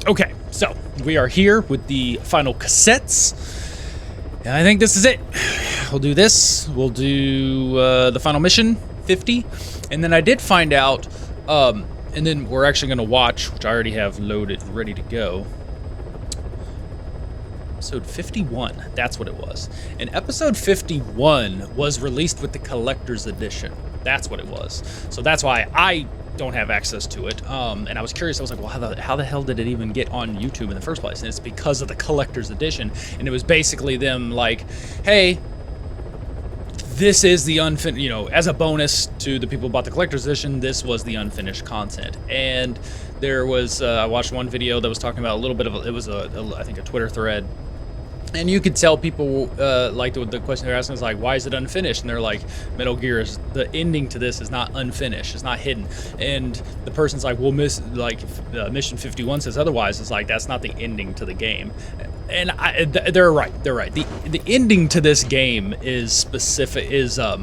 Okay, so we are here with the final cassettes, and I think this is it. We'll do this. We'll do the final mission, 50, and then I did find out, and then we're actually going to watch, which I already have loaded, ready to go. Episode 51, that's what it was. And episode 51 was released with the collector's edition. That's what it was. So that's why I don't have access to it. And I was curious. I was like, well, how the hell did it even get on YouTube in the first place? And it's because of the collector's edition. And it was basically them like, hey, this is the unfinished, as a bonus to the people who bought the collector's edition, this was the unfinished content. And there was, I watched one video that was talking about a little bit of, I think a Twitter thread. And you could tell people, like the question they're asking is like, why is it unfinished? And they're like, Metal Gear the ending to this is not unfinished, it's not hidden. And the person's like, well, Mission 51 says otherwise. It's like, that's not the ending to the game. And they're right. The ending to this game is specific, is the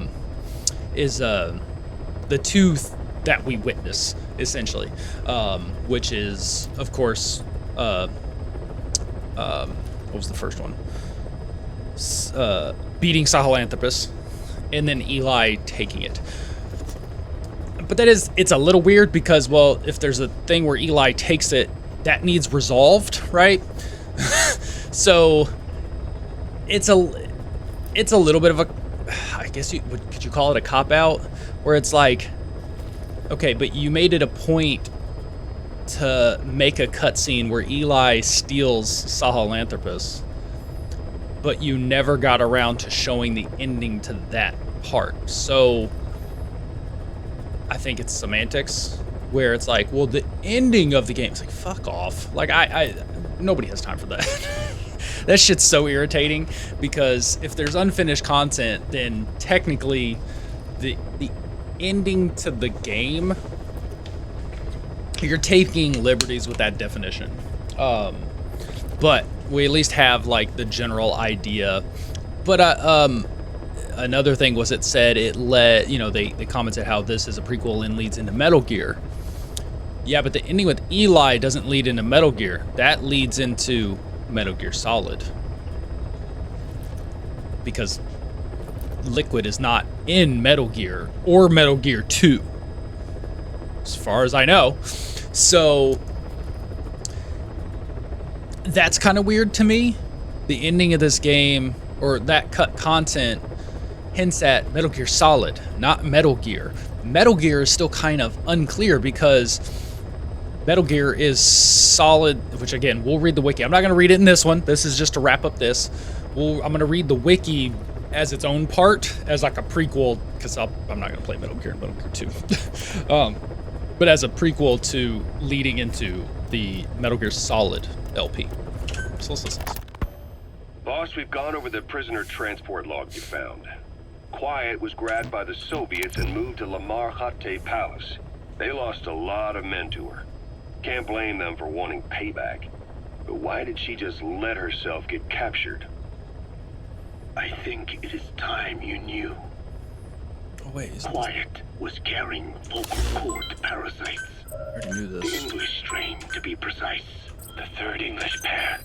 two that we witness essentially, which is of course, what was the first one? Beating Sahelanthropus, and then Eli taking it. But it's a little weird because, well, if there's a thing where Eli takes it, that needs resolved, right? So it's a little bit of a, I guess could you call it a cop-out, where it's like, okay, but you made it a point to make a cutscene where Eli steals Sahelanthropus, but you never got around to showing the ending to that part. So I think it's semantics, where it's like, well, the ending of the game, it's like, fuck off. Like, nobody has time for that. That shit's so irritating, because if there's unfinished content, then technically the ending to the game, you're taking liberties with that definition. But we at least have like the general idea. But another thing was, it said it led, they commented how this is a prequel and leads into Metal Gear. Yeah, but the ending with Eli doesn't lead into Metal Gear. That leads into Metal Gear Solid. Because Liquid is not in Metal Gear or Metal Gear 2, as far as I know. So that's kind of weird to me. The ending of this game, or that cut content, hints at Metal Gear Solid, not Metal Gear. Metal Gear is still kind of unclear, because Metal Gear is Solid, which again, we'll read the wiki. I'm not going to read it in this one. This is just to wrap up this. I'm going to read the wiki as its own part, as like a prequel, because I'm not going to play Metal Gear and Metal Gear 2. But as a prequel to leading into the Metal Gear Solid LP. So let's listen. Boss, we've gone over the prisoner transport log you found. Quiet was grabbed by the Soviets and moved to Lamar Khatte Palace. They lost a lot of men to her. Can't blame them for wanting payback. But why did she just let herself get captured? I think it is time you knew. Oh wait, Quiet was carrying vocal cord parasites. I already knew The this. English strain, to be precise. The third English pair.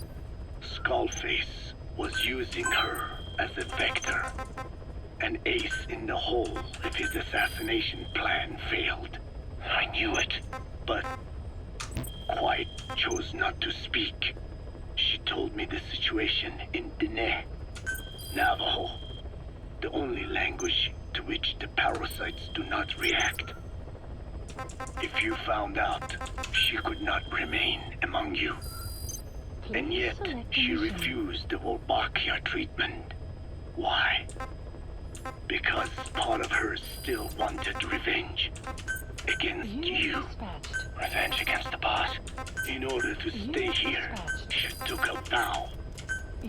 Skullface was using her as a vector. An ace in the hole if his assassination plan failed. I knew it, but Quiet chose not to speak. She told me the situation in Diné, Navajo, the only language to which the parasites do not react. If you found out, she could not remain among you. And yet, she refused the Wolbachia treatment. Why? Because part of her still wanted revenge. Against you. Revenge against the boss. In order to stay here, she took a vow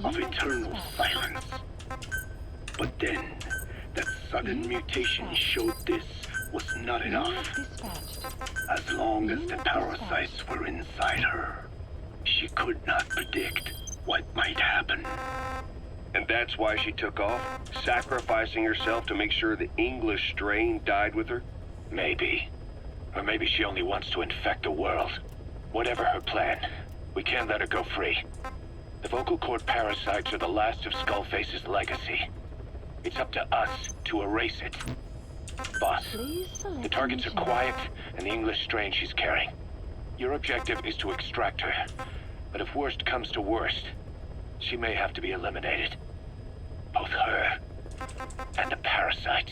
of eternal silence. But then, that sudden mutation showed this was not enough. As long as the parasites were inside her, she could not predict what might happen. And that's why she took off? Sacrificing herself to make sure the English strain died with her? Maybe. Or maybe she only wants to infect the world. Whatever her plan, We can't let her go free. The vocal cord parasites are the last of Skullface's legacy. It's up to us to erase it. Boss, the targets are Quiet and the English strain she's carrying. Your objective is to extract her. But if worst comes to worst, she may have to be eliminated. Both her and the parasites.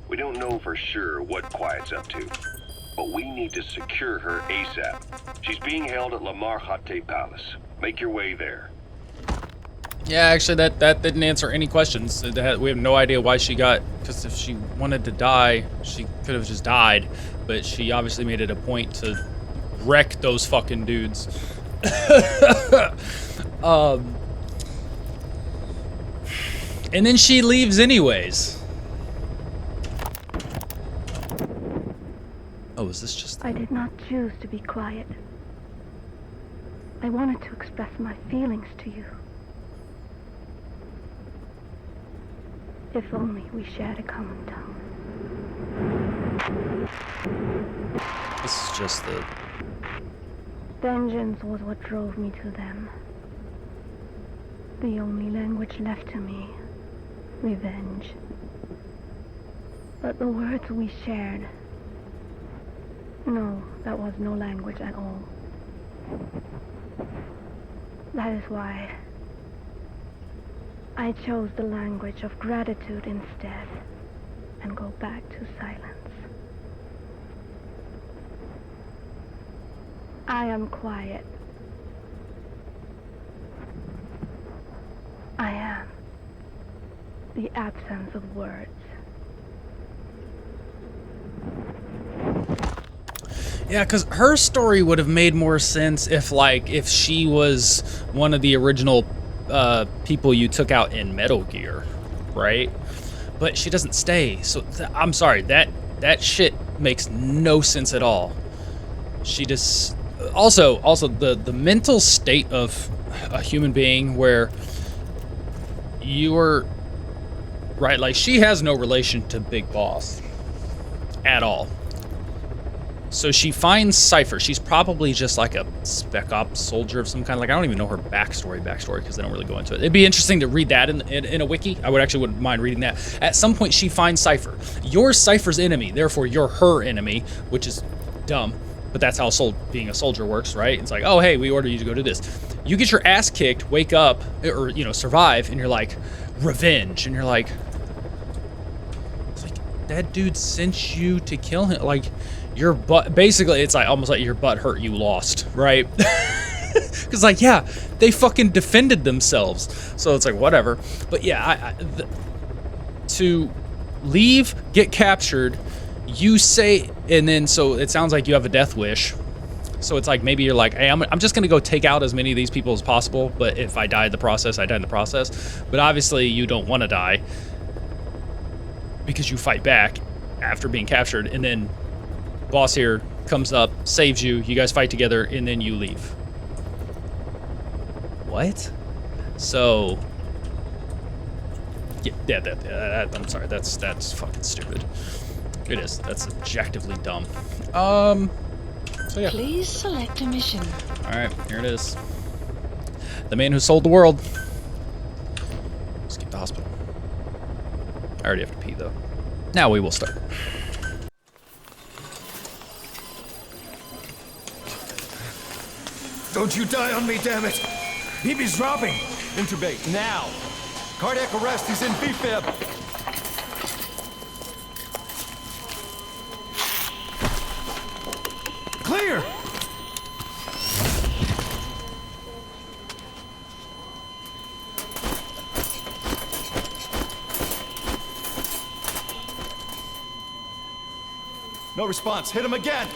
We don't know for sure what Quiet's up to, but we need to secure her ASAP. She's being held at Lamar Khatte Palace. Make your way there. Yeah, actually, that didn't answer any questions. We have no idea why she got... Because if she wanted to die, she could have just died. But she obviously made it a point to wreck those fucking dudes. And then she leaves anyways. Oh, is this just... I did not choose to be quiet. I wanted to express my feelings to you. If only we shared a common tongue. This is just the... Vengeance was what drove me to them. The only language left to me. Revenge. But the words we shared... No, that was no language at all. That is why I chose the language of gratitude instead and go back to silence. I am quiet. I am the absence of words. Yeah, because her story would have made more sense if she was one of the original people you took out in Metal Gear, right? But she doesn't stay, so I'm sorry, that shit makes no sense at all. She just... Also, the mental state of a human being where you are... Right, like, she has no relation to Big Boss at all. So she finds Cypher. She's probably just like a spec ops soldier of some kind. Like, I don't even know her backstory because they don't really go into it. It'd be interesting to read that in a wiki. I wouldn't mind reading that. At some point, she finds Cypher. You're Cypher's enemy, therefore you're her enemy, which is dumb. But that's how being a soldier works, right? It's like, oh, hey, we order you to go do this. You get your ass kicked, wake up, or, survive, and you're like, revenge. And you're like, it's like, that dude sent you to kill him. Like, your butt, basically, it's like almost like your butt hurt, you lost, right? Because, like, yeah, they fucking defended themselves. So it's like, whatever. But yeah, to leave, get captured, you say, and then so it sounds like you have a death wish. So it's like maybe you're like, hey, I'm just gonna go take out as many of these people as possible. But if I die in the process, I die in the process. But obviously you don't want to die because you fight back after being captured, and then Boss here comes up, saves you, you guys fight together, and then you leave. What? So, yeah, I'm sorry, that's fucking stupid. It is. That's objectively dumb. So yeah. Please select a mission. All right, here it is. The man who sold the world. Skip the hospital. I already have to pee though. Now we will start. Don't you die on me, damn it! BB's dropping! Intubate, now! Cardiac arrest, he's in BFib! Clear! No response, hit him again!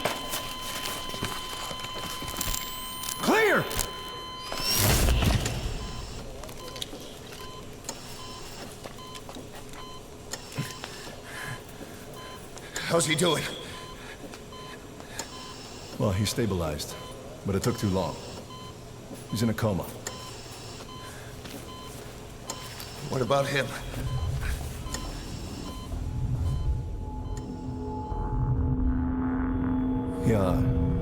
Clear! How's he doing? Well, he stabilized, but it took too long. He's in a coma. What about him? He,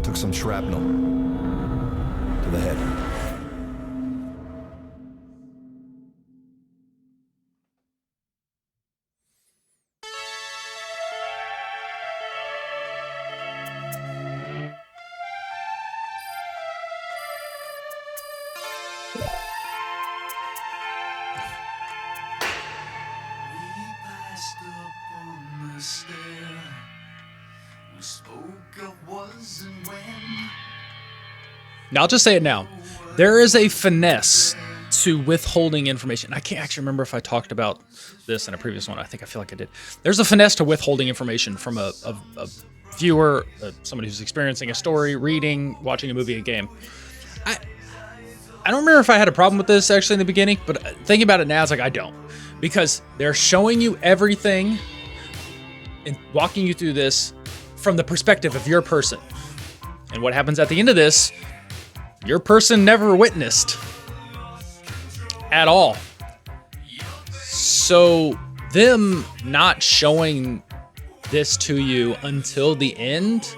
took some shrapnel. the head. Now, I'll just say it now. There is a finesse to withholding information. I can't actually remember if I talked about this in a previous one. I feel like I did. There's a finesse to withholding information from a viewer, somebody who's experiencing a story, reading, watching a movie, a game. I don't remember if I had a problem with this actually in the beginning, but thinking about it now, it's like I don't. Because they're showing you everything and walking you through this from the perspective of your person. And what happens at the end of this, your person never witnessed at all. So them not showing this to you until the end,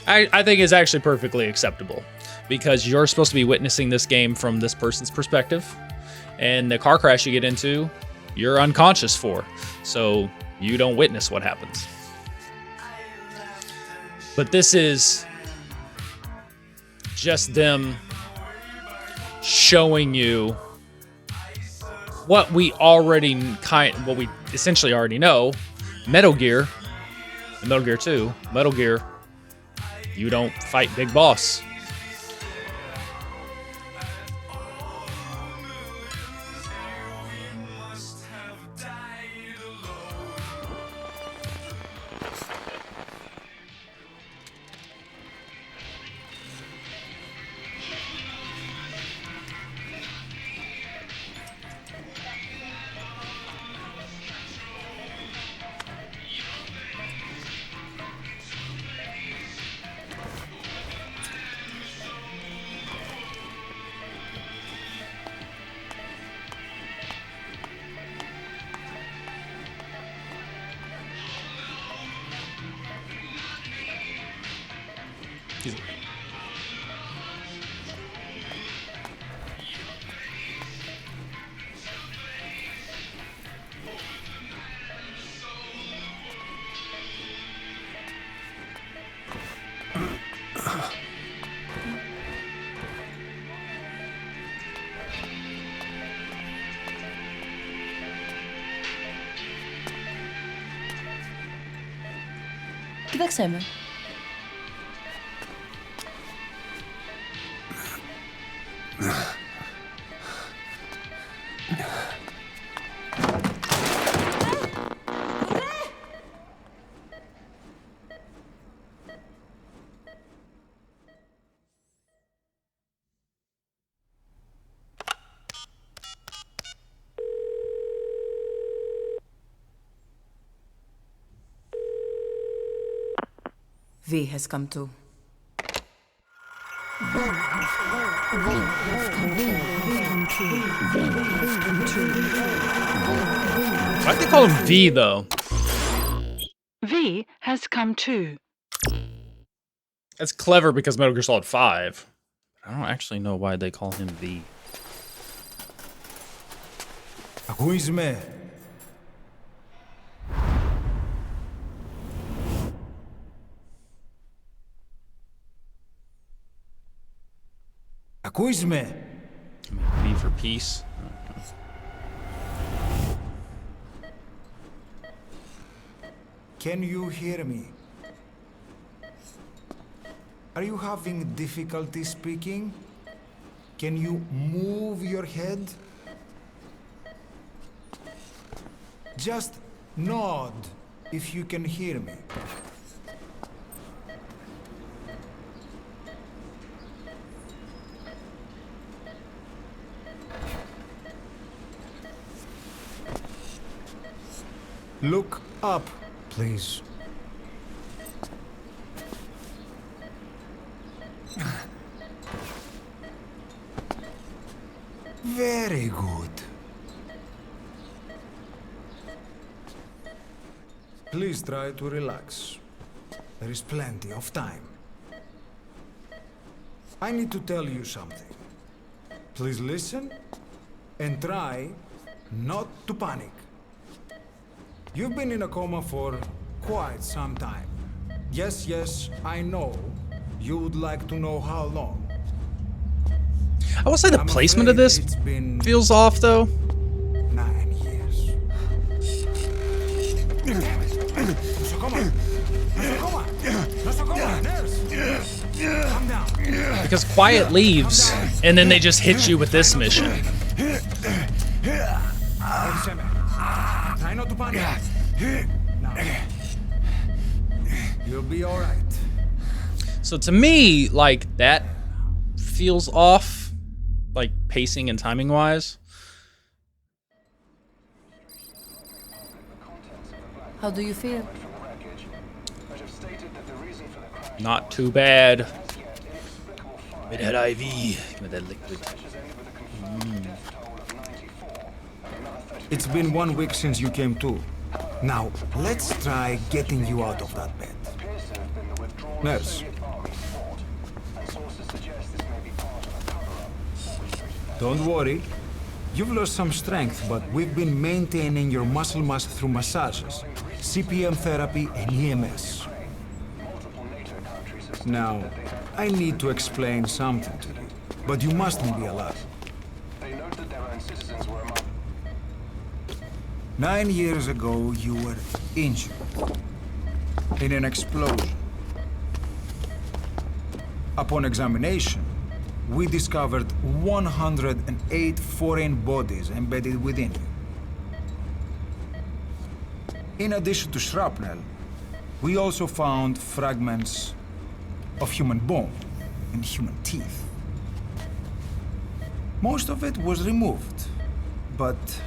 I think is actually perfectly acceptable, because you're supposed to be witnessing this game from this person's perspective, and the car crash you get into, you're unconscious for, so you don't witness what happens. But this is just them showing you what we essentially already know. Metal Gear, and Metal Gear 2, Metal Gear, you don't fight Big Boss. Kdo chcemy? V has come to. Why'd they call him V, though? V has come too. That's clever because Metal Gear Solid 5. I don't actually know why they call him V. Ακούεις με? Ακούεις με? V for peace. Can you hear me? Are you having difficulty speaking? Can you move your head? Just nod if you can hear me. Look up, please. Very good. Please try to relax. There is plenty of time. I need to tell you something. Please listen and try not to panic. You've been in a coma for quite some time. Yes, I know. You would like to know how long. I will say the I'm placement of afraid this it's been feels off, though. 9 years. Nosocoma! Nurse! Calm down. Because Quiet leaves, and then they just hit you with this mission. Try not to panic. Now. You'll be alright. So to me, like, that feels off, like, pacing and timing wise. How do you feel? Not too bad. With that IV, with that liquid. It's been 1 week since you came to. Now, let's try getting you out of that bed. Nurse. Don't worry. You've lost some strength, but we've been maintaining your muscle mass through massages, CPM therapy, and EMS. Now, I need to explain something to you, but you mustn't be alarmed. 9 years ago, you were injured in an explosion. Upon examination, we discovered 108 foreign bodies embedded within you. In addition to shrapnel, we also found fragments of human bone and human teeth. Most of it was removed, but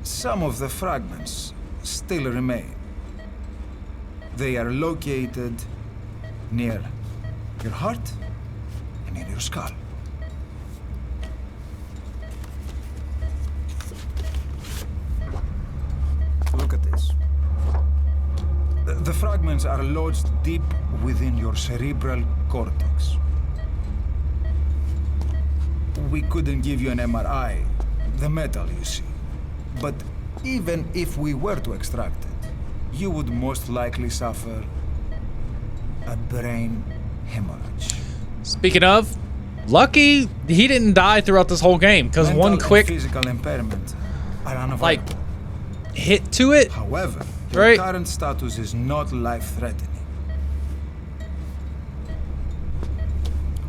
some of the fragments still remain. They are located near your heart and in your skull. Look at this. The fragments are lodged deep within your cerebral cortex. We couldn't give you an MRI, the metal, you see. But even if we were to extract it, you would most likely suffer a brain hemorrhage. Speaking of, lucky he didn't die throughout this whole game, because Mental one and quick, physical impairment are unavoidable. like, hit to it. However, your Right. current status is not life-threatening.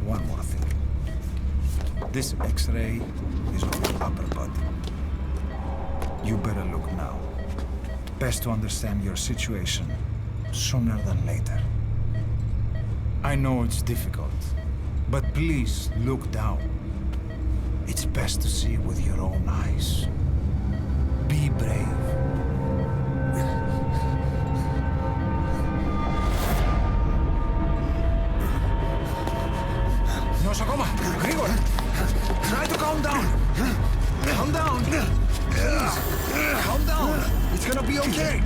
One more thing. This X-ray is of your upper body. You better look now. Best to understand your situation sooner than later. I know it's difficult, but please look down. It's best to see with your own eyes. Be brave. Nosocoma, Grigor, try to calm down. Calm down. Please, calm down. It's gonna be okay.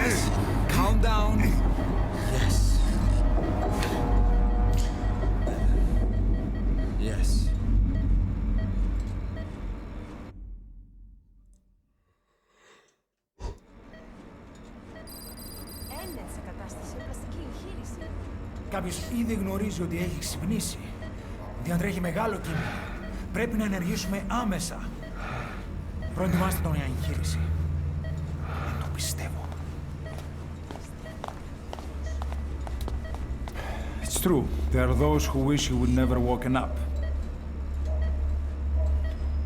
Yes. Calm down. Yes. Yes. Κάποιος ήδη γνωρίζει ότι έχει ξυπνήσει. Διατρέχει μεγάλο κίνδυνο. Πρέπει να ενεργήσουμε άμεσα. Προετοιμάστε τον για εγχείρηση. Δεν το πιστεύω. It's true. There are those who wish you would never woken up.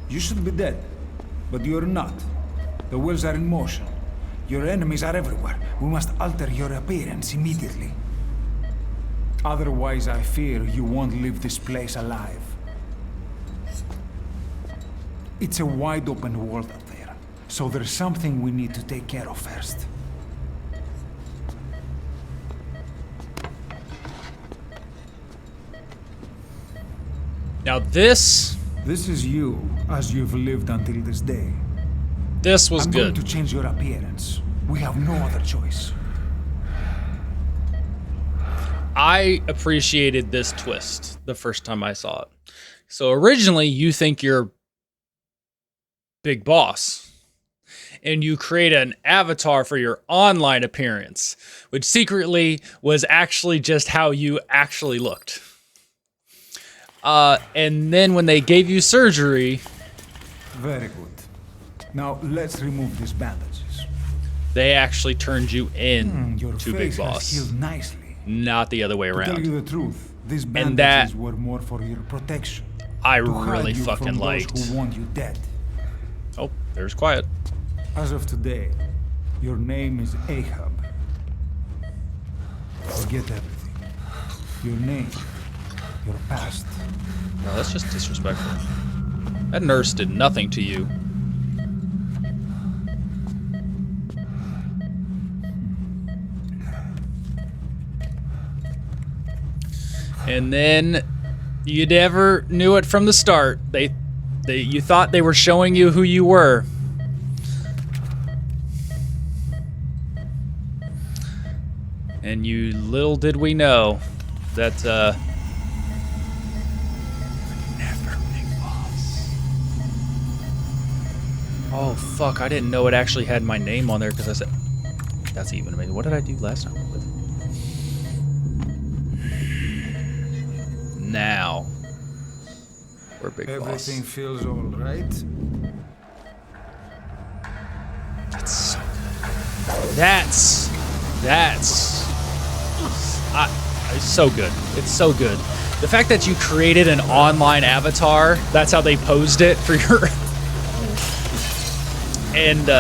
You should be dead, but you're not. The wheels are in motion. Your enemies are everywhere. We must alter your appearance immediately. Otherwise, I fear you won't leave this place alive. It's a wide open world out there, so there's something we need to take care of first. Now this is you, as you've lived until this day. was I'm good. going to change your appearance. We have no other choice. I appreciated this twist the first time I saw it. So originally you think you're Big Boss and you create an avatar for your online appearance, which secretly was actually just how you actually looked. And then when they gave you surgery... Very good. Now let's remove these bandages. They actually turned you in Your to face Big Boss. has healed nicely. Not the other way To tell around. you the truth, these And that- bandages were more for your protection. I To hide really you fucking from liked. those who want you dead. Oh, there's Quiet. As of today, your name is Ahab. Forget everything. Your name, your past. No, that's just disrespectful. That nurse did nothing to you. And then you never knew it from the start. You thought they were showing you who you were. And you little did we know that never Big Boss. Oh fuck, I didn't know it actually had my name on there because I said that's even amazing. What did I do last time with it? Now we're Big Everything Boss. feels all right. That's so good. That's it's so good. It's so good. The fact that you created an online avatar, that's how they posed it for your and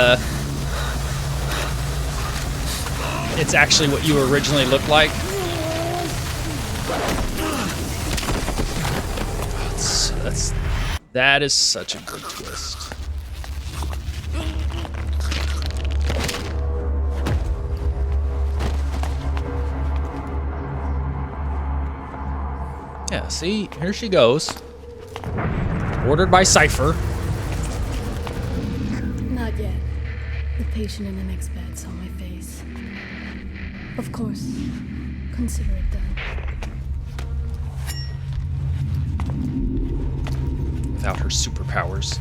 it's actually what you originally looked like. That is such a good twist. Yeah, see, here she goes. Ordered by Cypher. Not yet. The patient in the next bed saw my face. Of course. Consider it done. Without her superpowers.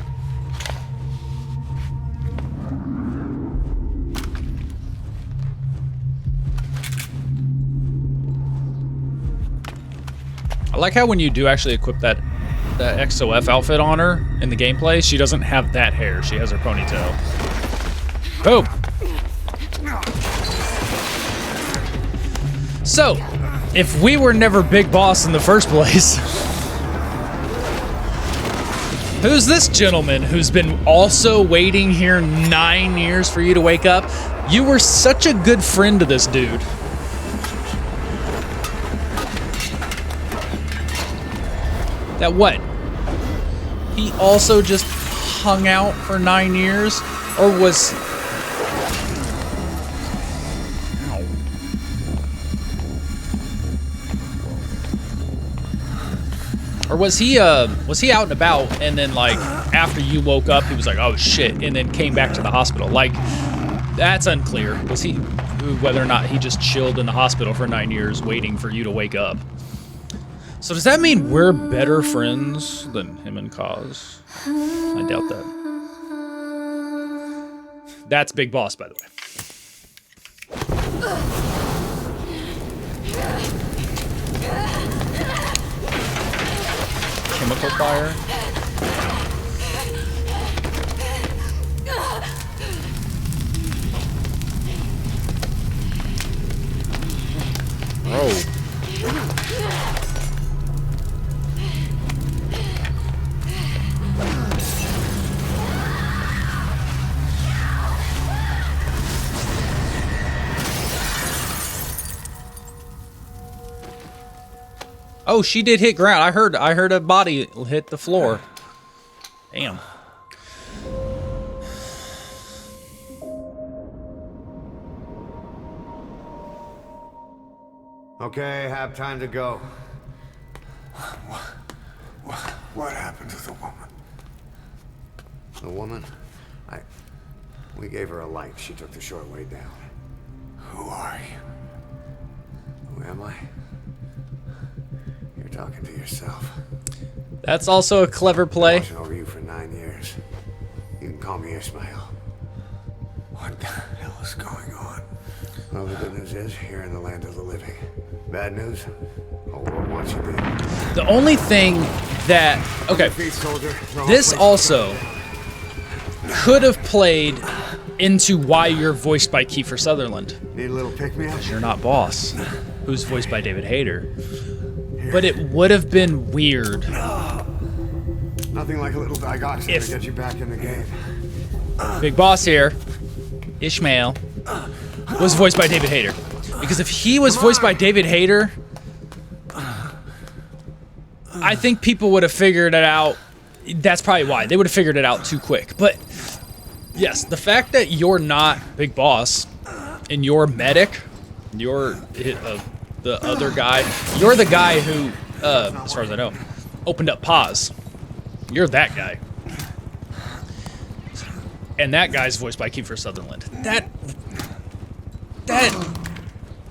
I like how when you do actually equip that XOF outfit on her in the gameplay, she doesn't have that hair. She has her ponytail. Boom! So, if we were never Big Boss in the first place, who's this gentleman who's been also waiting here 9 years for you to wake up? You were such a good friend to this dude. That what? He also just hung out for 9 years? Or was... Ow. Or was he out and about and then like after you woke up he was like, oh shit, and then came back to the hospital? Like, that's unclear. Was he, whether or not he just chilled in the hospital for 9 years waiting for you to wake up? So does that mean we're better friends than him and Kaz? I doubt that. That's Big Boss, by the way. Chemical fire. Oh. Oh, she did hit ground. I heard a body hit the floor. Damn. Okay, have time to go. What happened to the woman? The woman? We gave her a light. She took the short way down. Who are you? Who am I? talking to yourself. That's also a clever play. Watching over you for 9 years. You can call me Ishmael. What the hell is going on? Well, the good news is you're in the land of the living. Bad news, whole world wants you dead. The only thing that okay, Feet, soldier. No this place to also could have played into why you're voiced by Kiefer Sutherland. Need a little pick-me-up? You're not Boss, who's voiced by David Hayter. But it would have been weird Nothing like a little dioxin If- to get you back in the game. Big Boss here, Ishmael, was voiced by David Hayter. Because if he was voiced by David Hayter, I think people would have figured it out. That's probably why. They would have figured it out too quick. But yes, the fact that you're not Big Boss and you're Medic, you're the other guy, you're the guy who, as far as I know, opened up Paz. You're that guy. And that guy's voiced by Kiefer Sutherland. That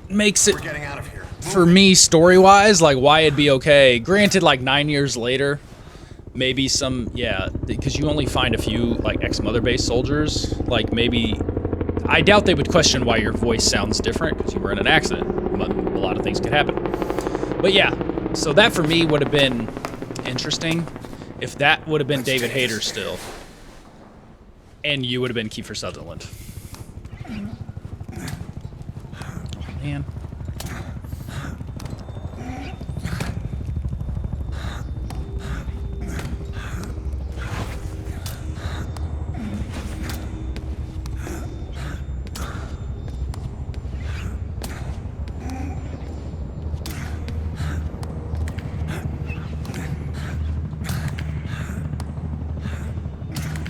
makes it, Getting out of here. for me, story-wise, like why it'd be okay. Granted, like 9 years later, maybe some, yeah, because you only find a few like ex-Mother Base soldiers. Like maybe, I doubt they would question why your voice sounds different because you were in an accident. But a lot of things could happen. But yeah, so that for me would have been interesting if that would have been David Hayter still. And you would have been Kiefer Sutherland. Oh, man.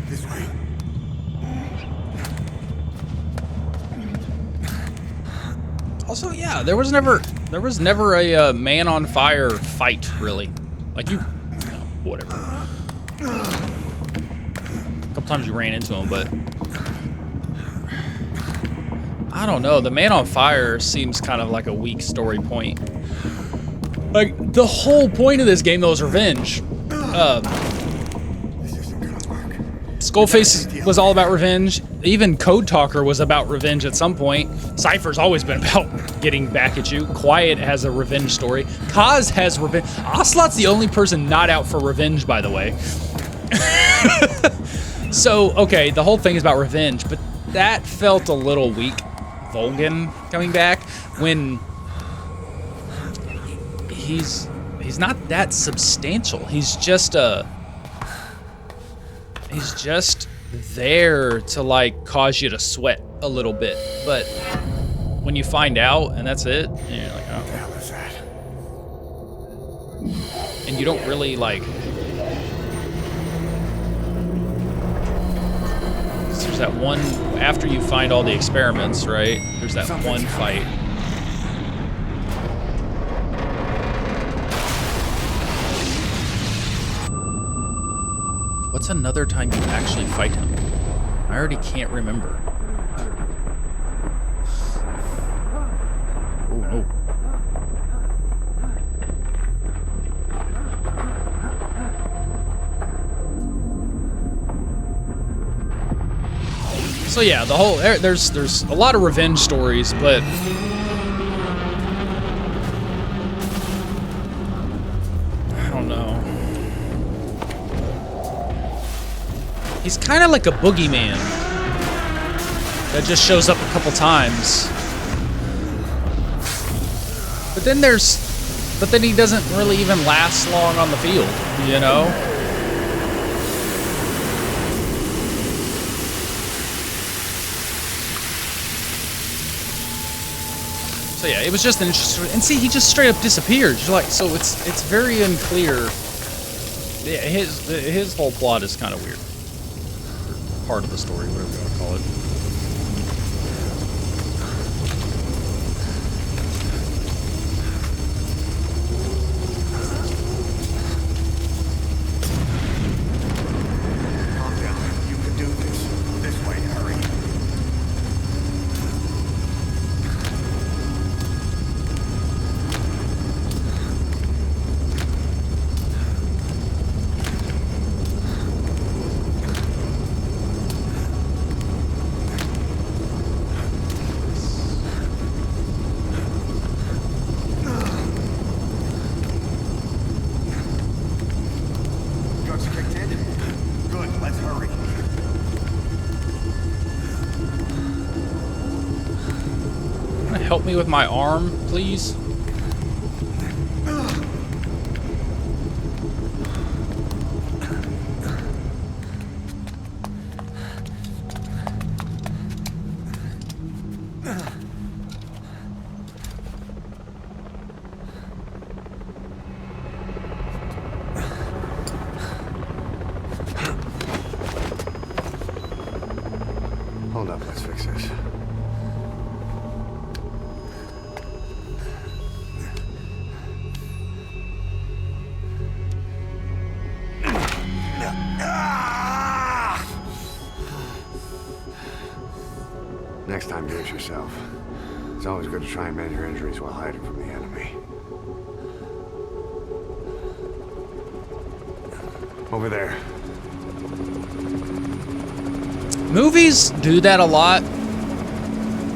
This way. Also, yeah, there was never a man on fire fight really. Like you know, whatever. A couple times you ran into him, but I don't know. The man on fire seems kind of like a weak story point. Like the whole point of this game though is revenge. Skullface was all about revenge. Even Code Talker was about revenge at some point. Cypher's always been about getting back at you. Quiet has a revenge story. Kaz has revenge. Ocelot's the only person not out for revenge, by the way. So, okay, the whole thing is about revenge, but that felt a little weak. Volgin coming back when he's not that substantial. He's just there to like cause you to sweat a little bit, but when you find out and that's it, and you're like, oh. What the hell is that? And you don't really like. There's that one after you find all the experiments, right? There's that one fight. What's another time you actually fight him? I already can't remember. Oh no. So yeah, the whole there's a lot of revenge stories, but I don't know. He's kind of like a boogeyman that just shows up a couple times. But then he doesn't really even last long on the field, you know? So yeah, it was just an interesting, and see, he just straight up disappeared. You're like, so it's very unclear. Yeah, his whole plot is kind of weird. Part of the story, whatever you want to call it. Calm down. You can do this. This way, hurry. me with my arm, please? Hold up, let's fix this. Next time, do it yourself. It's always good to try and mend your injuries while hiding from the enemy. Over there. Movies do that a lot.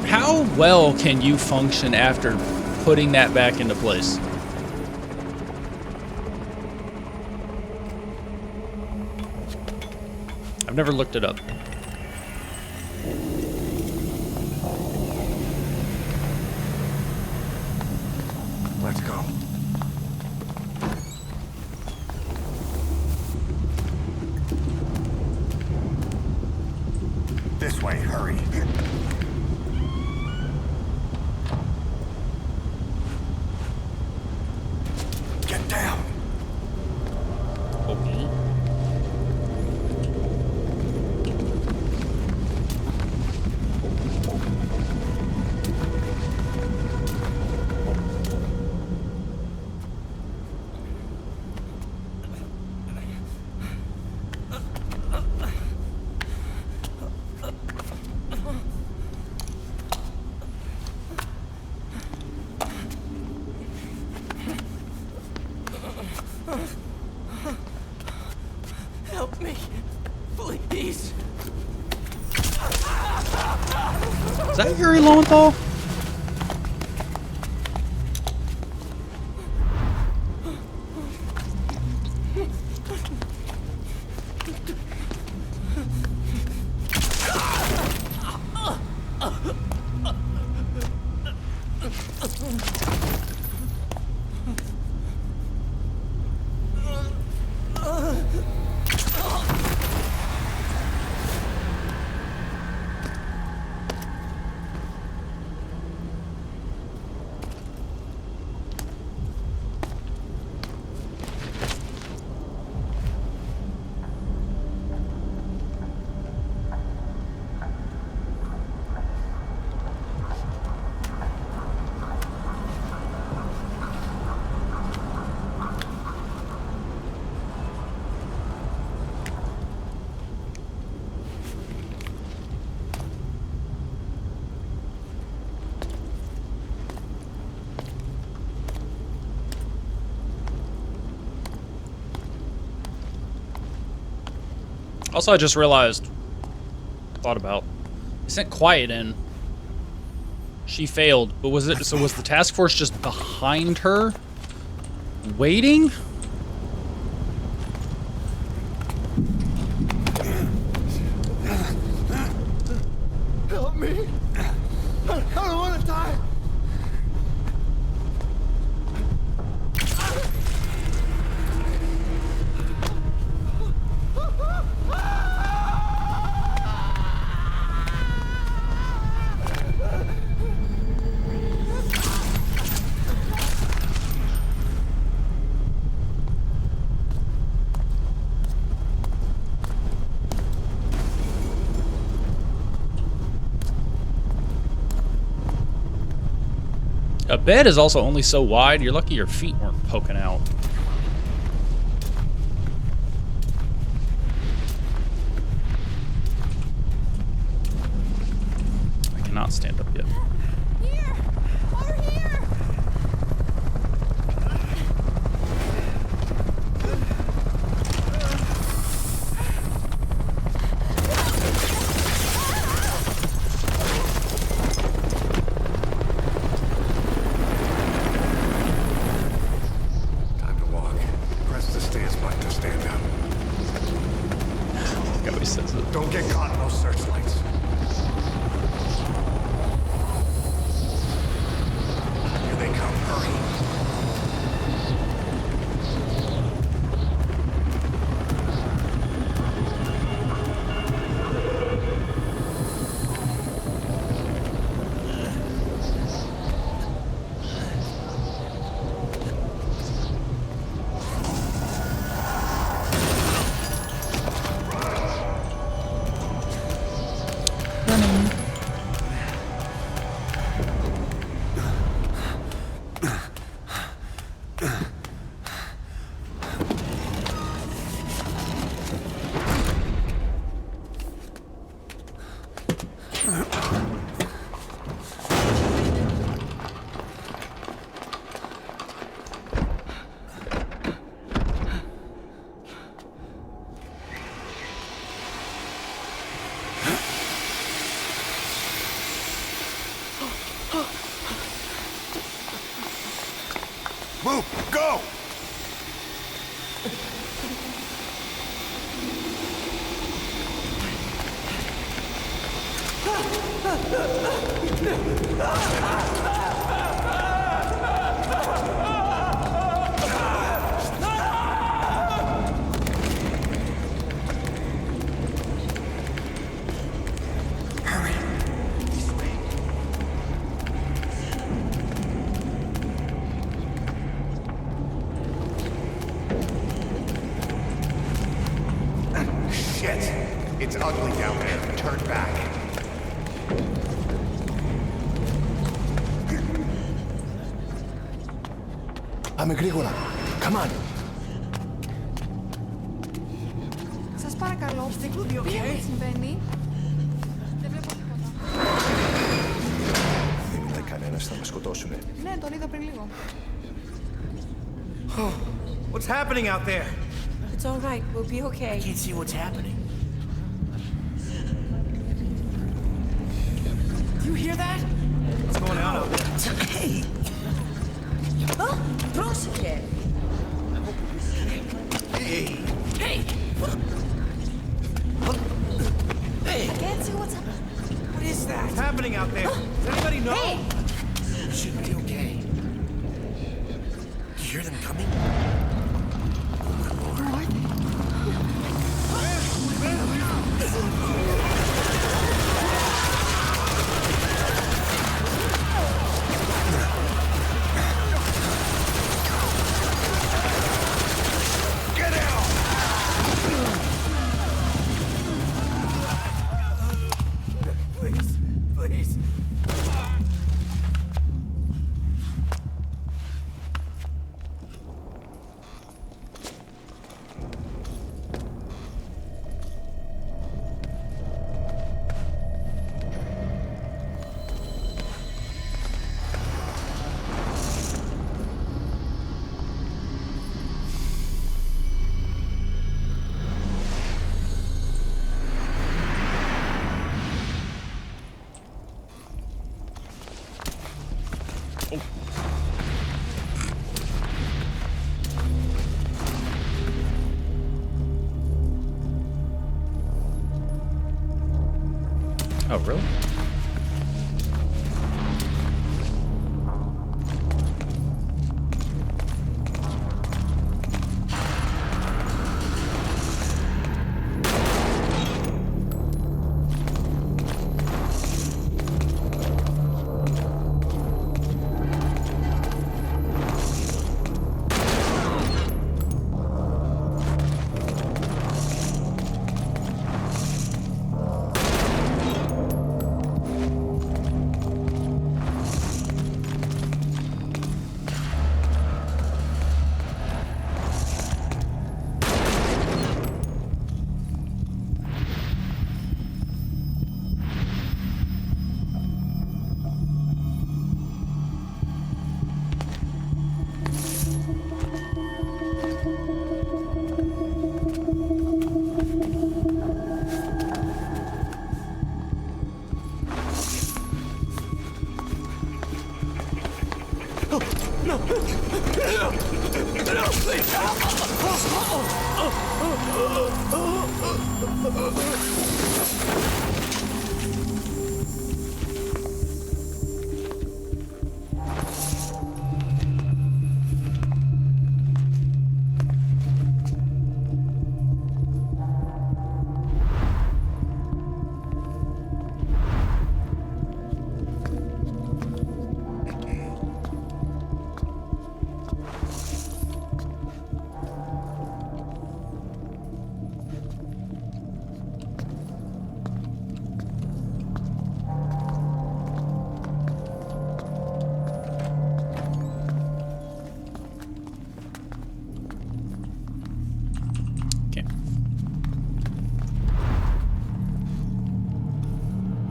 How well can you function after putting that back into place? I've never looked it up. Let's go. This way, hurry. Get down. Okay. Help me, please. Is that Yuri Lowenthal? Also, I just realized, thought about, they sent Quiet in. She failed, but was the task force just behind her, waiting? Help me. I don't want to die. A bed is also only so wide, you're lucky your feet weren't poking out. I cannot stand up yet. Here! Over here! Time to walk. Press the stance button to stand up. Look how he says it. Don't get caught in those searchlights. Shit! It's ugly down there. Turn back. Πάμε γρήγορα. Come on. Σας παρακαλώ, τι συμβαίνει? Δεν βλέπω τίποτα. Δεν μιλάει κανένας, θα με σκοτώσουνε. Ναι, τον είδα πριν λίγο. What's happening out there? It's all right. We'll be okay. Can't see what's happening. Do you hear that? What's going on out there? Hey! Oh, πρόσεχε! Hey! Hey! Hey! I can't see what's happening. What is that? What's happening out there? Does anybody know? Hey! We should be okay. Do you hear them coming? Oh, really?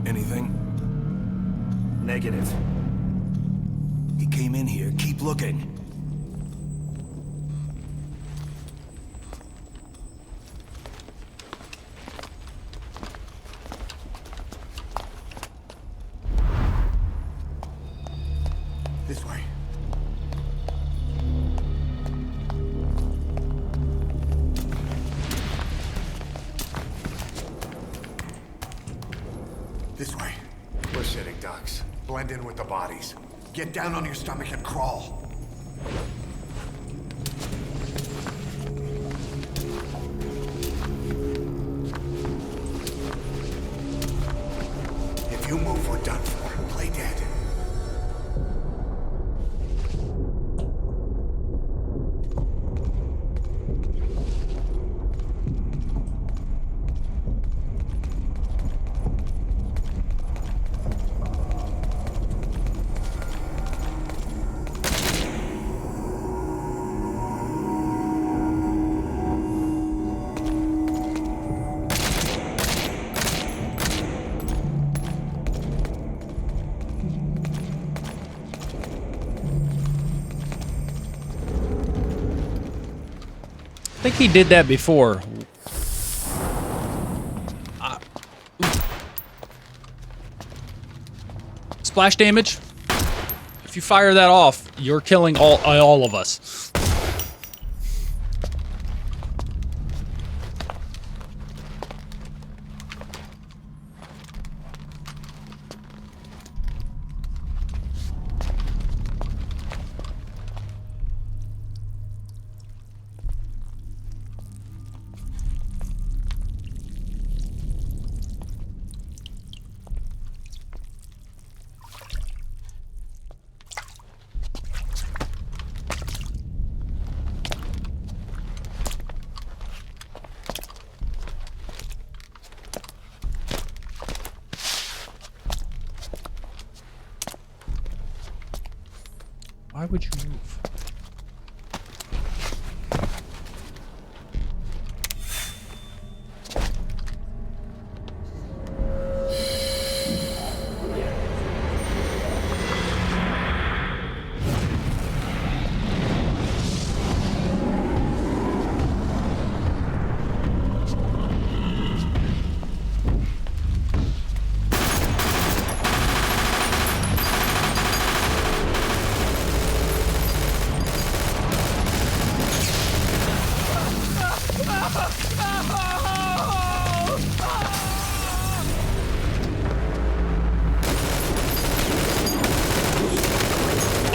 Anything? Negative. He came in here. Keep looking. This way. This way. We're sitting ducks. Blend in with the bodies. Get down on your stomach and crawl. If you move, we're done for. Play dead. I think he did that before. Splash damage. If you fire that off, you're killing all of us. Why would you move?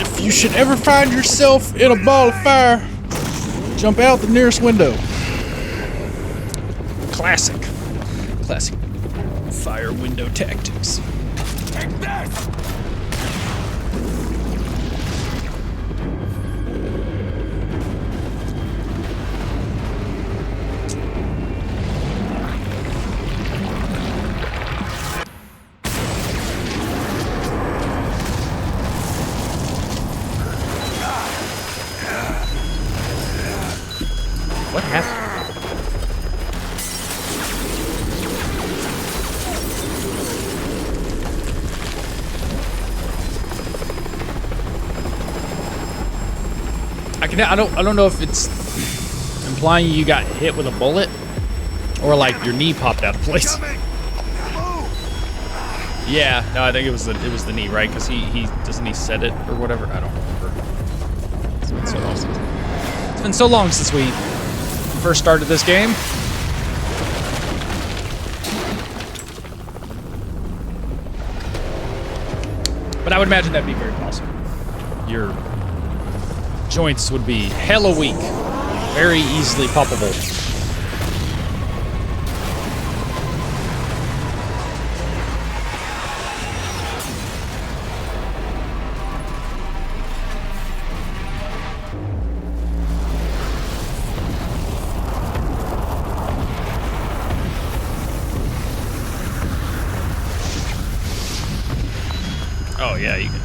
If you should ever find yourself in a ball of fire, jump out the nearest window. Classic. Classic fire window tactics. Take this! What happened? I don't know if it's implying you got hit with a bullet or like your knee popped out of place. Yeah, no, I think it was the knee, right? Because he doesn't he said it or whatever. I don't remember. It's been so long since we first started this game. But I would imagine that'd be very possible. Your joints would be hella weak, very easily poppable. Oh yeah, you can.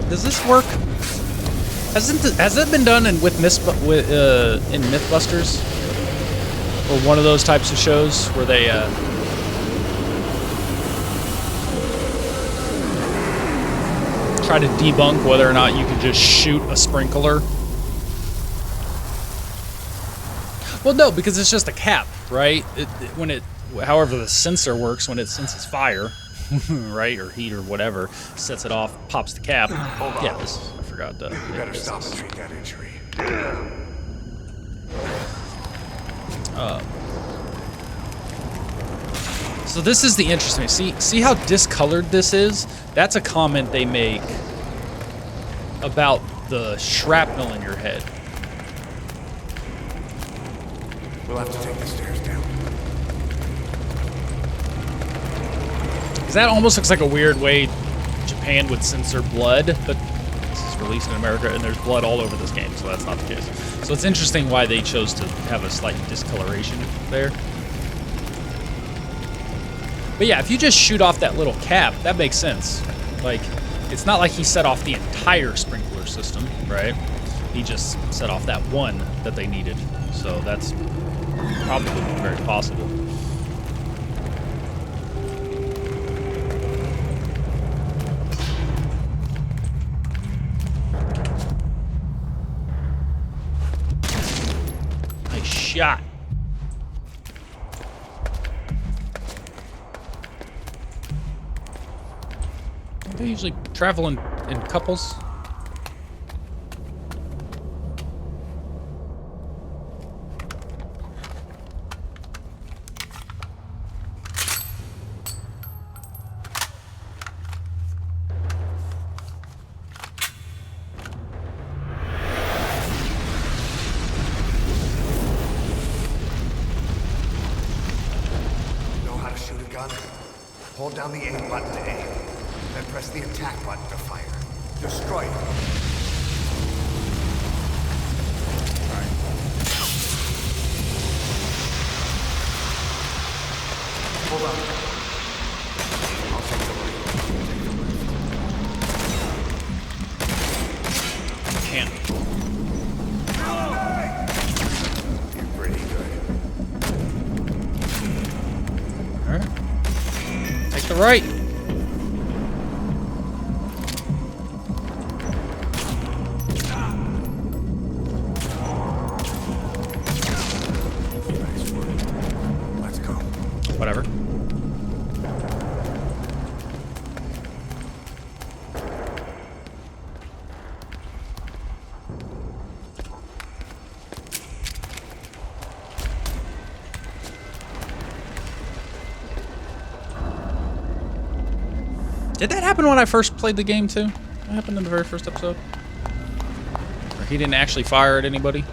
Does this work? Has it been done in in Mythbusters or one of those types of shows where they try to debunk whether or not you can just shoot a sprinkler? Well, no, because it's just a cap, right? however the sensor works when it senses fire, right, or heat or whatever, sets it off, pops the cap. Yeah, this I forgot to. You better stop and treat that injury. So this is the interesting. See how discolored this is? That's a comment they make about the shrapnel in your head. We'll have to take the stairs down. Because that almost looks like a weird way Japan would censor blood, but this is released in America and there's blood all over this game, so that's not the case. So it's interesting why they chose to have a slight discoloration there. But yeah, if you just shoot off that little cap, that makes sense. Like, it's not like he set off the entire sprinkler system, right? He just set off that one that they needed. So that's probably very possible. Nice shot. They usually travel in couples. Know how to shoot a gun? Hold down the aim button to aim. Then press the attack button to fire. Destroy it. Hold on. I'll take the lead. Can't. You're pretty good. Alright. Take the right. Let's go. Whatever. Did that happen when I first played the game too? That happened in the very first episode? Or he didn't actually fire at anybody?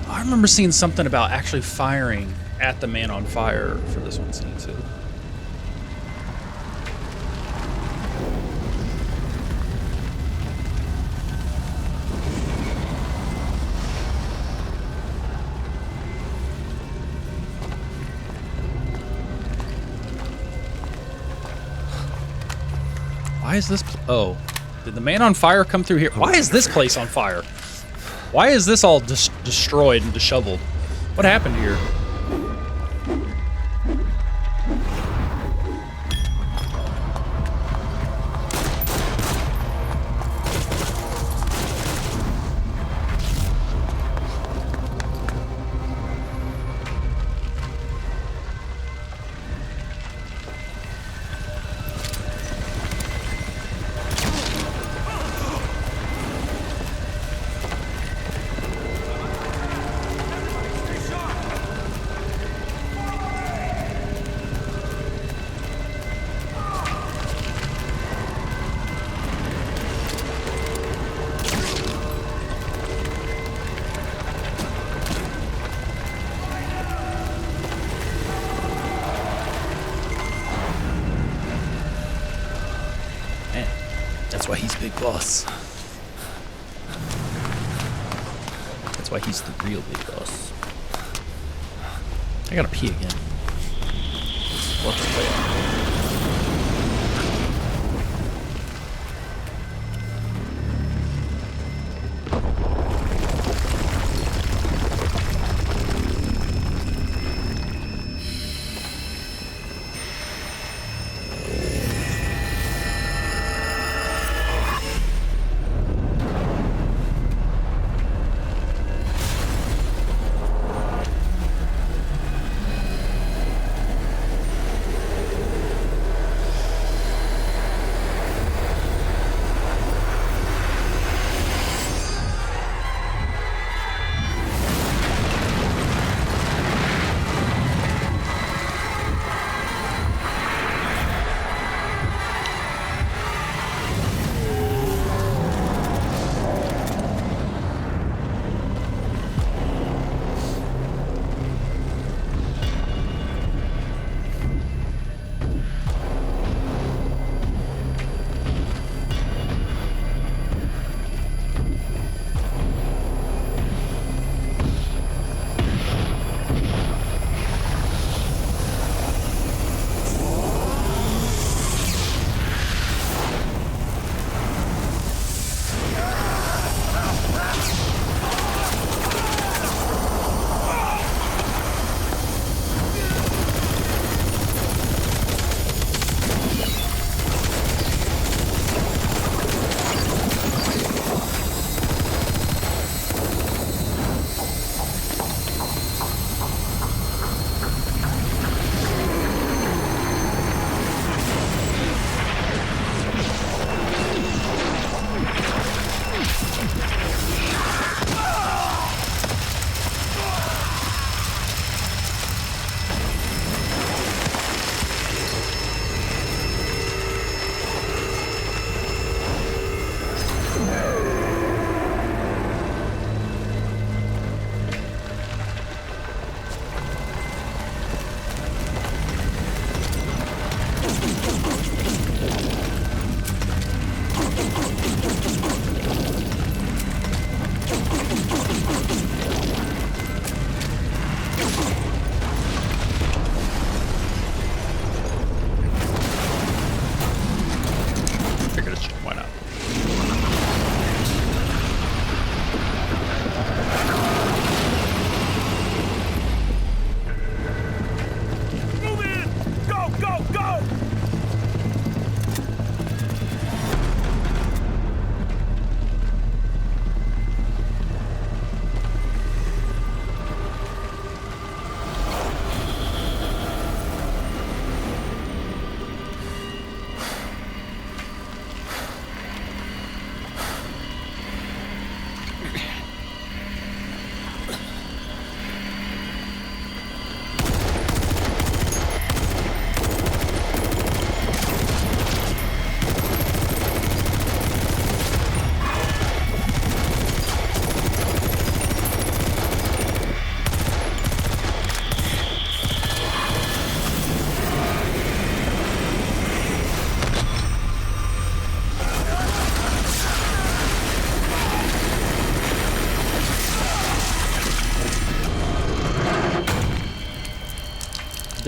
I remember seeing something about actually firing at the man on fire for this one scene too. Why is this? Oh, did the man on fire come through here? Why is this place on fire? Why is this all destroyed and disheveled? What happened here? That's why he's big boss. That's why he's the real big boss. I gotta pee again. Let's play it.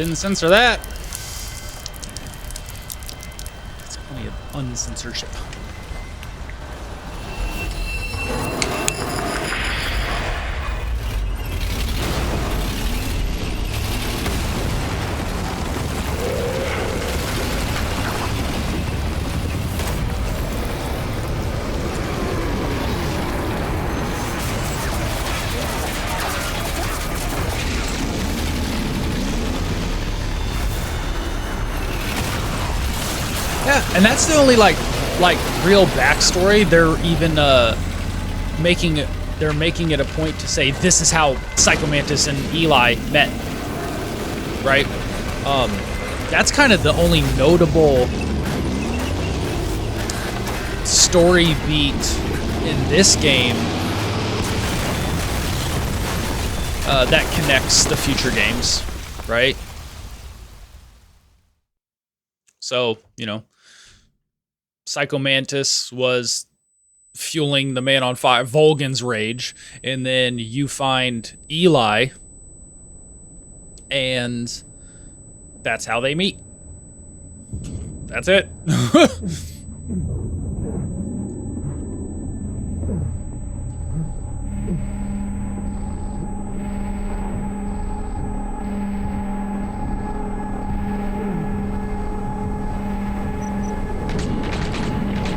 didn't censor that. It's plenty of uncensorship. Yeah, and that's the only like real backstory. They're even making it a point to say this is how Psychomantis and Eli met, right? That's kind of the only notable story beat in this game that connects the future games, right? So, you know, Psychomantis was fueling the Man on Fire, Volgan's rage, and then you find Eli, and that's how they meet. That's it.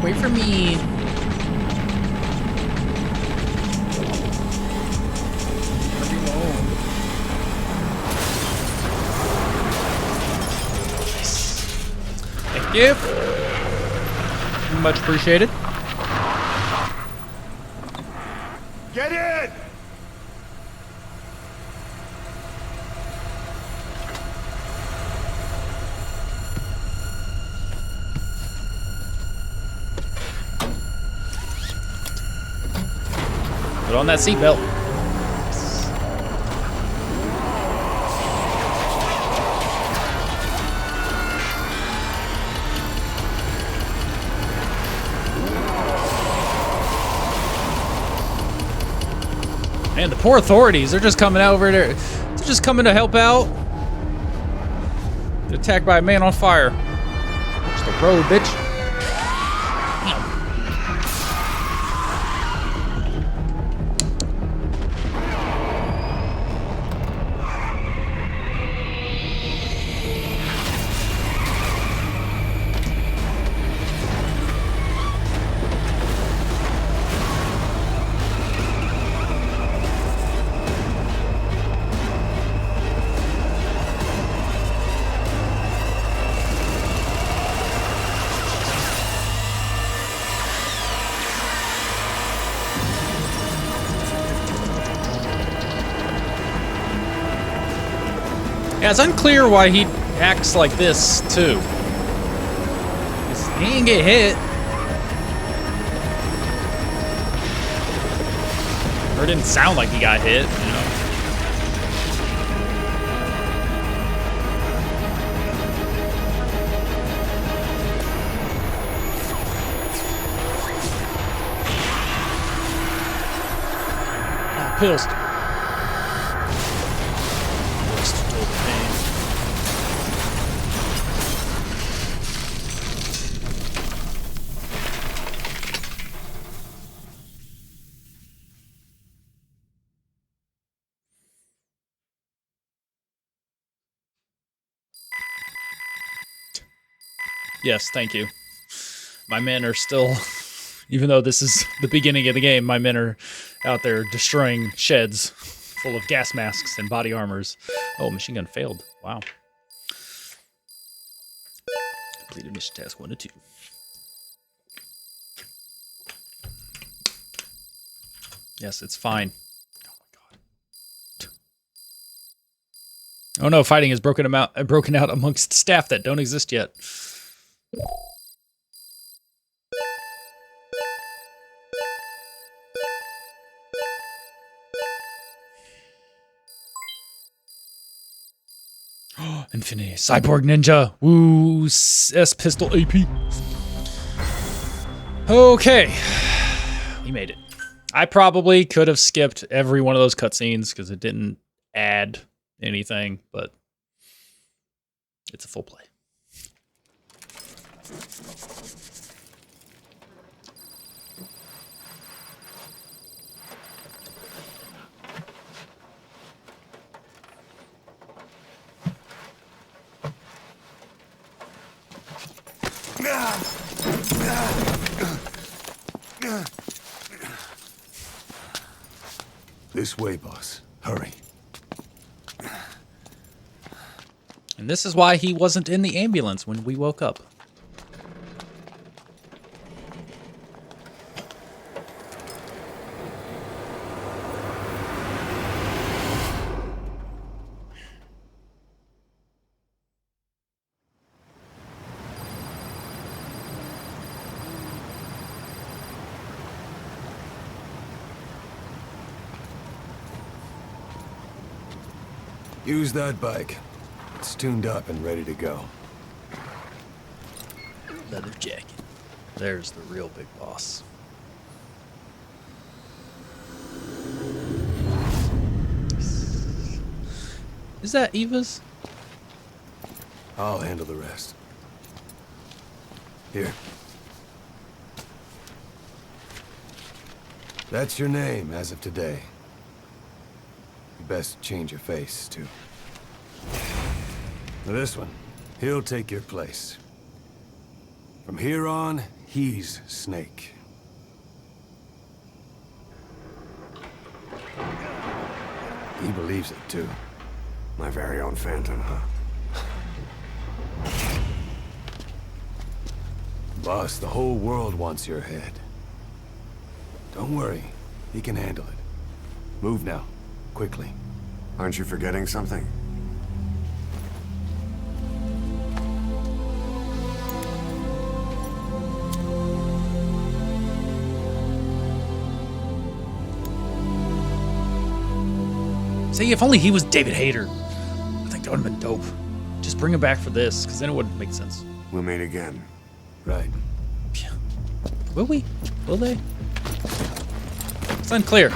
Wait for me. Thank you. Much appreciated. Get in! Put on that seatbelt. Man, the poor authorities, they're just coming out over there. They're just coming to help out. Get attacked by a man on fire. Just a road, bitch. Yeah, it's unclear why he acts like this, too. 'Cause he didn't get hit. Or it didn't sound like he got hit, you know. Ah, pissed. Yes, thank you. My men are still, even though this is the beginning of the game, my men are out there destroying sheds full of gas masks and body armors. Oh, machine gun failed. Wow. Completed mission task 1 to 2. Yes, it's fine. Oh my god. Oh no, fighting has broken out amongst staff that don't exist yet. Infinity Cyborg Ninja. Woo, S pistol AP. Okay, we made it. I probably could have skipped every one of those cutscenes because it didn't add anything, but It's a full play. This way, boss. Hurry. And this is why he wasn't in the ambulance when we woke up. Use that bike. It's tuned up and ready to go. Leather jacket. There's the real big boss. Is that Eva's? I'll handle the rest. Here. That's your name as of today. You best change your face, too. Now this one, he'll take your place. From here on, he's Snake. He believes it, too. My very own Phantom, huh? Boss, the whole world wants your head. Don't worry, he can handle it. Move now, quickly. Aren't you forgetting something? See, if only he was David Hayter. I think that would have been dope. Just bring him back for this, because then it wouldn't make sense. We'll meet again. Right. Will we? Will they? It's unclear.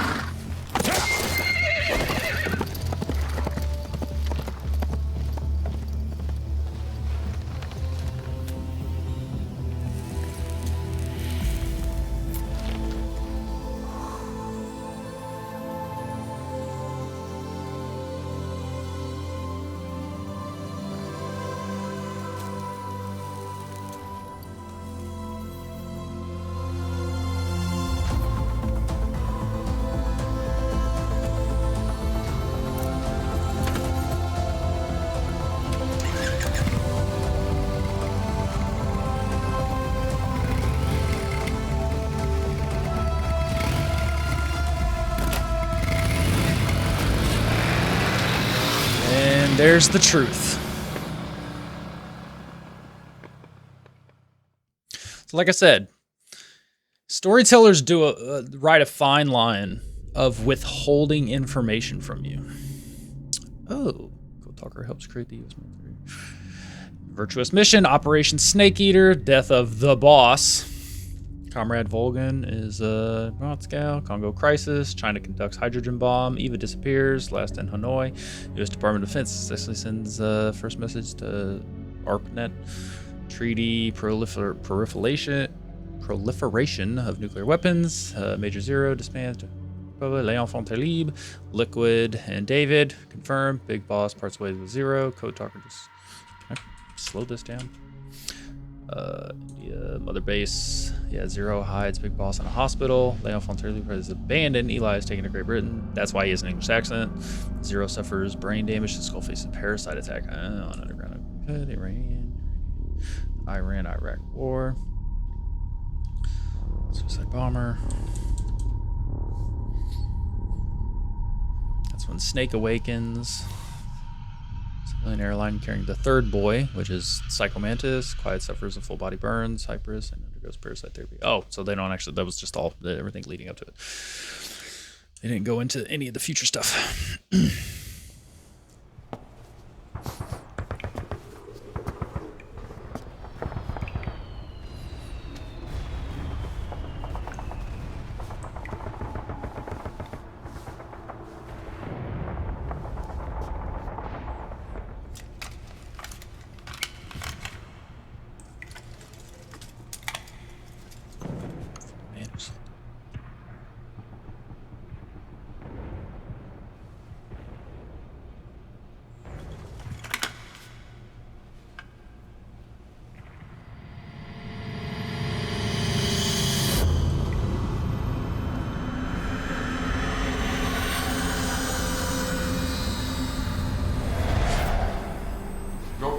There's the truth. So like I said, storytellers do write a fine line of withholding information from you. Oh, Code Talker helps create the U.S. military. Virtuous mission, Operation Snake Eater, death of the boss. Comrade Volgan is Moscow, Congo crisis, China conducts hydrogen bomb, Eva disappears, last in Hanoi, U.S. Department of Defense successfully sends first message to ARPANET, treaty proliferation of nuclear weapons, Major Zero disbands, L'Enfant Talib, Liquid and David, confirmed, Big Boss parts ways with Zero, Code Talker just, can I slow this down? India, Mother Base, yeah, Zero hides Big Boss in a hospital. L'Enfant Talib is abandoned. Eli is taken to Great Britain. That's why he has an English accent. Zero suffers brain damage to skull face and parasite attack on underground. Good, Iran-Iraq war. Suicide bomber. That's when Snake awakens. Civilian airline carrying the third boy, which is Psycho Mantis. Quiet suffers of full body burns, Hyperus, and undergoes parasite therapy. Oh, so they don't actually, that was just all, everything leading up to it. They didn't go into any of the future stuff.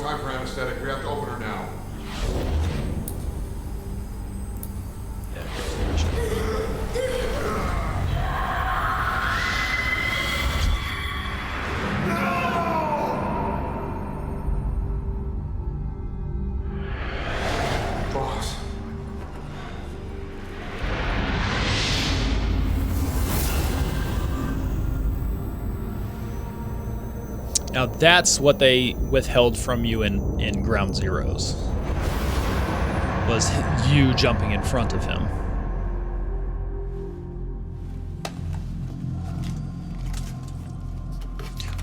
time for anesthetic. We have to open her now. Boss. Now that's what they withheld from you in Ground Zeroes. Was you jumping in front of him.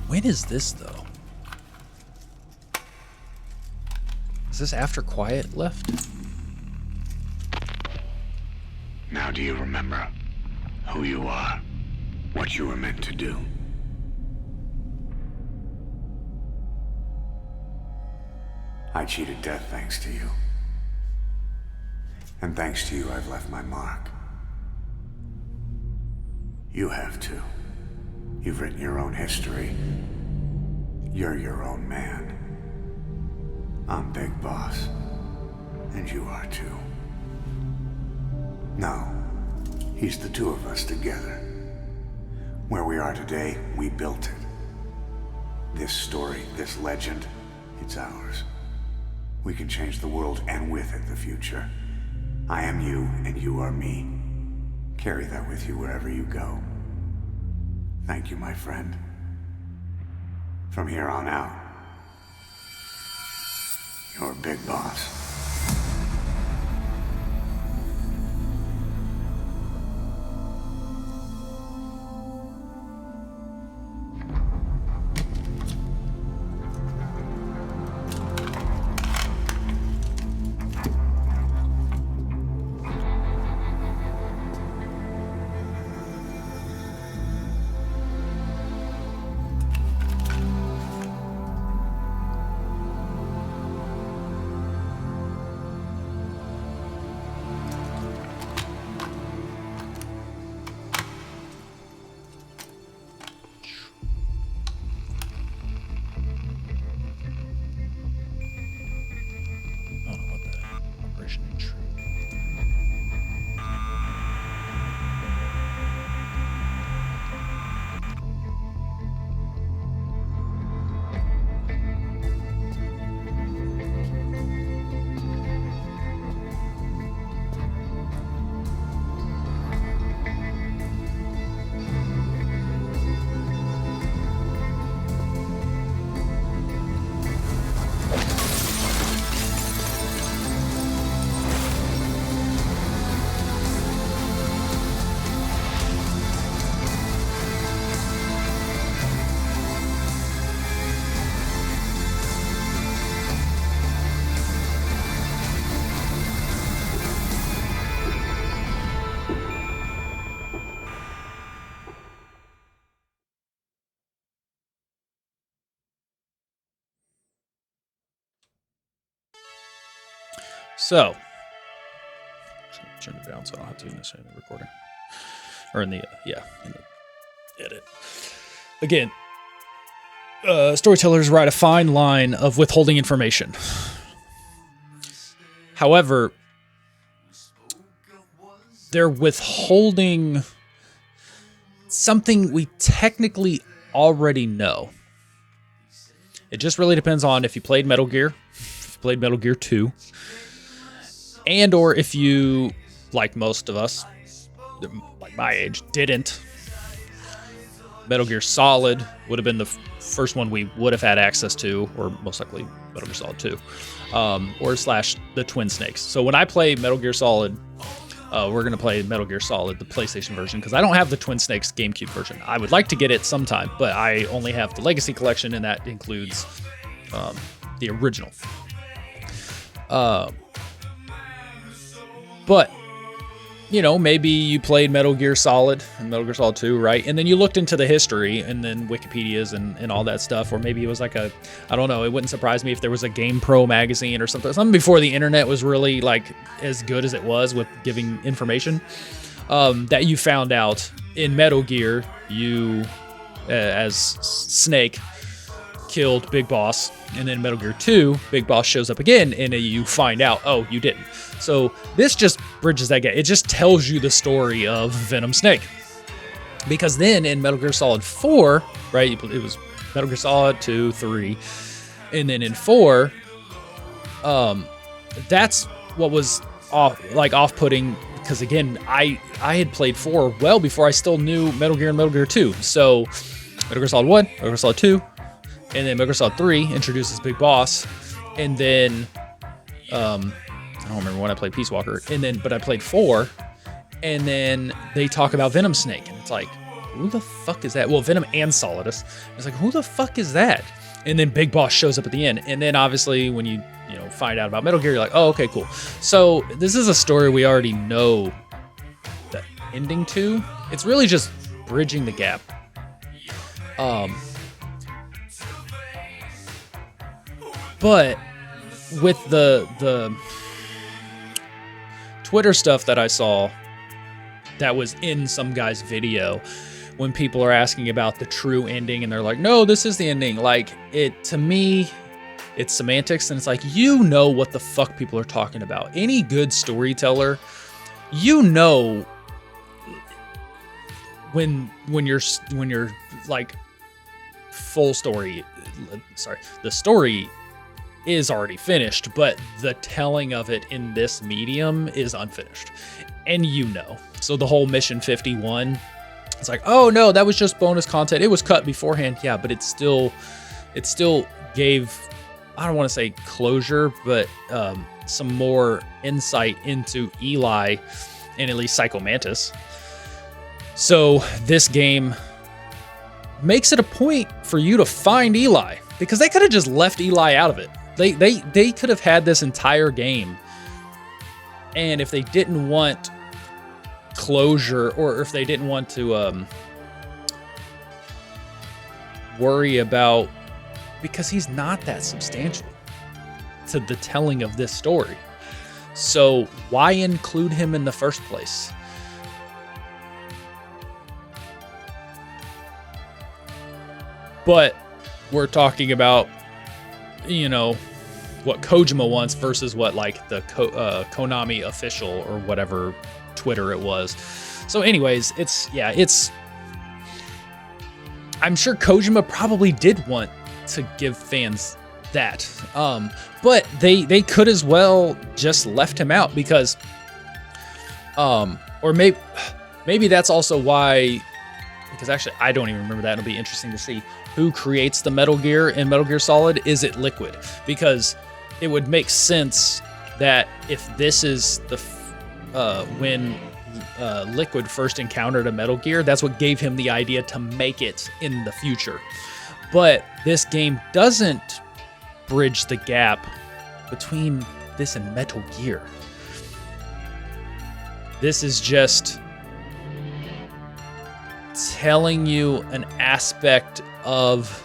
When is this, though? Is this after Quiet left? Now do you remember who you are? What you were meant to do? I cheated death thanks to you. And thanks to you, I've left my mark. You have too. You've written your own history. You're your own man. I'm Big Boss. And you are too. No. He's the two of us together. Where we are today, we built it. This story, this legend, it's ours. We can change the world and with it the future. I am you and you are me. Carry that with you wherever you go. Thank you, my friend. From here on out, you're Big Boss. So, turn it down so I don't have to do this in the recording. Or in the, in the edit. Again, storytellers write a fine line of withholding information. However, they're withholding something we technically already know. It just really depends on if you played Metal Gear, if you played Metal Gear 2, and or if you, like most of us, like my age, didn't. Metal Gear Solid would have been the first one we would have had access to, or most likely Metal Gear Solid 2, or / the Twin Snakes. So when I play Metal Gear Solid, we're going to play Metal Gear Solid, the PlayStation version, because I don't have the Twin Snakes GameCube version. I would like to get it sometime, but I only have the Legacy Collection, and that includes the original. But, you know, maybe you played Metal Gear Solid and Metal Gear Solid 2, right? And then you looked into the history and then Wikipedia's and all that stuff. Or maybe it was like I don't know, it wouldn't surprise me if there was a GamePro magazine or something before the internet was really like as good as it was with giving information, that you found out in Metal Gear, you, as Snake, killed Big Boss, and then Metal Gear 2, Big Boss shows up again, and you find out, oh, you didn't. So this just bridges that gap. It just tells you the story of Venom Snake. Because then in Metal Gear Solid 4, right, it was Metal Gear Solid 2, 3, and then in 4, that's what was off-putting, because again, I had played 4 well before I still knew Metal Gear and Metal Gear 2. So Metal Gear Solid 1, Metal Gear Solid 2, and then Metal Gear Solid 3 introduces Big Boss, and then I don't remember when I played Peace Walker, but I played 4, and then they talk about Venom Snake, and it's like, who the fuck is that? Well, Venom and Solidus. It's like, who the fuck is that? And then Big Boss shows up at the end, and then obviously when you find out about Metal Gear, you're like, oh, okay, cool. So this is a story we already know the ending to. It's really just bridging the gap. But with the Twitter stuff that I saw that was in some guy's video, when people are asking about the true ending and they're like, no, this is the ending. Like, to me, it's semantics, and it's like, you know what the fuck people are talking about. Any good storyteller, you know when you're like full story, the story is already finished, but the telling of it in this medium is unfinished. And so the whole Mission 51, it's like, oh no, that was just bonus content. It was cut beforehand. Yeah, but it still gave, I don't want to say closure, but some more insight into Eli and at least Psycho Mantis. So this game makes it a point for you to find Eli, because they could have just left Eli out of it. They could have had this entire game, and if they didn't want closure, or if they didn't want to worry about, because he's not that substantial to the telling of this story, so why include him in the first place? But we're talking about, what Kojima wants versus what like the Konami official or whatever Twitter it was. So anyways, I'm sure Kojima probably did want to give fans that, but they could as well just left him out, because or maybe that's also why, because actually I don't even remember that. It'll be interesting to see who creates the Metal Gear in Metal Gear Solid. Is it Liquid? Because it would make sense that if this is the when Liquid first encountered a Metal Gear, that's what gave him the idea to make it in the future. But this game doesn't bridge the gap between this and Metal Gear. This is just telling you an aspect of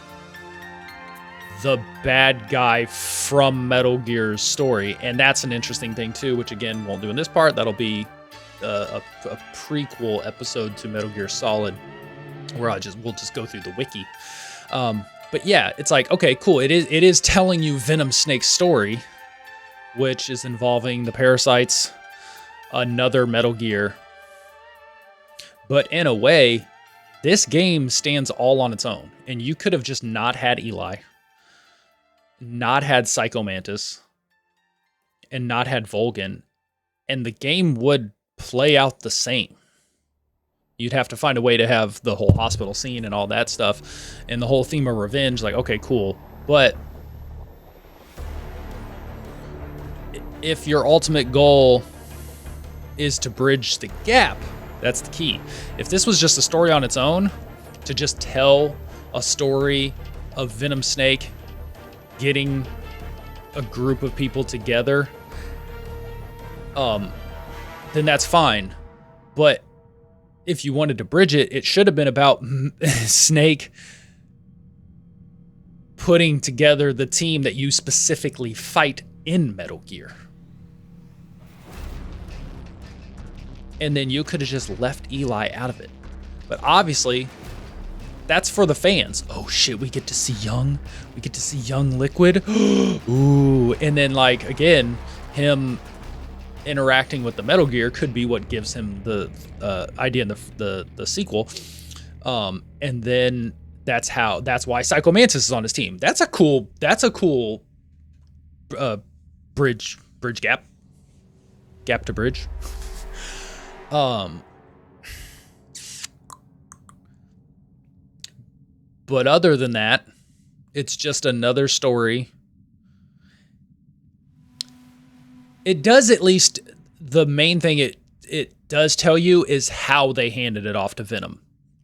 the bad guy from Metal Gear's story, and that's an interesting thing too, which again won't do in this part. That'll be a prequel episode to Metal Gear Solid, where we'll just go through the wiki. But yeah, it's like, okay, cool. It is telling you Venom Snake's story, which is involving the parasites, another Metal Gear. But in a way, this game stands all on its own, and you could have just not had Eli, not had Psycho Mantis, and not had Volgin, and the game would play out the same. You'd have to find a way to have the whole hospital scene and all that stuff, and the whole theme of revenge, like, okay, cool. But if your ultimate goal is to bridge the gap, that's the key. If this was just a story on its own, to just tell a story of Venom Snake getting a group of people together, then that's fine. But if you wanted to bridge it, it should have been about Snake putting together the team that you specifically fight in Metal Gear. And then you could have just left Eli out of it. But obviously, that's for the fans. Oh shit, we get to see young Liquid. Ooh, and then like again, him interacting with the Metal Gear could be what gives him the idea in the sequel. And then that's why Psycho Mantis is on his team. That's a cool bridge gap to bridge. But other than that, it's just another story. It does, at least the main thing it does tell you is how they handed it off to Venom,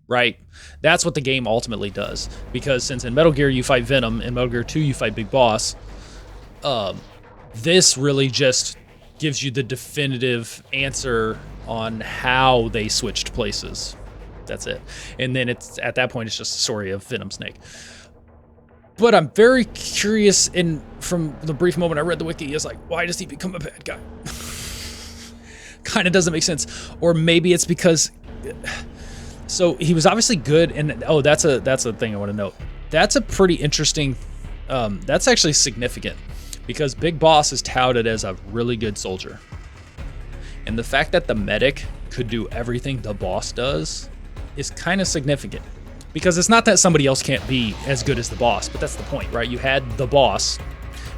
right? That's what the game ultimately does. Because since in Metal Gear you fight Venom, in Metal Gear 2 you fight Big Boss, this really just gives you the definitive answer on how they switched places. That's it. And then it's at that point it's just a story of Venom Snake. But I'm very curious, and from the brief moment I read the wiki, is like, why does he become a bad guy? Kind of doesn't make sense. Or maybe it's because, so he was obviously good, and oh, that's a thing I want to note. That's a pretty interesting, that's actually significant, because Big Boss is touted as a really good soldier. And the fact that the medic could do everything the boss does is kind of significant. Because it's not that somebody else can't be as good as the boss, but that's the point, right? You had the boss,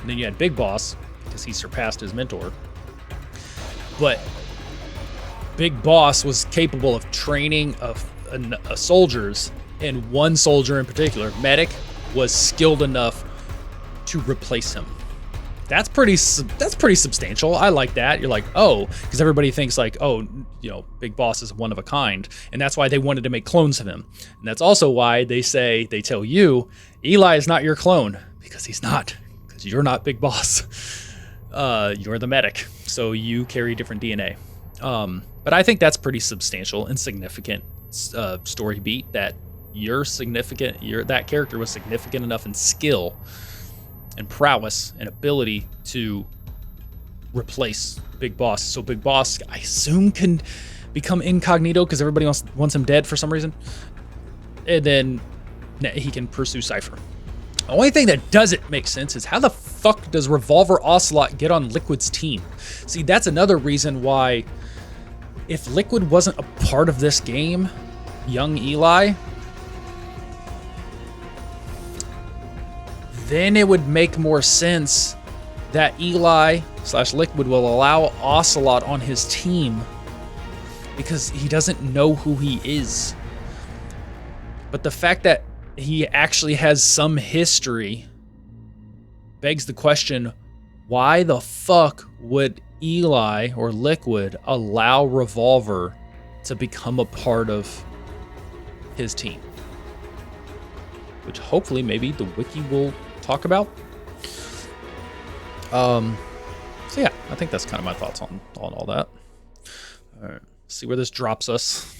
and then you had Big Boss, because he surpassed his mentor. But Big Boss was capable of training a soldiers, and one soldier in particular, Medic, was skilled enough to replace him. That's pretty substantial. I like that. You're like, oh, because everybody thinks like, oh, you know, Big Boss is one of a kind, and that's why they wanted to make clones of him. And that's also why they tell you, Eli is not your clone, because he's not, because you're not Big Boss. You're the medic, so you carry different DNA. But I think that's pretty substantial and significant story beat, that that character was significant enough in skill and prowess and ability to replace Big Boss. So Big Boss, I assume, can become incognito because everybody wants him dead for some reason. And then he can pursue Cypher. The only thing that doesn't make sense is how the fuck does Revolver Ocelot get on Liquid's team? See, that's another reason why, if Liquid wasn't a part of this game, young Eli, then it would make more sense that Eli/Liquid will allow Ocelot on his team, because he doesn't know who he is. But the fact that he actually has some history begs the question, why the fuck would Eli or Liquid allow Revolver to become a part of his team? Which hopefully maybe the wiki will talk about. So yeah, I think that's kind of my thoughts on all that. All right, see where this drops us.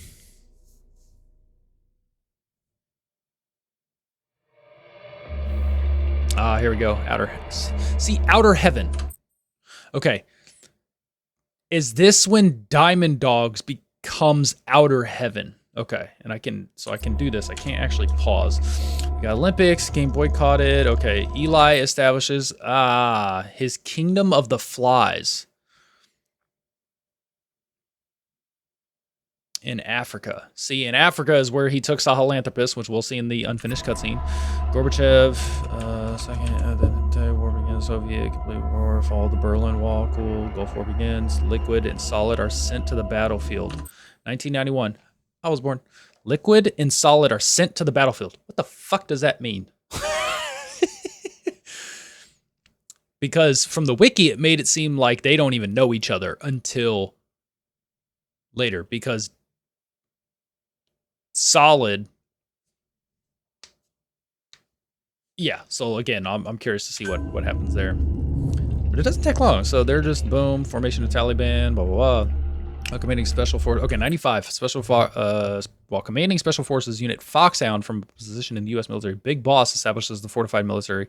Here we go. Outer Heaven. Okay. Is this when Diamond Dogs becomes Outer Heaven? Okay, and I can do this. I can't actually pause. We got Olympics, game boycotted. Okay, Eli establishes his Kingdom of the Flies in Africa. See, in Africa is where he took Sahelanthropus, which we'll see in the unfinished cutscene. Gorbachev, war begins. Soviet complete war. Fall of the Berlin Wall. Cool. Gulf War begins. Liquid and Solid are sent to the battlefield. 1991. I was born. Liquid and Solid are sent to the battlefield. What the fuck does that mean? Because from the wiki, it made it seem like they don't even know each other until later. Because Solid... Yeah, so again, I'm curious to see what happens there. But it doesn't take long. So they're just, boom, formation of Taliban, blah, blah, blah. While commanding Special Forces, okay, 95. While commanding Special Forces Unit Foxhound from a position in the U.S. military, Big Boss establishes the fortified military.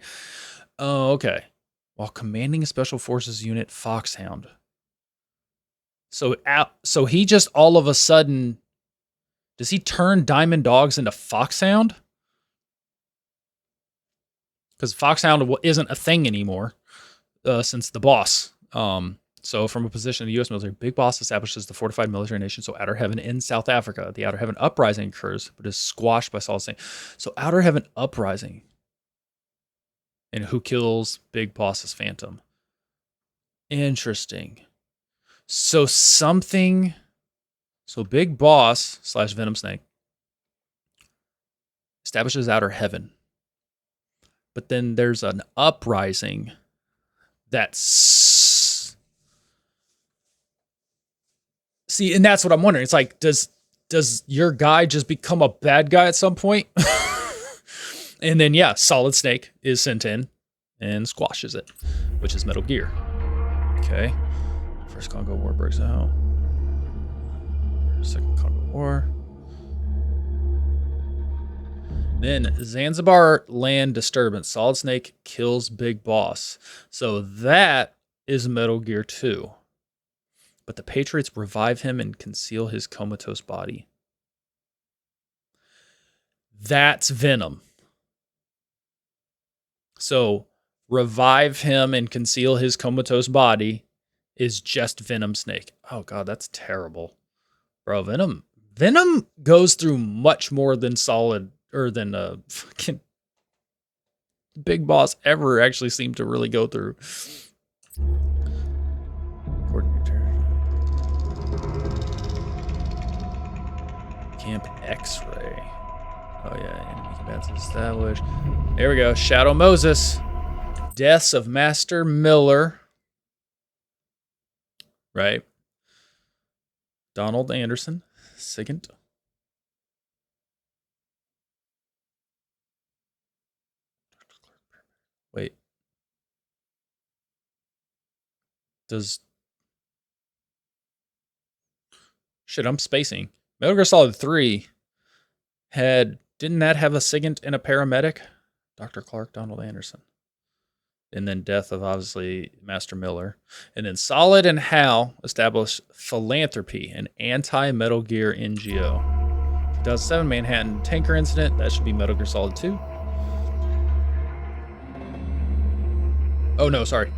Oh, okay. While commanding Special Forces Unit Foxhound. So he just all of a sudden, does he turn Diamond Dogs into Foxhound? because Foxhound isn't a thing anymore since the boss. So from a position of the U.S. military, Big Boss establishes the fortified military nation, so Outer Heaven in South Africa. The Outer Heaven uprising occurs, but is squashed by Solid Snake. So Outer Heaven uprising. And who kills Big Boss's phantom? Interesting. So Big Boss / Venom Snake establishes Outer Heaven. But then there's an uprising that's... See, and that's what I'm wondering. It's like, does your guy just become a bad guy at some point? And then, yeah, Solid Snake is sent in and squashes it, which is Metal Gear. Okay. First Congo War breaks out. Second Congo War. Then Zanzibar land disturbance. Solid Snake kills Big Boss. So that is Metal Gear 2. But the Patriots revive him and conceal his comatose body. That's Venom. So revive him and conceal his comatose body is just Venom Snake. Oh god, that's terrible. Bro, Venom goes through much more than fucking Big Boss ever actually seemed to really go through. Camp X-Ray. Oh yeah, enemy combatants established. There we go. Shadow Moses. Deaths of Master Miller. Right. Donald Anderson. Second. Wait. Shit, I'm spacing. Metal Gear Solid 3 didn't that have a SIGINT and a paramedic? Dr. Clark, Donald Anderson. And then death of, obviously, Master Miller. And then Solid and HAL established Philanthropy, an anti-Metal Gear NGO. 2007 Manhattan tanker incident. That should be Metal Gear Solid 2. Oh, no, sorry.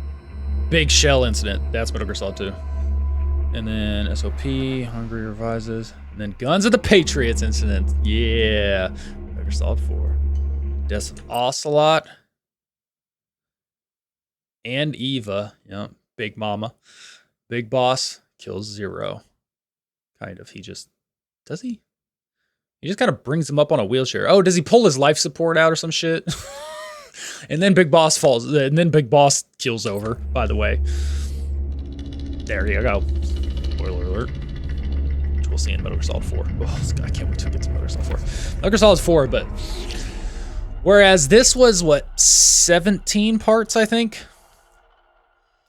Big Shell incident. That's Metal Gear Solid 2. And then SOP, Hungary revises. And then Guns of the Patriots incident. Yeah. Metal Gear Solid 4. Deaths of Ocelot. And Eva. Yeah. Big Mama. Big Boss kills Zero. Kind of. Does he? He just kind of brings him up on a wheelchair. Oh, does he pull his life support out or some shit? And then Big Boss falls. And then Big Boss kills over, by the way. There you go. Spoiler alert. Which we'll see in Metal Gear Solid 4. Oh, I can't wait to get to Metal Gear Solid 4. Metal Gear Solid 4, but... Whereas this was, 17 parts, I think?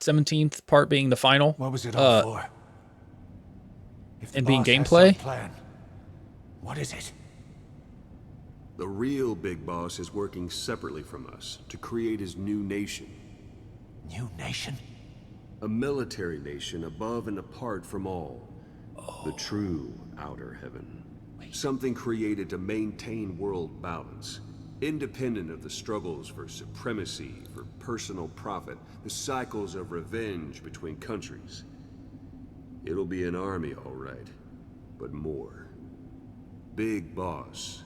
17th part being the final. What was it all for? And being gameplay? What is it? The real Big Boss is working separately from us to create his new nation. New nation? A military nation above and apart from all. The true Outer Heaven. Something created to maintain world balance. Independent of the struggles for supremacy, for personal profit, the cycles of revenge between countries. It'll be an army, all right, but more. Big Boss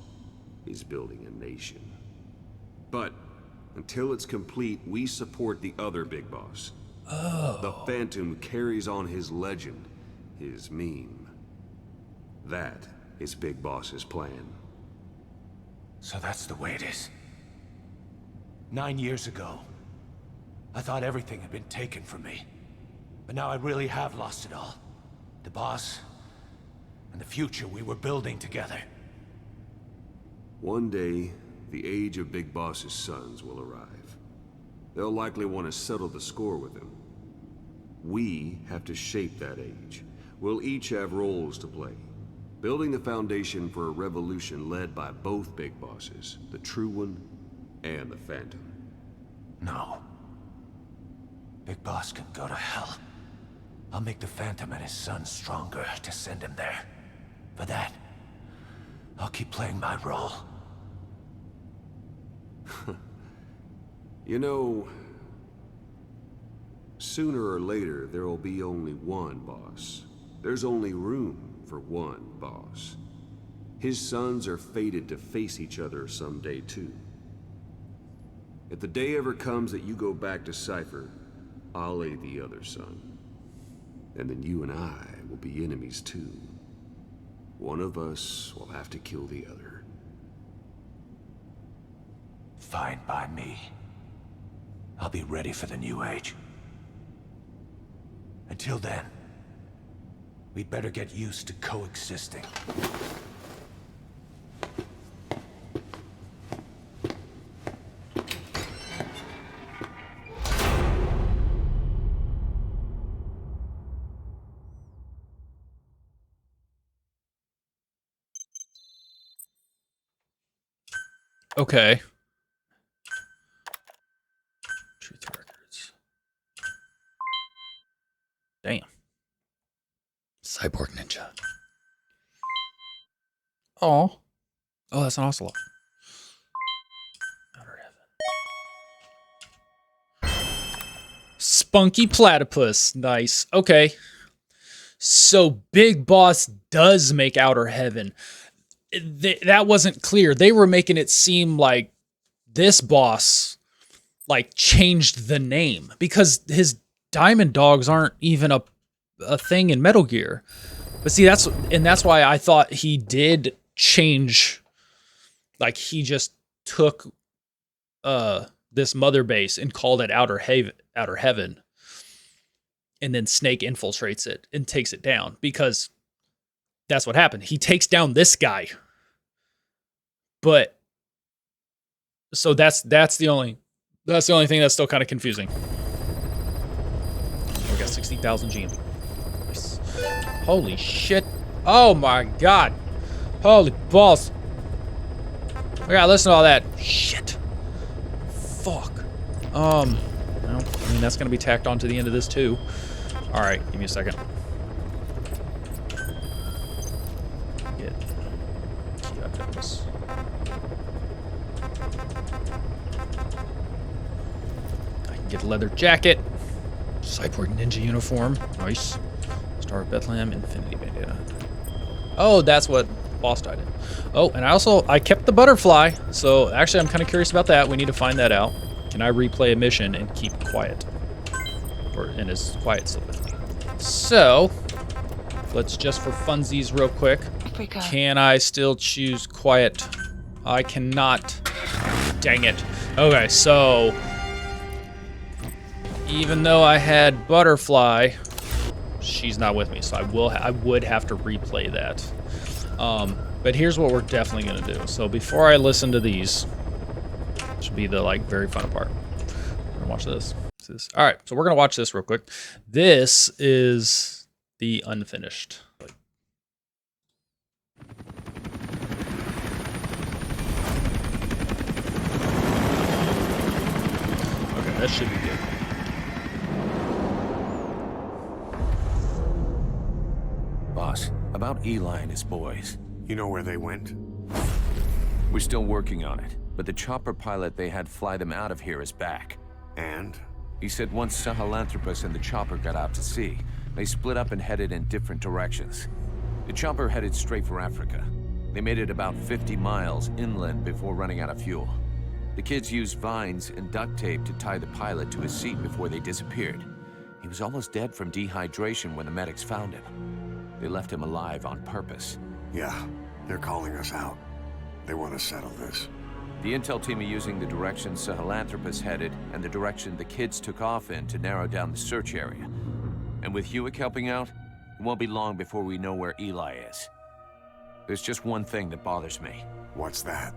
is building a nation. But until it's complete, we support the other Big Boss. Oh. The Phantom carries on his legend, his meme. That is Big Boss's plan. So that's the way it is. 9 years ago, I thought everything had been taken from me. But now I really have lost it all. The boss, and the future we were building together. One day, the age of Big Boss's sons will arrive. They'll likely want to settle the score with him. We have to shape that age. We'll each have roles to play. Building the foundation for a revolution led by both Big Bosses, the True One and the Phantom. No. Big Boss can go to hell. I'll make the Phantom and his son stronger to send him there. For that, I'll keep playing my role. You know, sooner or later, there will be only one boss. There's only room for one boss. His sons are fated to face each other someday, too. If the day ever comes that you go back to Cypher, I'll aid the other son. And then you and I will be enemies, too. One of us will have to kill the other. Fine by me. I'll be ready for the New Age. Until then, we'd better get used to coexisting. Okay. Truth records. Damn. Cyborg Ninja. Oh. Oh, that's an ocelot. Outer Heaven. Spunky Platypus. Nice. Okay. So Big Boss does make Outer Heaven. That wasn't clear. They were making it seem like this boss like changed the name because his diamond dogs aren't even a thing in Metal Gear. But see, that's why I thought he did change. Like he just took this mother base and called it Outer Heaven. And then Snake infiltrates it and takes it down because that's what happened. He takes down this guy. But so that's the only thing that's still kind of confusing. We got 60,000 GM. Nice. Holy shit. Oh my god. Holy balls. I gotta listen to all that shit. Fuck. Well, I mean that's gonna be tacked on to the end of this too. Alright, give me a second. Get key items. I can get a leather jacket. Cyborg Ninja uniform. Nice. Star of Bethlehem, Infinity Bandana. Oh, that's what boss died in. Oh, and I kept the butterfly. So actually I'm kind of curious about that. We need to find that out. Can I replay a mission and keep quiet? And is quiet still with me? So, let's just for funsies real quick. Can I still choose quiet? I cannot. Dang it. Okay, so even though I had butterfly, she's not with me, so I would have to replay that. But here's what we're definitely gonna do. So before I listen to these, should be the like very fun part. We're gonna watch this. All right, so we're gonna watch this real quick. This is the unfinished. Okay, that should be good. Boss, about Eli and his boys. You know where they went? We're still working on it, but the chopper pilot they had fly them out of here is back. And? He said once Sahelanthropus and the chopper got out to sea, they split up and headed in different directions. The chopper headed straight for Africa. They made it about 50 miles inland before running out of fuel. The kids used vines and duct tape to tie the pilot to his seat before they disappeared. He was almost dead from dehydration when the medics found him. They left him alive on purpose. Yeah, they're calling us out. They want to settle this. The intel team are using the direction Sahelanthropus headed and the direction the kids took off in to narrow down the search area. And with Hewick helping out, it won't be long before we know where Eli is. There's just one thing that bothers me. What's that?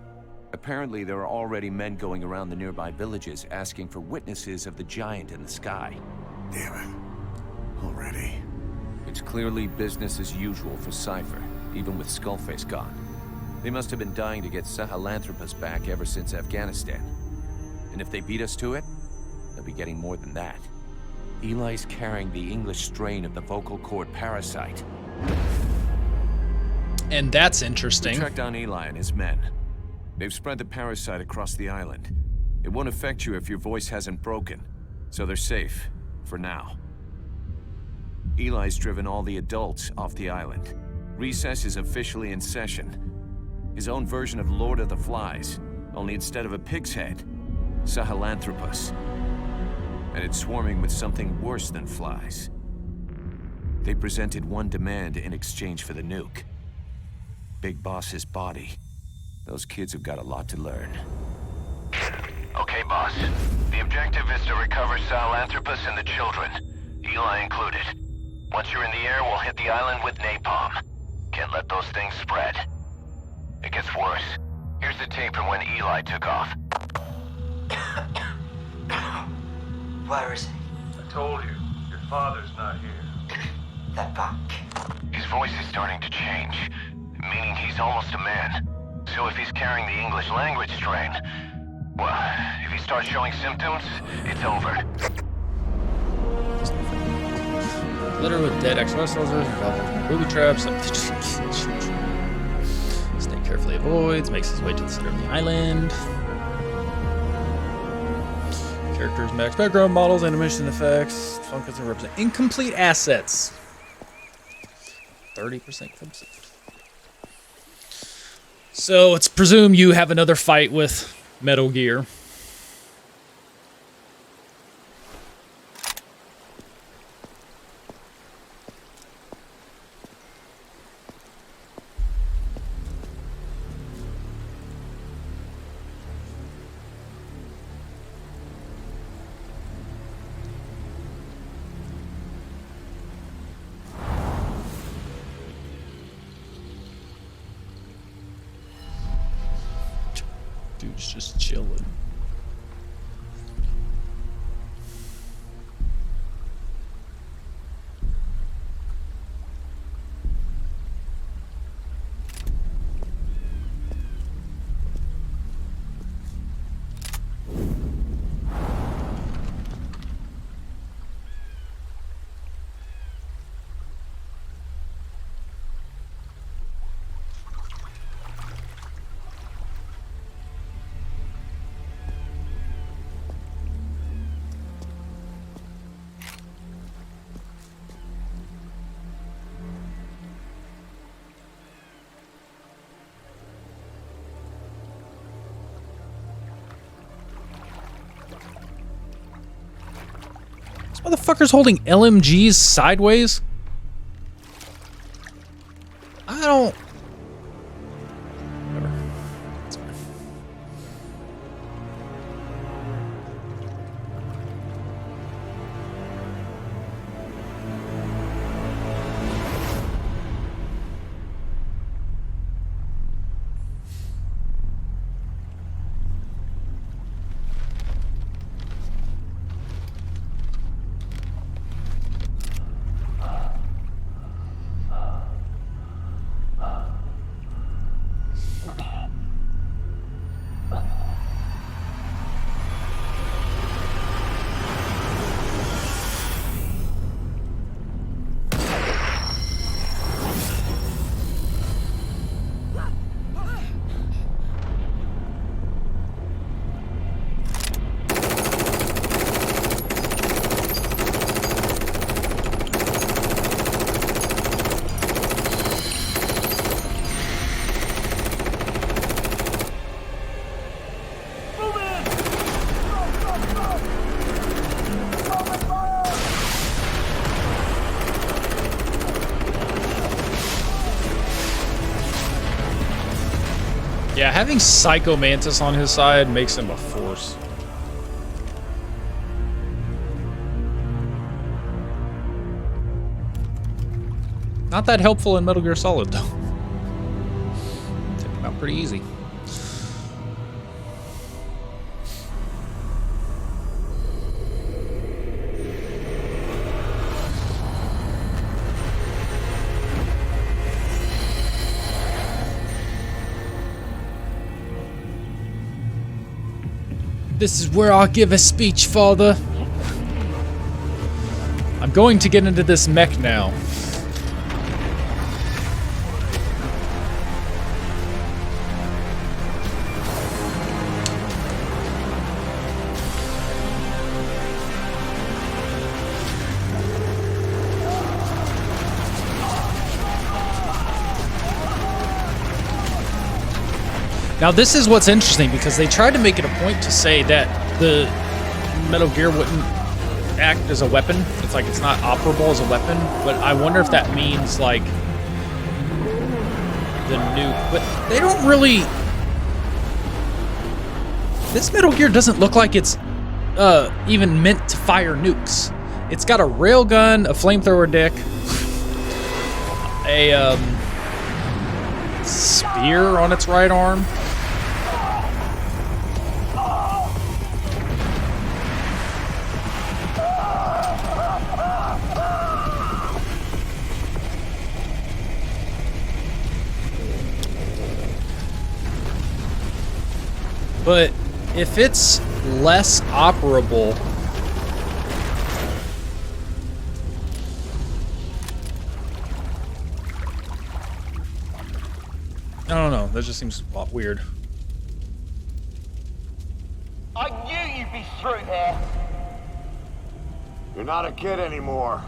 Apparently there are already men going around the nearby villages asking for witnesses of the giant in the sky. Damn it. Already? It's clearly business as usual for Cypher, even with Skullface gone. They must have been dying to get Sahelanthropus back ever since Afghanistan. And if they beat us to it, they'll be getting more than that. Eli's carrying the English strain of the vocal cord parasite. And that's interesting. We tracked down Eli and his men. They've spread the parasite across the island. It won't affect you if your voice hasn't broken, so they're safe, for now. Eli's driven all the adults off the island. Recess is officially in session. His own version of Lord of the Flies, only instead of a pig's head, Sahelanthropus. And it's swarming with something worse than flies. They presented one demand in exchange for the nuke. Big Boss's body. Those kids have got a lot to learn. Okay, boss. The objective is to recover Sahelanthropus and the children, Eli included. Once you're in the air, we'll hit the island with napalm. Can't let those things spread. It gets worse. Here's the tape from when Eli took off. Where is he? I told you, your father's not here. They're back. His voice is starting to change, meaning he's almost a man. So if he's carrying the English language strain, well, if he starts showing symptoms, it's over. Litter with dead ex-soldiers and booby traps. Snake carefully avoids, makes his way to the center of the island. Characters, max background models, animation effects, functions and represent incomplete assets. 30% complete. So let's presume you have another fight with Metal Gear. Dude's just chilling. Motherfucker's holding LMGs sideways? I don't... Whatever. It's fine. Yeah, having Psycho Mantis on his side makes him a force. Not that helpful in Metal Gear Solid, though. Took him out pretty easy. This is where I'll give a speech, Father. I'm going to get into this mech now. Now this is what's interesting, because they tried to make it a point to say that the Metal Gear wouldn't act as a weapon. It's like it's not operable as a weapon, but I wonder if that means like the nuke. But they don't really... This Metal Gear doesn't look like it's even meant to fire nukes. It's got a railgun, a flamethrower dick, a spear on its right arm. But if it's less operable, I don't know, that just seems weird. I knew you'd be through here. You're not a kid anymore.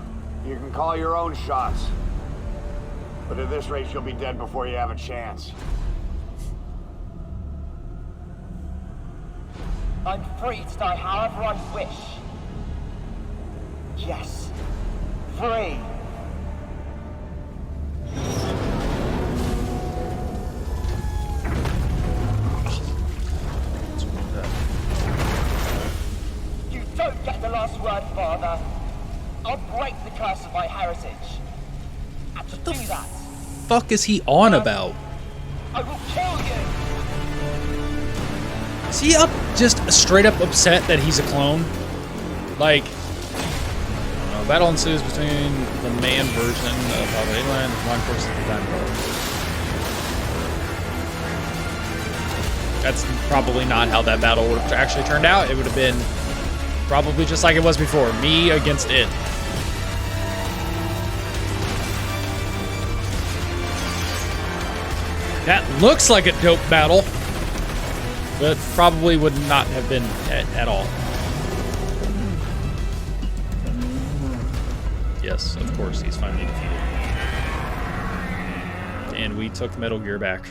You can call your own shots. But at this rate, you'll be dead before you have a chance. I'm free to die however I wish. Yes. Free. You don't get the last word, Father. I'll break the curse of my heritage. And to do that, Fuck is he on about? I will kill you. Is he just straight up upset that he's a clone? Like, I don't know, battle ensues between the man version of Alien and the Blind Force of the Time Guard. That's probably not how that battle would have actually turned out. It would have been probably just like it was before, me against it. That looks like a dope battle, but probably would not have been at all. Yes, of course, he's finally defeated. And we took Metal Gear back.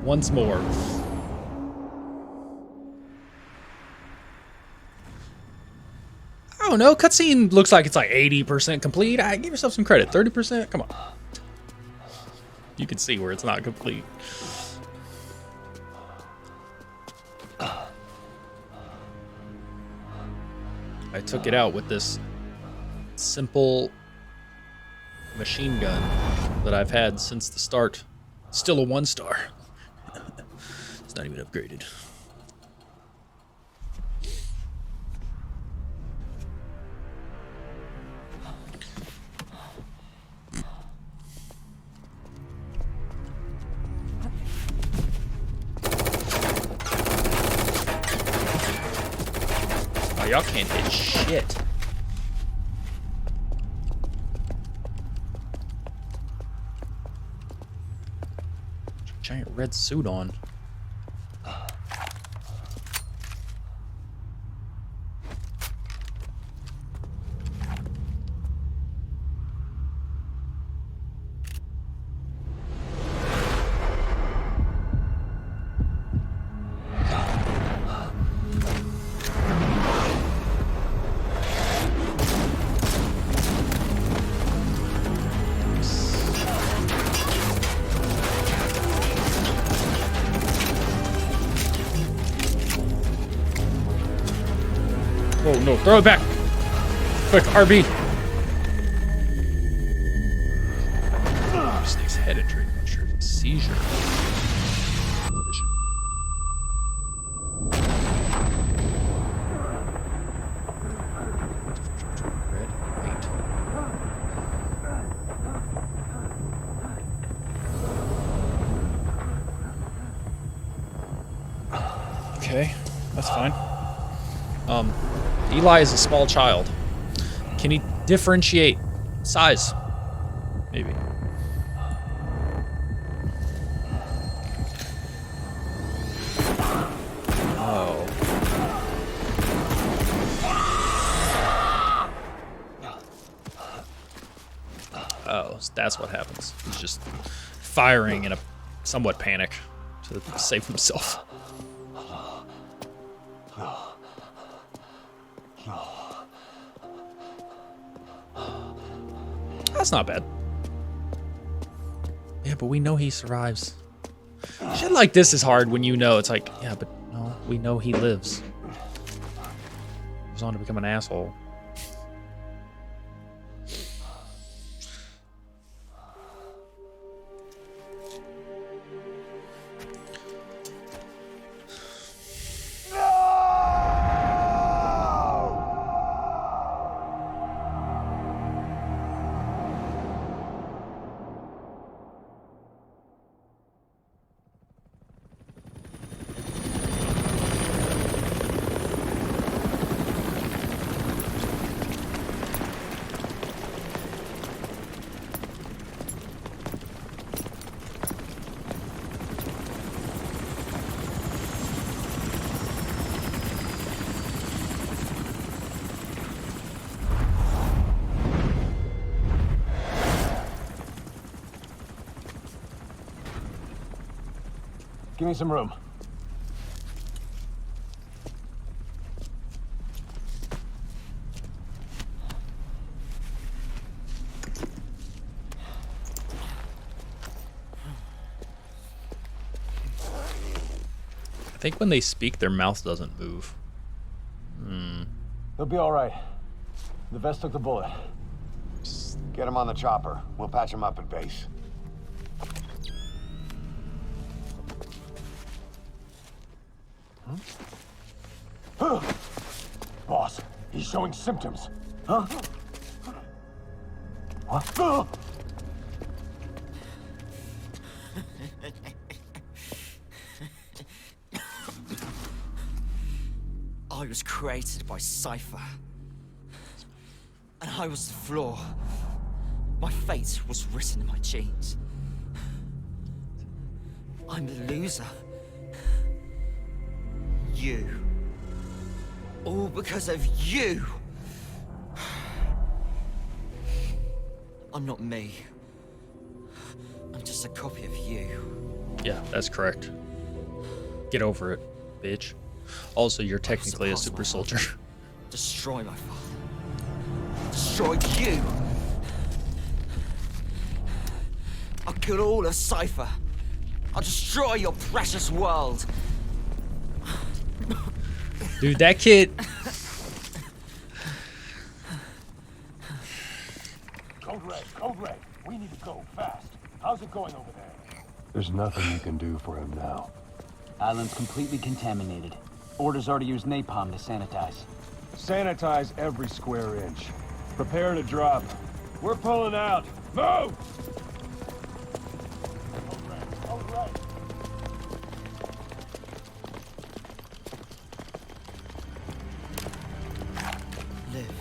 Once more. I don't know, cutscene looks like it's like 80% complete. Give yourself some credit. 30%? Come on. You can see where it's not complete. I took it out with this simple machine gun that I've had since the start. Still a 1-star. It's not even upgraded. Oh, y'all can't hit shit. Giant red suit on. Oh no, throw it back! Quick, RB! Snake's head injury, I'm not sure if it's a seizure. Okay, that's fine. Eli is a small child. Can he differentiate size? Maybe. Oh. Oh, so that's what happens. He's just firing in a somewhat panic to to save himself. That's not bad. Yeah, but we know he survives. Shit like this is hard when you know. It's like, yeah, but no, we know he lives. Goes on to become an asshole. Give me some room. I think when they speak, their mouth doesn't move. They'll be all right. The vest took the bullet. Get him on the chopper. We'll patch him up at base. Boss, he's showing symptoms. Huh? What? I was created by Cypher. And I was the flaw. My fate was written in my genes. I'm the loser. You. All because of you. I'm not me. I'm just a copy of you. Yeah, that's correct. Get over it, bitch. Also, you're technically a super soldier. Destroy my father. Destroy you. I'll kill all of Cypher. I'll destroy your precious world. Dude, that kid. Code Red, we need to go fast. How's it going over there? There's nothing you can do for him now. Island's completely contaminated. Orders are to use napalm to sanitize. Sanitize every square inch. Prepare to drop. We're pulling out. Move! Code Red. Live.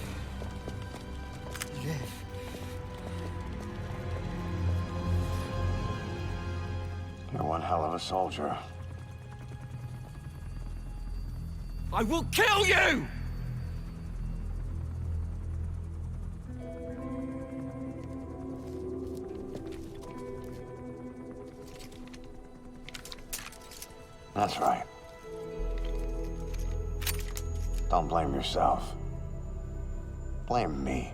Live. You're one hell of a soldier. I will kill you! That's right. Don't blame yourself. Blame me.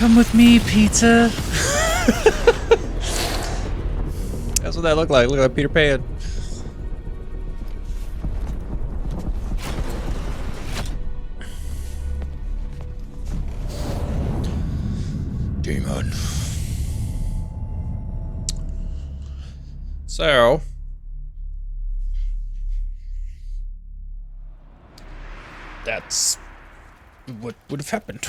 Come with me, pizza. That's what that looked like. Look like Peter Pan. Demon. So, that's what would have happened.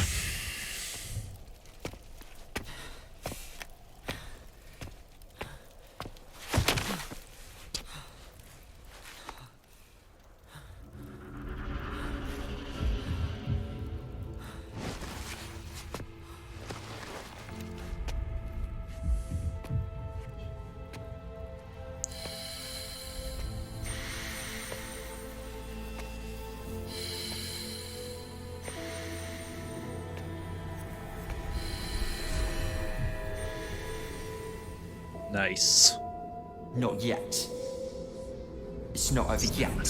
Nice. Not yet. It's not over yet.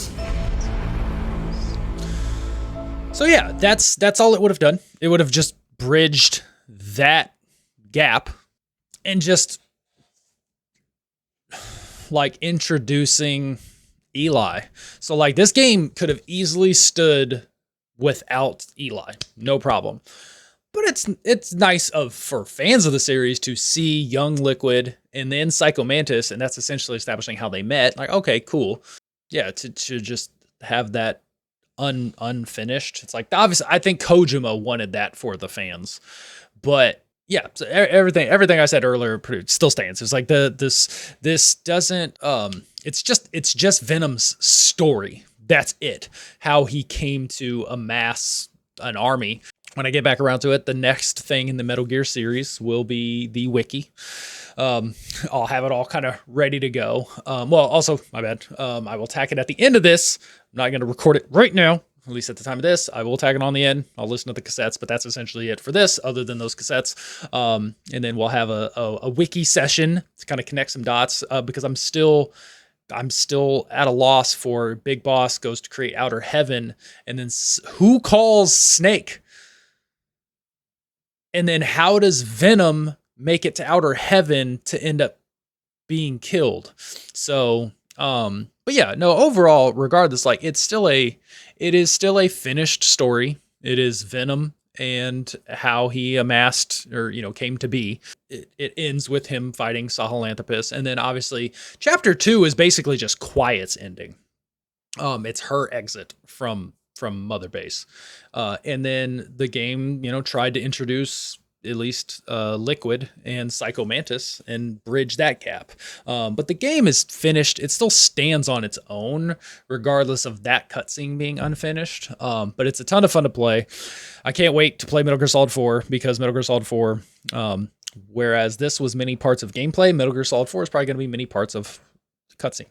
So yeah, that's all it would have done. It would have just bridged that gap and just like introducing Eli. So like this game could have easily stood without Eli, no problem. But it's nice for fans of the series to see young Liquid and then Psycho Mantis, and that's essentially establishing how they met. Like, okay, cool. Yeah, to just have that unfinished. It's like, obviously, I think Kojima wanted that for the fans. But yeah, so everything I said earlier still stands. It's like this doesn't it's just Venom's story. That's it. How he came to amass an army. When I get back around to it, the next thing in the Metal Gear series will be the wiki. I'll have it all kind of ready to go. Well, also, my bad. I will tack it at the end of this. I'm not going to record it right now, at least at the time of this. I will tag it on the end. I'll listen to the cassettes, but that's essentially it for this, other than those cassettes. And then we'll have a wiki session to kind of connect some dots, because I'm still at a loss for Big Boss goes to create Outer Heaven, and then who calls Snake? And then how does Venom make it to Outer Heaven to end up being killed? So, but yeah, no, overall, regardless, like it is still a finished story. It is Venom and how he amassed or, came to be. It ends with him fighting Sahelanthropus. And then obviously chapter 2 is basically just Quiet's ending. It's her exit from Mother Base. And then the game, tried to introduce at least Liquid and Psycho Mantis and bridge that gap. But the game is finished. It still stands on its own, regardless of that cutscene being unfinished. But it's a ton of fun to play. I can't wait to play Metal Gear Solid 4, because Metal Gear Solid 4, whereas this was many parts of gameplay, Metal Gear Solid 4 is probably going to be many parts of cutscene.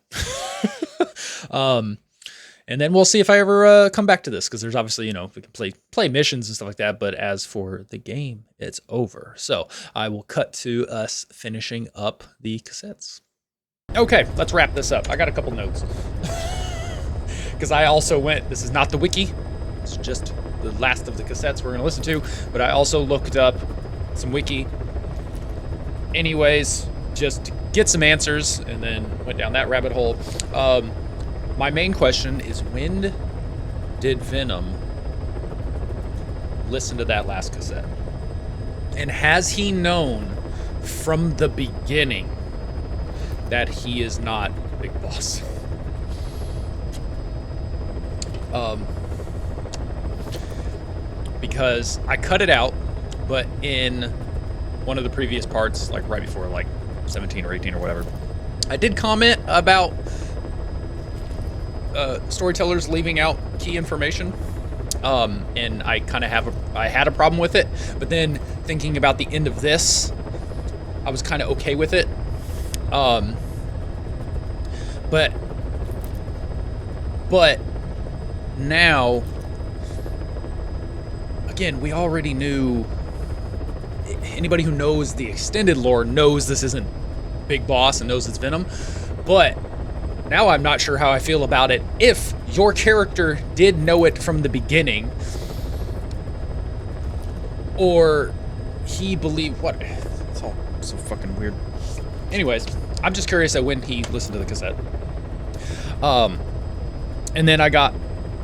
And then we'll see if I ever come back to this, because there's obviously, we can play missions and stuff like that. But as for the game, it's over. So I will cut to us finishing up the cassettes. Okay, let's wrap this up. I got a couple notes. Because I also this is not the wiki. It's just the last of the cassettes we're going to listen to. But I also looked up some wiki. Anyways, just to get some answers, and then went down that rabbit hole. My main question is, when did Venom listen to that last cassette? And has he known from the beginning that he is not Big Boss? Because I cut it out, but in one of the previous parts, like right before, like 17 or 18 or whatever, I did comment about storytellers leaving out key information, and I kind of had a problem with it. But then thinking about the end of this, I was kind of okay with it. But now, again, we already knew. Anybody who knows the extended lore knows this isn't Big Boss and knows it's Venom. But now I'm not sure how I feel about it. If your character did know it from the beginning, or he believed what? It's all so fucking weird. Anyways, I'm just curious at when he listened to the cassette. And then I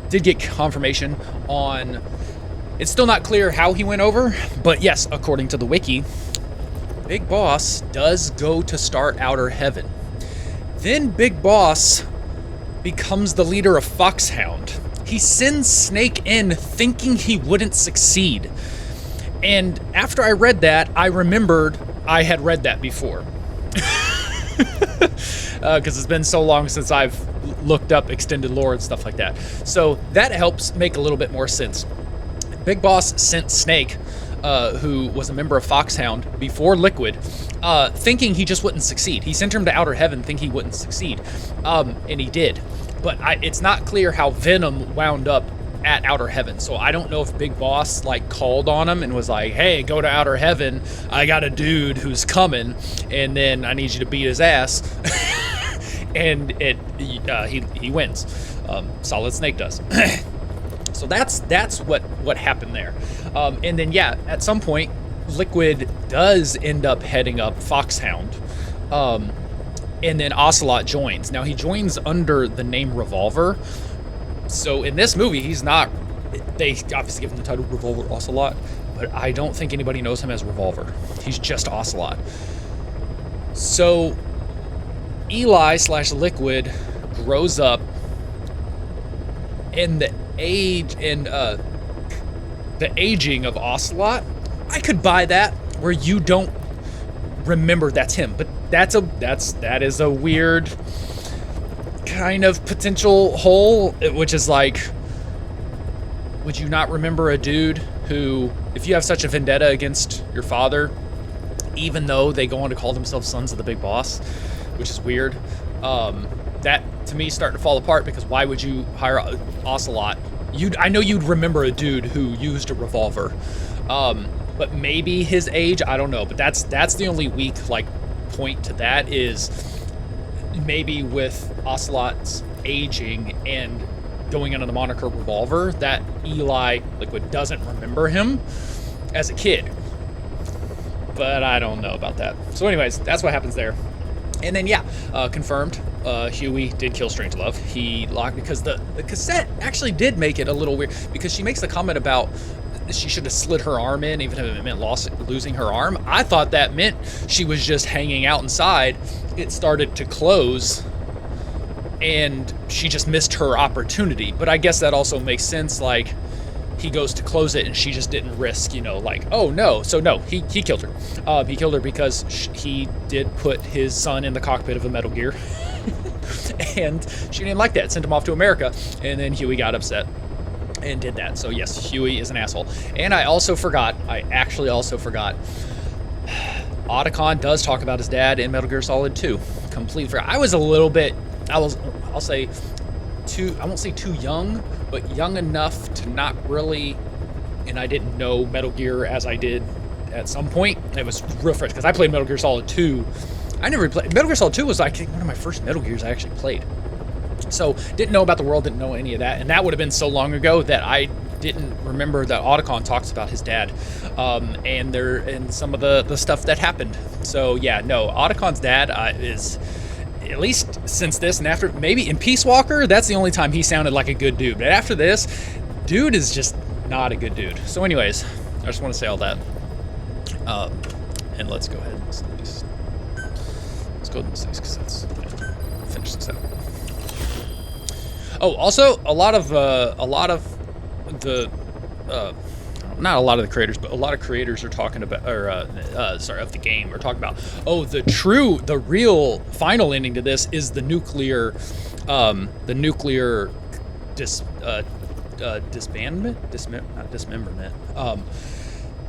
did get confirmation on. It's still not clear how he went over, but yes, according to the wiki, Big Boss does go to start Outer Heaven. Then Big Boss becomes the leader of Foxhound. He sends Snake in thinking he wouldn't succeed. And after I read that, I remembered I had read that before. Because it's been so long since I've looked up extended lore and stuff like that. So that helps make a little bit more sense. Big Boss sent Snake, who was a member of Foxhound before Liquid, thinking he just wouldn't succeed. He sent him to Outer Heaven thinking he wouldn't succeed, and he did. But it's not clear how Venom wound up at Outer Heaven. So I don't know if Big Boss like called on him and was like, hey, go to Outer Heaven. I got a dude who's coming, and then I need you to beat his ass. And he wins. Solid Snake does. So that's what happened there. And then yeah, at some point, Liquid does end up heading up Foxhound. And then Ocelot joins. Now he joins under the name Revolver. So in this movie, he's not. They obviously give him the title Revolver Ocelot, but I don't think anybody knows him as Revolver. He's just Ocelot. So Eli / Liquid grows up, and the aging of Ocelot, I could buy that, where you don't remember that's him, but that is a weird kind of potential hole, which is like, would you not remember a dude who, if you have such a vendetta against your father, even though they go on to call themselves Sons of the Big Boss, which is weird, that to me starting to fall apart, because why would you hire Ocelot? I know you'd remember a dude who used a revolver, but maybe his age, I don't know, but that's the only weak like point to that, is maybe with Ocelot's aging and going under the moniker Revolver, that Eli Liquid doesn't remember him as a kid. But I don't know about that. So anyways, that's what happens there. And then yeah, confirmed, Huey did kill Strangelove. He locked, because the cassette actually did make it a little weird, because she makes the comment about she should have slid her arm in, even if it meant losing her arm. I thought that meant she was just hanging out inside. It started to close, and she just missed her opportunity. But I guess that also makes sense, like, he goes to close it and she just didn't risk, like, oh no. So no, he killed her. He killed her because he did put his son in the cockpit of a Metal Gear. And she didn't like that, sent him off to America, and then Huey got upset and did that. So yes, Huey is an asshole. And I actually also forgot, Otacon does talk about his dad in Metal Gear Solid 2. Completely forgot. I was a little bit, I'll say I won't say too young, but young enough to not really, and I didn't know Metal Gear as I did at some point. It was real fresh, because I played Metal Gear Solid 2. I never played, Metal Gear Solid 2 was like one of my first Metal Gears I actually played. So didn't know about the world, didn't know any of that, and that would have been so long ago that I didn't remember that Otacon talks about his dad, and some of the stuff that happened. So yeah, no, Otacon's dad is, at least since this and after, maybe in Peace Walker, that's the only time he sounded like a good dude. But after this, dude is just not a good dude. So anyways, I just want to say all that. And let's go ahead and listen to these. Let's go to these cassettes. Finish this out. Oh, also, a lot of the not a lot of the creators, but a lot of creators are talking about, of the game, are talking about, the real final ending to this is the nuclear dismemberment.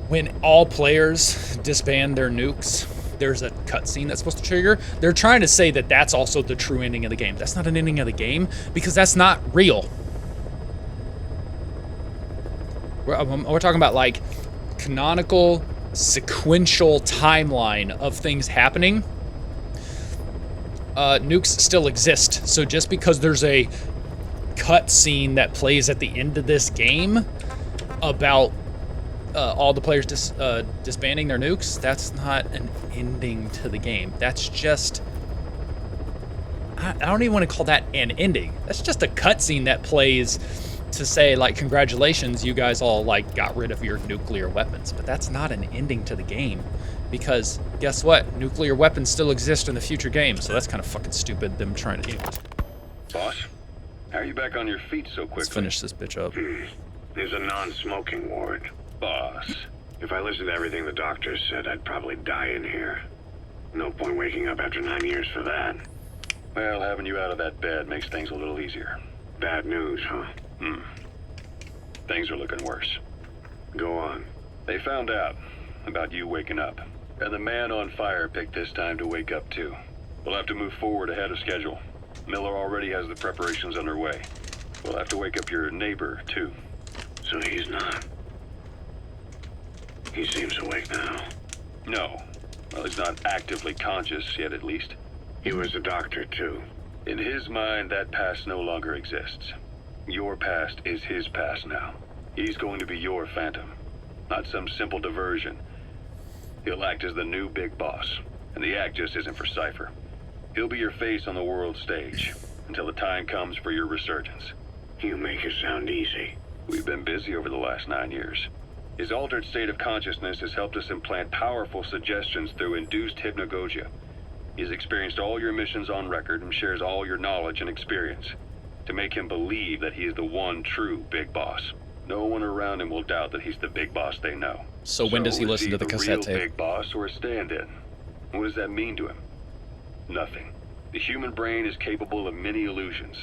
When all players disband their nukes, there's a cutscene that's supposed to trigger. They're trying to say that that's also the true ending of the game. That's not an ending of the game, because that's not real. We're talking about like canonical, sequential timeline of things happening. Nukes still exist. So just because there's a cutscene that plays at the end of this game about all the players disbanding their nukes, that's not an ending to the game. That's just... I don't even want to call that an ending. That's just a cutscene that plays to say, like, congratulations, you guys all, like, got rid of your nuclear weapons. But that's not an ending to the game. Because, guess what? Nuclear weapons still exist in the future game. So that's kind of fucking stupid, them trying to... Boss, how are you back on your feet so quickly? Let's finish this bitch up. There's a non-smoking ward. Boss. If I listened to everything the doctors said, I'd probably die in here. No point waking up after 9 years for that. Well, having you out of that bed makes things a little easier. Bad news, huh? Things are looking worse. Go on. They found out about you waking up. And the man on fire picked this time to wake up too. We'll have to move forward ahead of schedule. Miller already has the preparations underway. We'll have to wake up your neighbor too. So he's not. He seems awake now. No. Well, he's not actively conscious yet, at least. He was a doctor, too. In his mind, that past no longer exists. Your past is his past now. He's going to be your phantom, not some simple diversion. He'll act as the new big boss, and the act just isn't for Cypher. He'll be your face on the world stage, until the time comes for your resurgence. You make it sound easy. We've been busy over the last 9 years. His altered state of consciousness has helped us implant powerful suggestions through induced hypnagogia. He's experienced all your missions on record and shares all your knowledge and experience to make him believe that he is the one true big boss. No one around him will doubt that he's the big boss they know. So when does he listen to the cassette tape? tape? Big boss or a stand-in? What does that mean to him? Nothing. The human brain is capable of many illusions,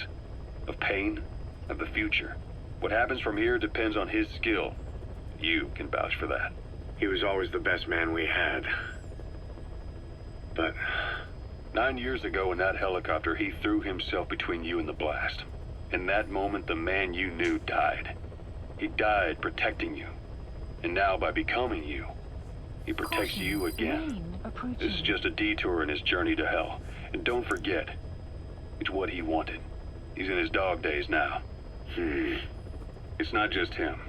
of pain, of the future. What happens from here depends on his skill. You can vouch for that. He was always the best man we had. But 9 years ago in that helicopter, he threw himself between you and the blast. In that moment, the man you knew died. He died protecting you. And now, by becoming you, he protects you again. This is just a detour in his journey to hell. And don't forget, it's what he wanted. He's in his dog days now. It's not just him.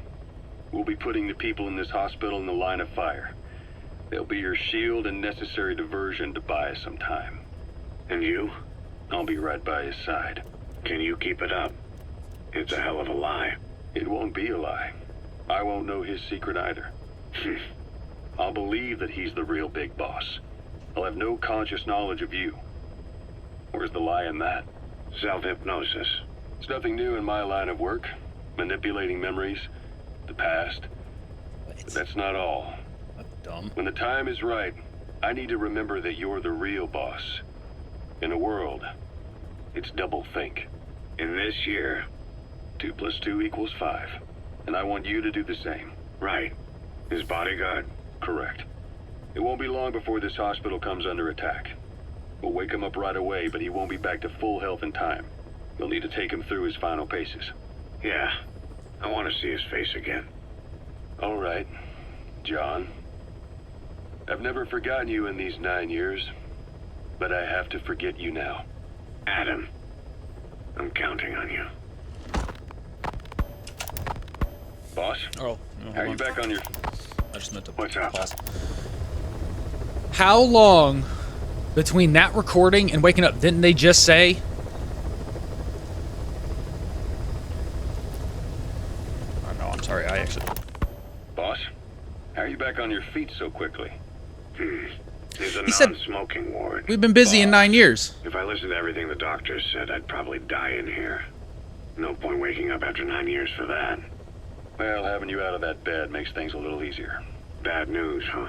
We'll be putting the people in this hospital in the line of fire. They'll be your shield and necessary diversion to buy us some time. And you? I'll be right by his side. Can you keep it up? It's a hell of a lie. It won't be a lie. I won't know his secret either. I'll believe that he's the real big boss. I'll have no conscious knowledge of you. Where's the lie in that? Self-hypnosis. It's nothing new in my line of work. Manipulating memories, the past. But that's not all. Dumb. When the time is right, I need to remember that you're the real boss. In a world, it's double think. In this year, 2 + 2 = 5. And I want you to do the same. Right. His bodyguard? Correct. It won't be long before this hospital comes under attack. We'll wake him up right away, but he won't be back to full health in time. We'll need to take him through his final paces. Yeah. I want to see his face again. All right, John. I've never forgotten you in these 9 years, but I have to forget you now. Adam, I'm counting on you. Boss? Oh, no, how are you back on your... I just meant to What's up? pause. How long between that recording and waking up? Didn't they just say... Oh, no, I'm sorry. I actually... Boss? How are you back on your feet so quickly? There's a He said- non-smoking ward. We've been busy in 9 years. If I listened to everything the doctors said, I'd probably die in here. No point waking up after 9 years for that. Well, having you out of that bed makes things a little easier. Bad news, huh?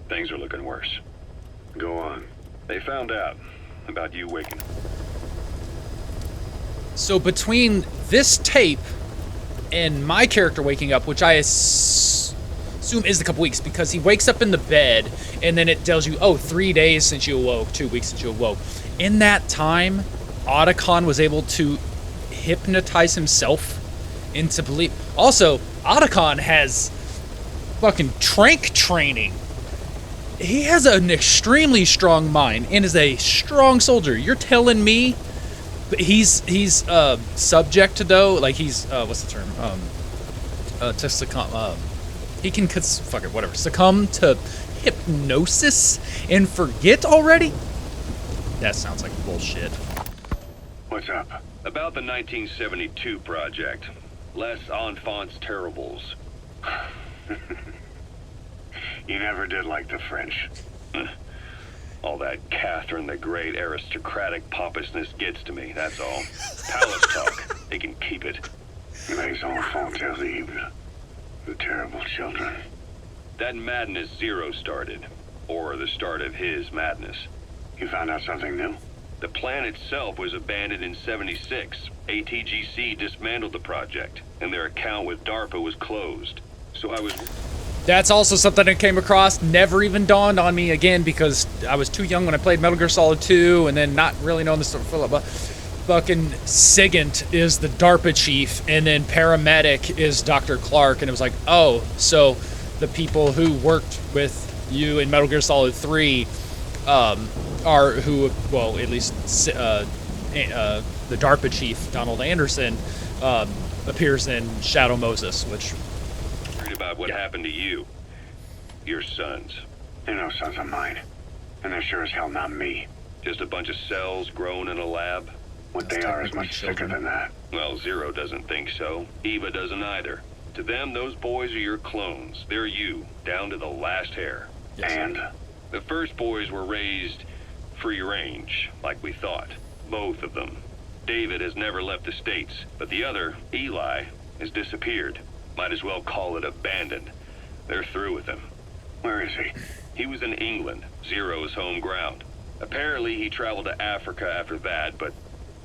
Things are looking worse. Go on. They found out about you waking. So between this tape and my character waking up, which I assume is a couple weeks, because he wakes up in the bed and then it tells you, oh, 3 days since you awoke, 2 weeks since you awoke. In that time, Otacon was able to hypnotize himself into belief. Also, Otacon has fucking trank training. He has an extremely strong mind and is a strong soldier. You're telling me he's subject to, though, like he's what's the term? to succumb. He can succumb to hypnosis and forget already. That sounds like bullshit. What's up? About the 1972 project. Les Enfants Terribles. You never did like the French. All that Catherine the Great aristocratic pompousness gets to me, that's all. Palace talk. They can keep it. Les Enfants Terribles. The terrible children. That madness Zero started. Or the start of his madness. You found out something new? The plan itself was abandoned in '76. ATGC dismantled the project, and their account with DARPA was closed. So I was... That's also something I came across, never even dawned on me again because I was too young when I played Metal Gear Solid 2 and then not really knowing the story. But fucking Sigint is the DARPA chief and then Paramedic is Dr. Clark, and it was like, oh, so the people who worked with you in Metal Gear Solid 3 are who, well, at least the DARPA chief, Donald Anderson, appears in Shadow Moses, which... about what happened to you. Your sons. They're no sons of mine. And they're sure as hell not me. Just a bunch of cells grown in a lab? What they are is much sicker than that. Well, Zero doesn't think so. Eva doesn't either. To them, those boys are your clones. They're you, down to the last hair. Yes. And? The first boys were raised free range, like we thought. Both of them. David has never left the States, but the other, Eli, has disappeared. Might as well call it abandoned. They're through with him. Where is he? He was in England, Zero's home ground. Apparently he traveled to Africa after that, but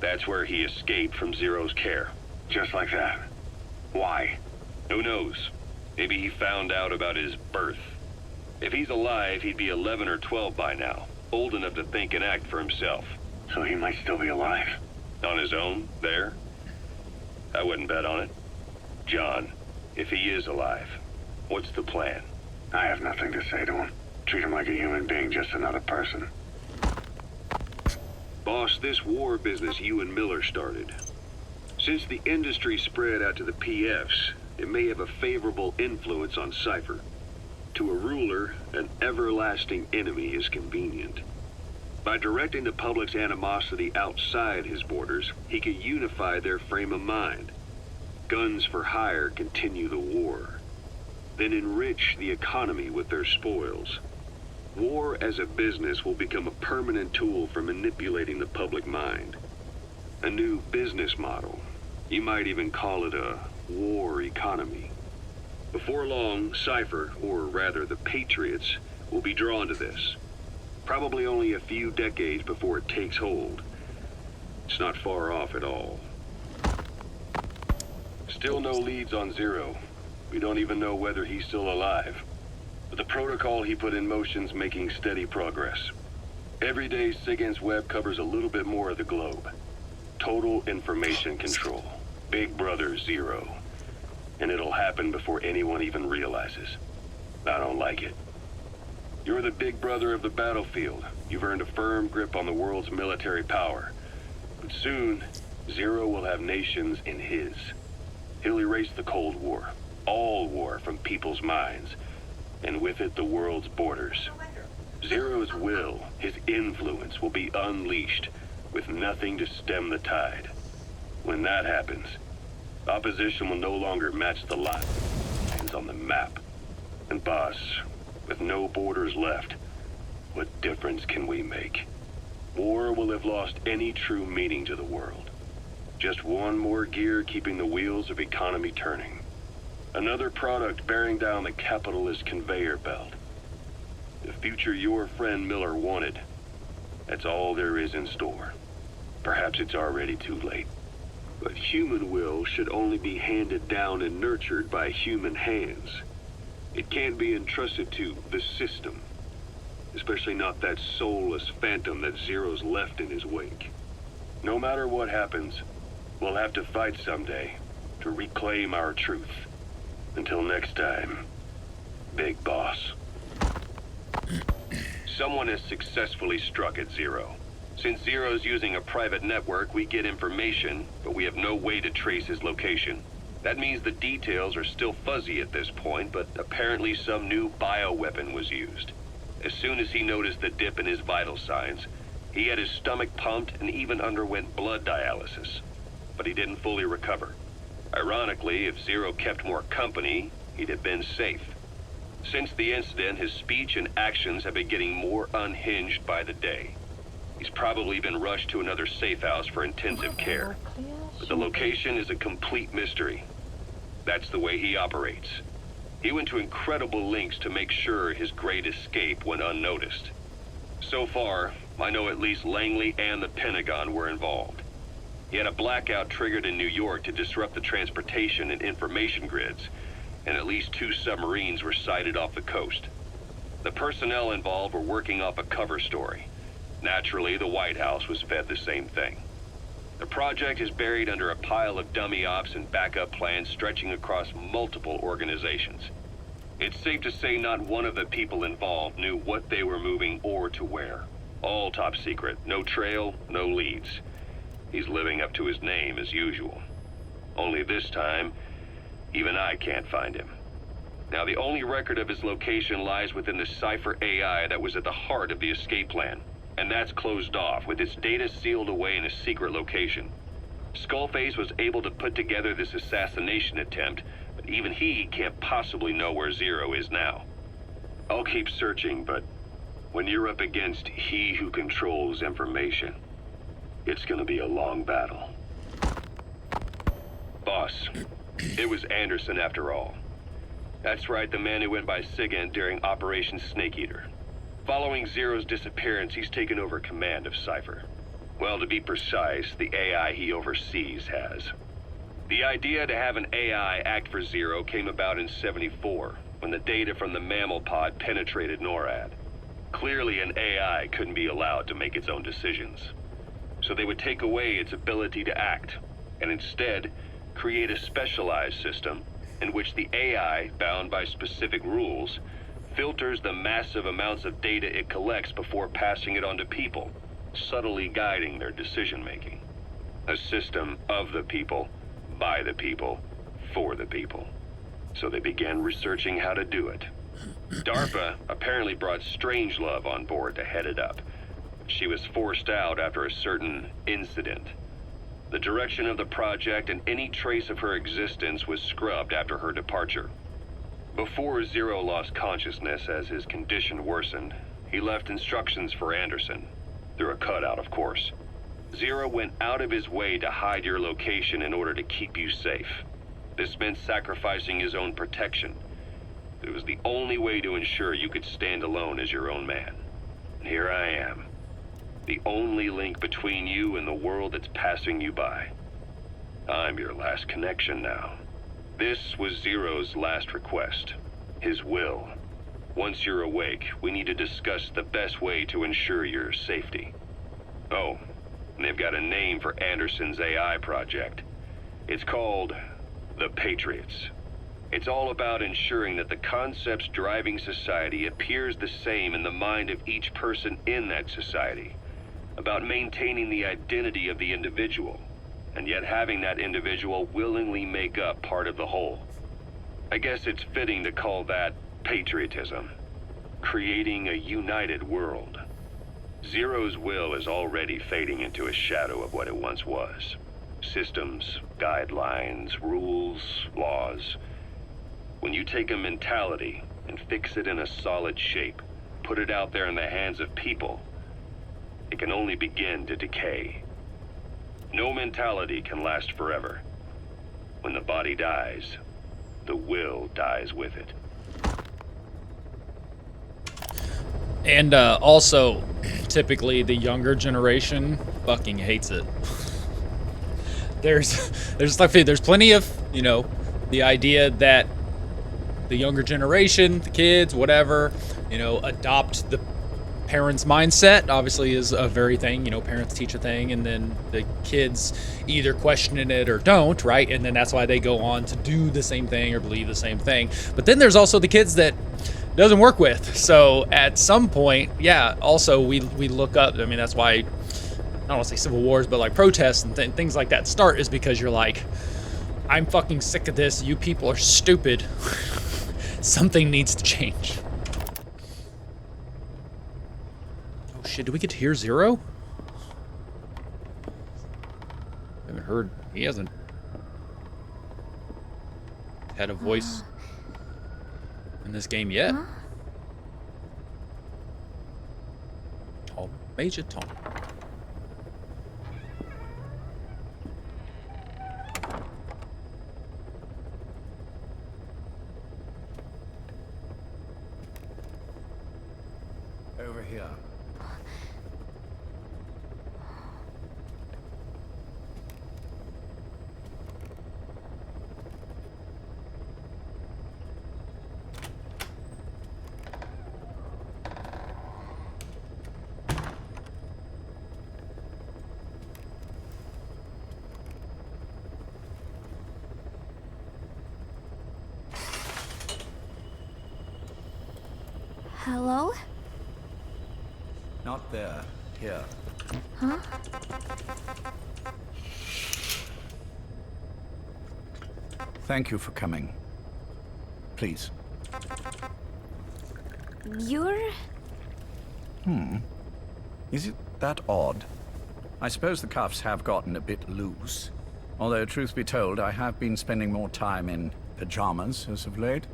that's where he escaped from Zero's care. Just like that? Why? Who knows? Maybe he found out about his birth. If he's alive, he'd be 11 or 12 by now. Old enough to think and act for himself. So he might still be alive? On his own, there? I wouldn't bet on it. John, if he is alive, what's the plan? I have nothing to say to him. Treat him like a human being, just another person. Boss, this war business you and Miller started. Since the industry spread out to the PFs, it may have a favorable influence on Cypher. To a ruler, an everlasting enemy is convenient. By directing the public's animosity outside his borders, he could unify their frame of mind. Guns for hire continue the war, then enrich the economy with their spoils. War as a business will become a permanent tool for manipulating the public mind. A new business model. You might even call it a war economy. Before long, Cypher, or rather the Patriots, will be drawn to this. Probably only a few decades before it takes hold. It's not far off at all. Still no leads on Zero. We don't even know whether he's still alive. But the protocol he put in motion's making steady progress. Every day, Sigint's web covers a little bit more of the globe. Total information control. Big Brother Zero. And it'll happen before anyone even realizes. I don't like it. You're the big brother of the battlefield. You've earned a firm grip on the world's military power. But soon, Zero will have nations in his. He'll erase the Cold War, all war from people's minds, and with it the world's borders. Zero's will, his influence, will be unleashed, with nothing to stem the tide. When that happens, opposition will no longer match the lines on the map. And boss, with no borders left, what difference can we make? War will have lost any true meaning to the world. Just one more gear keeping the wheels of economy turning. Another product bearing down the capitalist conveyor belt. The future your friend Miller wanted. That's all there is in store. Perhaps it's already too late. But human will should only be handed down and nurtured by human hands. It can't be entrusted to the system. Especially not that soulless phantom that Zero's left in his wake. No matter what happens, we'll have to fight someday to reclaim our truth. Until next time, Big Boss. Someone has successfully struck at Zero. Since Zero's using a private network, we get information, but we have no way to trace his location. That means the details are still fuzzy at this point, but apparently some new bioweapon was used. As soon as he noticed the dip in his vital signs, he had his stomach pumped and even underwent blood dialysis. But he didn't fully recover. Ironically, if Zero kept more company, he'd have been safe. Since the incident, his speech and actions have been getting more unhinged by the day. He's probably been rushed to another safe house for intensive care. But the location is a complete mystery. That's the way he operates. He went to incredible lengths to make sure his great escape went unnoticed. So far, I know at least Langley and the Pentagon were involved. He had a blackout triggered in New York to disrupt the transportation and information grids, and at least 2 submarines were sighted off the coast. The personnel involved were working off a cover story. Naturally, the White House was fed the same thing. The project is buried under a pile of dummy ops and backup plans stretching across multiple organizations. It's safe to say not one of the people involved knew what they were moving or to where. All top secret, no trail, no leads. He's living up to his name as usual. Only this time, even I can't find him. Now, the only record of his location lies within the Cypher AI that was at the heart of the escape plan. And that's closed off, with its data sealed away in a secret location. Skullface was able to put together this assassination attempt, but even he can't possibly know where Zero is now. I'll keep searching, but when you're up against he who controls information, it's gonna be a long battle. Boss, it was Anderson after all. That's right, the man who went by Sigint during Operation Snake Eater. Following Zero's disappearance, he's taken over command of Cypher. Well, to be precise, the AI he oversees has. The idea to have an AI act for Zero came about in '74, when the data from the mammal pod penetrated NORAD. Clearly, an AI couldn't be allowed to make its own decisions. So they would take away its ability to act, and instead, create a specialized system in which the AI, bound by specific rules, filters the massive amounts of data it collects before passing it on to people, subtly guiding their decision-making. A system of the people, by the people, for the people. So they began researching how to do it. DARPA apparently brought Strangelove on board to head it up. She was forced out after a certain incident. The direction of the project and any trace of her existence was scrubbed after her departure. Before Zero lost consciousness as his condition worsened, he left instructions for Anderson, through a cutout, of course. Zero went out of his way to hide your location in order to keep you safe. This meant sacrificing his own protection. It was the only way to ensure you could stand alone as your own man. And here I am, the only link between you and the world that's passing you by. I'm your last connection now. This was Zero's last request, his will. Once you're awake, we need to discuss the best way to ensure your safety. Oh, and they've got a name for Anderson's AI project. It's called the Patriots. It's all about ensuring that the concepts driving society appears the same in the mind of each person in that society. About maintaining the identity of the individual, and yet having that individual willingly make up part of the whole. I guess it's fitting to call that patriotism. Creating a united world. Zero's will is already fading into a shadow of what it once was. Systems, guidelines, rules, laws. When you take a mentality and fix it in a solid shape, put it out there in the hands of people, it can only begin to decay. No mentality can last forever. When the body dies, the will dies with it. And also, typically the younger generation fucking hates it. There's plenty of, you know, the idea that the younger generation, the kids, whatever, you know, adopt the parents' mindset. Obviously is a very thing, you know, parents teach a thing and then the kids either question it or don't, right? And then that's why they go on to do the same thing or believe the same thing. But then there's also the kids that doesn't work with. So at some point, yeah, also we look up, I mean, that's why, I don't want to say civil wars, but like protests and things like that start, is because you're like, I'm fucking sick of this. You people are stupid. Something needs to change. Oh shit, do we get to hear Zero? I haven't heard. He hasn't had a voice in this game yet. Tom, Major Tom. Over here. Hello? Not there. Here. Huh? Thank you for coming. Please. You're... Is it that odd? I suppose the cuffs have gotten a bit loose. Although, truth be told, I have been spending more time in pajamas as of late.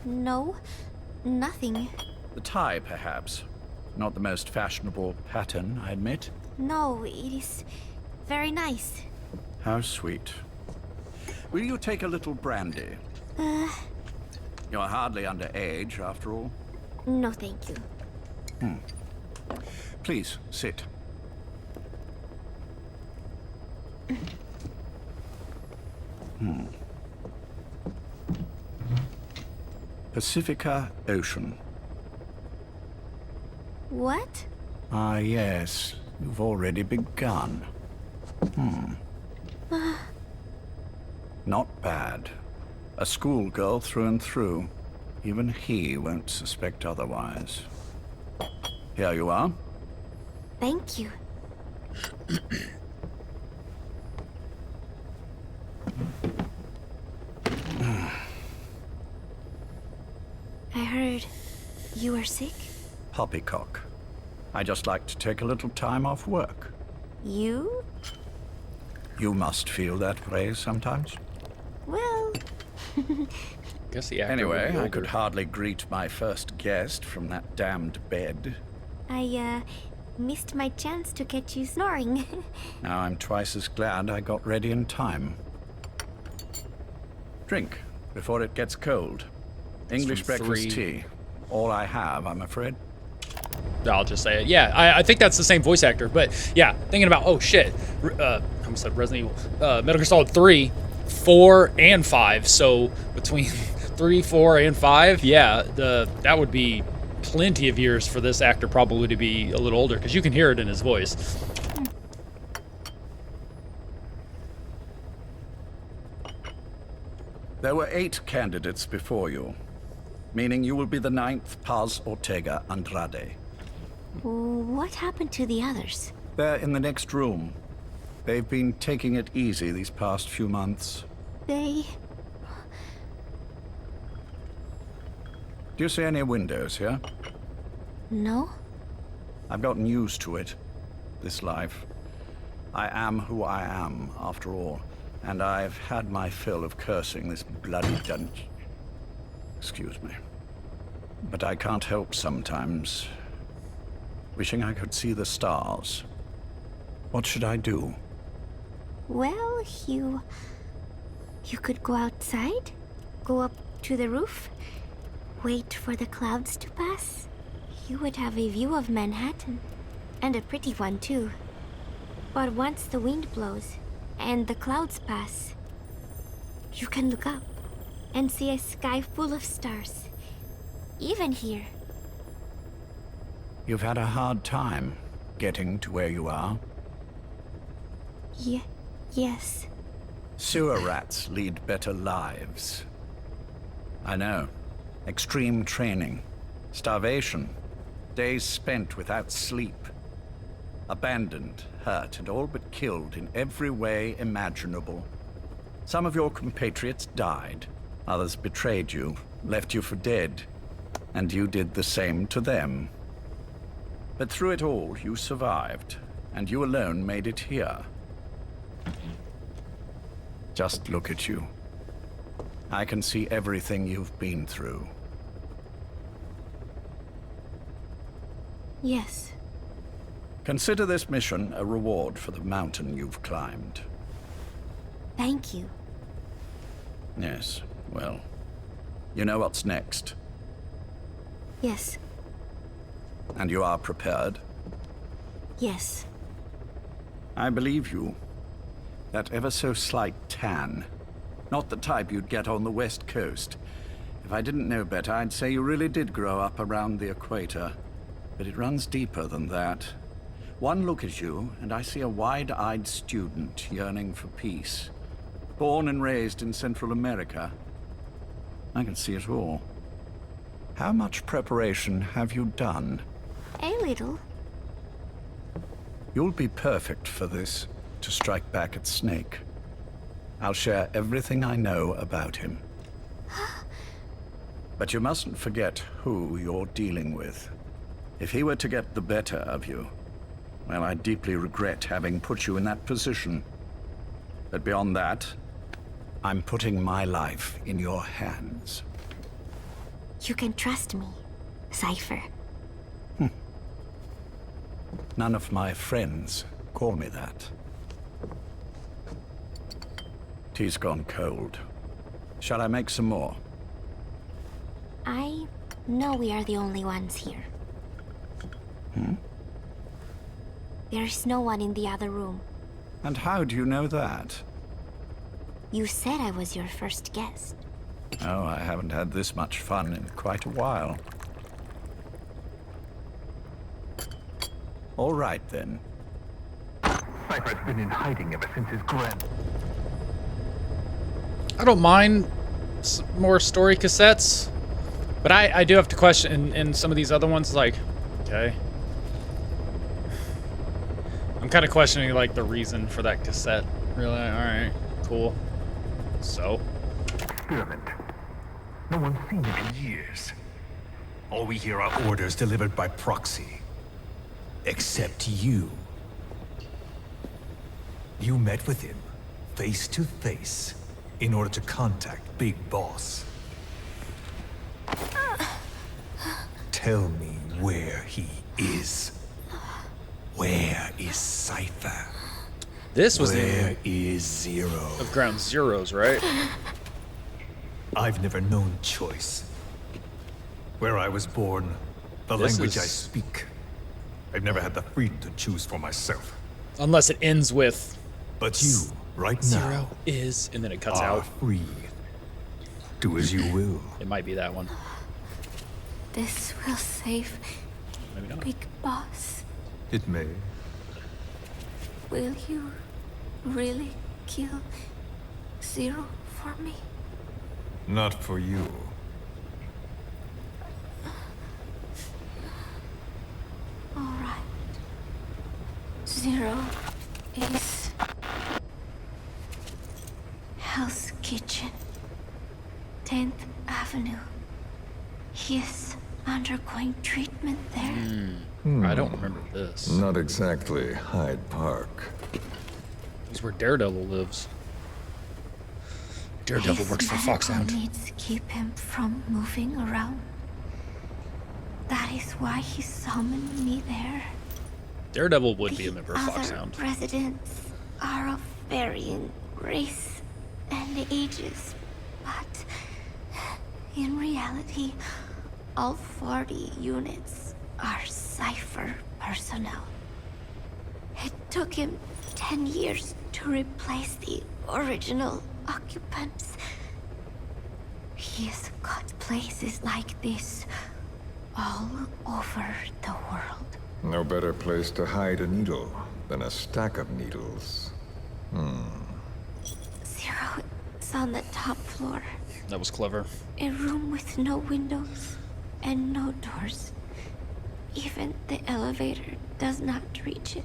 No, nothing. The tie, perhaps. Not the most fashionable pattern, I admit. No, it is very nice. How sweet. Will you take a little brandy? You're hardly underage, after all. No, thank you. Please, sit. Pacifica Ocean. What? Ah, yes. You've already begun. Not bad. A schoolgirl through and through. Even he won't suspect otherwise. Here you are. Thank you. I heard you were sick? Poppycock. I just like to take a little time off work. You? You must feel that way sometimes. Well... Guess the actor Anyway, would I could hardly greet my first guest from that damned bed. I, missed my chance to catch you snoring. Now I'm twice as glad I got ready in time. Drink, before it gets cold. English from breakfast 3. tea. All I have, I'm afraid. I'll just say it. Yeah, I think that's the same voice actor. But yeah, thinking about, oh shit, I almost said Resident Evil, Metal Gear Solid 3, 4, and 5. So between 3, 4, and 5, yeah, that would be plenty of years for this actor probably to be a little older, because you can hear it in his voice. There were 8 candidates before you, meaning you will be the 9th Paz Ortega Andrade. What happened to the others? They're in the next room. They've been taking it easy these past few months. They... Do you see any windows here? No? I've gotten used to it, this life. I am who I am, after all, and I've had my fill of cursing this bloody dungeon. Excuse me. But I can't help sometimes wishing I could see the stars. What should I do? Well, you could go outside, go up to the roof, wait for the clouds to pass. You would have a view of Manhattan, and a pretty one too. But once the wind blows and the clouds pass, you can look up and see a sky full of stars, even here. You've had a hard time getting to where you are. Yes. Sewer rats lead better lives. I know. Extreme training, starvation, days spent without sleep. Abandoned, hurt, and all but killed in every way imaginable. Some of your compatriots died. Others betrayed you, left you for dead. And you did the same to them. But through it all, you survived. And you alone made it here. Just look at you. I can see everything you've been through. Yes. Consider this mission a reward for the mountain you've climbed. Thank you. Yes, well, you know what's next. Yes. And you are prepared? Yes. I believe you. That ever so slight tan. Not the type you'd get on the West Coast. If I didn't know better, I'd say you really did grow up around the equator. But it runs deeper than that. One look at you, and I see a wide-eyed student yearning for peace. Born and raised in Central America. I can see it all. How much preparation have you done? A little. You'll be perfect for this, to strike back at Snake. I'll share everything I know about him. But you mustn't forget who you're dealing with. If he were to get the better of you, well, I deeply regret having put you in that position. But beyond that, I'm putting my life in your hands. You can trust me, Cypher. None of my friends call me that. Tea's gone cold. Shall I make some more? I know we are the only ones here. There is no one in the other room. And how do you know that? You said I was your first guest. Oh, I haven't had this much fun in quite a while. All right, then. Cypher's been in hiding ever since his grand... I don't mind more story cassettes, but I do have to question in some of these other ones, like, okay. I'm kind of questioning, like, the reason for that cassette. Really? Alright, cool. So? Experiment. No one's seen it in years. All we hear are orders delivered by proxy. Except you. You met with him, face to face, in order to contact Big Boss. Tell me where he is. Where is Cypher? This was Where is Zero? Of Ground Zeroes, right? I've never known choice. Where I was born, the language I speak. I've never had the freedom to choose for myself. Unless it ends with... But you, right now... Zero is... And then it cuts out. Free. Do as you will. It might be that one. This will save Maybe not. Big Boss. It may. Will you really kill Zero for me? Not for you. All right. Zero is Hell's Kitchen, 10th Avenue. He is undergoing treatment there. I don't remember this. Not exactly Hyde Park. This is where Daredevil lives. Daredevil works for Foxhound. Needs to keep him from moving around. That is why he summoned me there. Daredevil would be a member of Other Foxhound. residents are of varying race and ages, but in reality, all 40 units are Cypher personnel. It took him 10 years to replace the original occupants. He's got places like this all over the world. No better place to hide a needle than a stack of needles. Zero is on the top floor. That was clever. A room with no windows and no doors. Even the elevator does not reach it.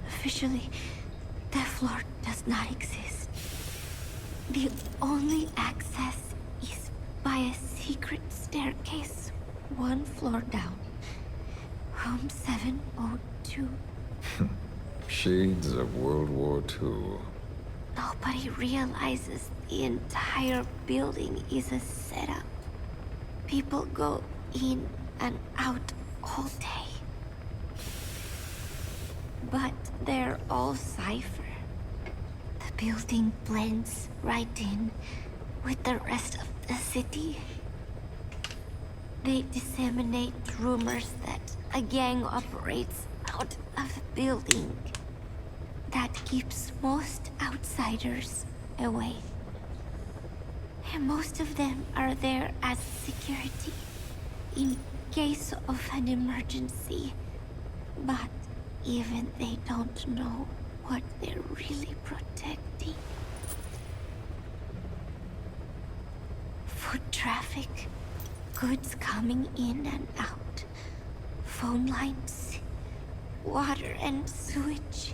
Officially, the floor does not exist. The only access is by a secret staircase 1 floor down. Room 702. Shades of World War II. Nobody realizes the entire building is a setup. People go in and out all day. But they're all cipher. The building blends right in with the rest of the city. They disseminate rumors that a gang operates out of the building. That keeps most outsiders away. And most of them are there as security in case of an emergency. But even they don't know what they're really protecting. Foot traffic, goods coming in and out, phone lines, water and sewage.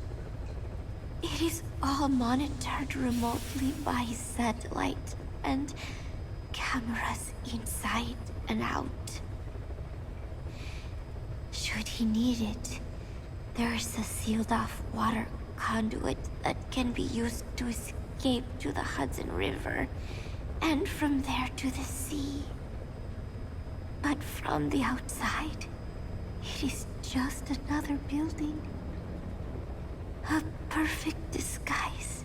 It is all monitored remotely by satellite and cameras inside and out. Should he need it, there's a sealed-off water conduit that can be used to escape to the Hudson River, and from there to the sea. But from the outside, it is just another building. A perfect disguise.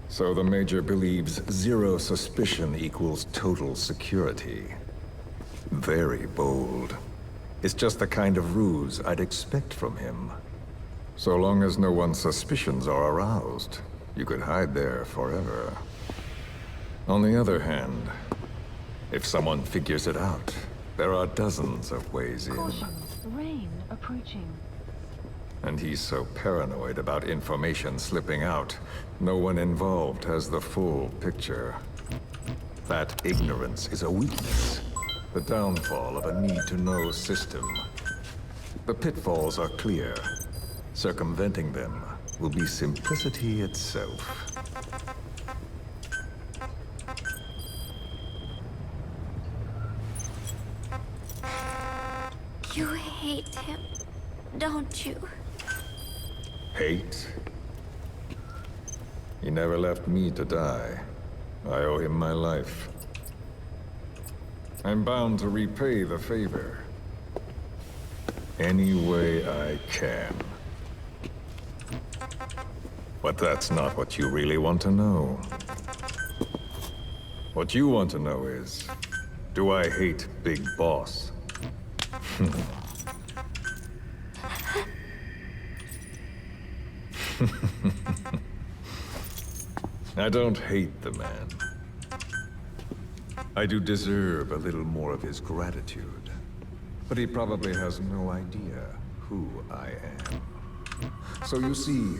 So the Major believes zero suspicion equals total security. Very bold. It's just the kind of ruse I'd expect from him. So long as no one's suspicions are aroused, you could hide there forever. On the other hand, if someone figures it out, there are dozens of ways in. Caution, rain approaching. And he's so paranoid about information slipping out, no one involved has the full picture. That ignorance is a weakness, the downfall of a need-to-know system. The pitfalls are clear. Circumventing them will be simplicity itself. You hate him, don't you? Hate? He never left me to die. I owe him my life. I'm bound to repay the favor. Any way I can. But that's not what you really want to know. What you want to know is, do I hate Big Boss? I don't hate the man. I do deserve a little more of his gratitude. But he probably has no idea who I am. So you see,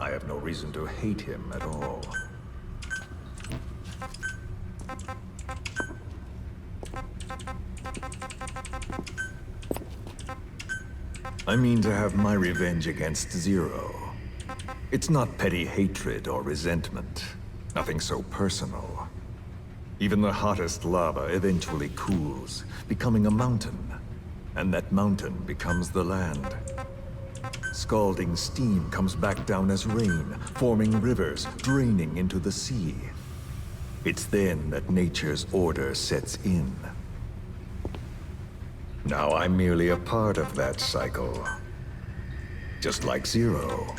I have no reason to hate him at all. I mean to have my revenge against Zero. It's not petty hatred or resentment. Nothing so personal. Even the hottest lava eventually cools, becoming a mountain. And that mountain becomes the land. Scalding steam comes back down as rain, forming rivers, draining into the sea. It's then that nature's order sets in. Now I'm merely a part of that cycle. Just like Zero.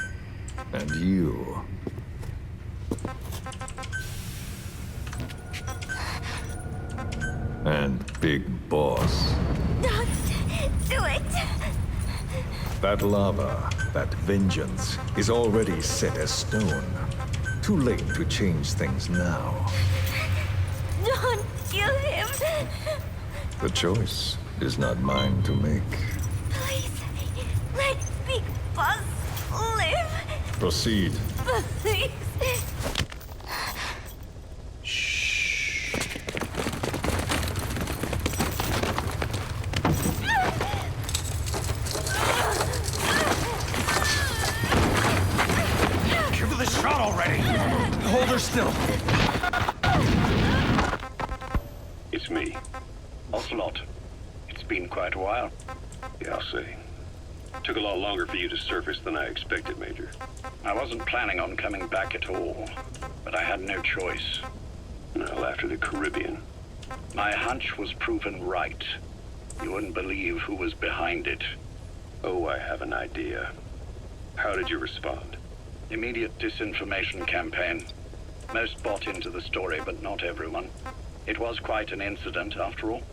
And you. And Big Boss. Don't do it! That lava, that vengeance, is already set as stone. Too late to change things now. Don't kill him! The choice is not mine to make. Please, let Big Boss live! Proceed. Please! already! Hold her still! It's me. Ocelot. It's been quite a while. Yeah, I'll say. Took a lot longer for you to surface than I expected, Major. I wasn't planning on coming back at all, but I had no choice. Well, after the Caribbean. My hunch was proven right. You wouldn't believe who was behind it. Oh, I have an idea. How did you respond? Immediate disinformation campaign. Most bought into the story, but not everyone. It was quite an incident, after all.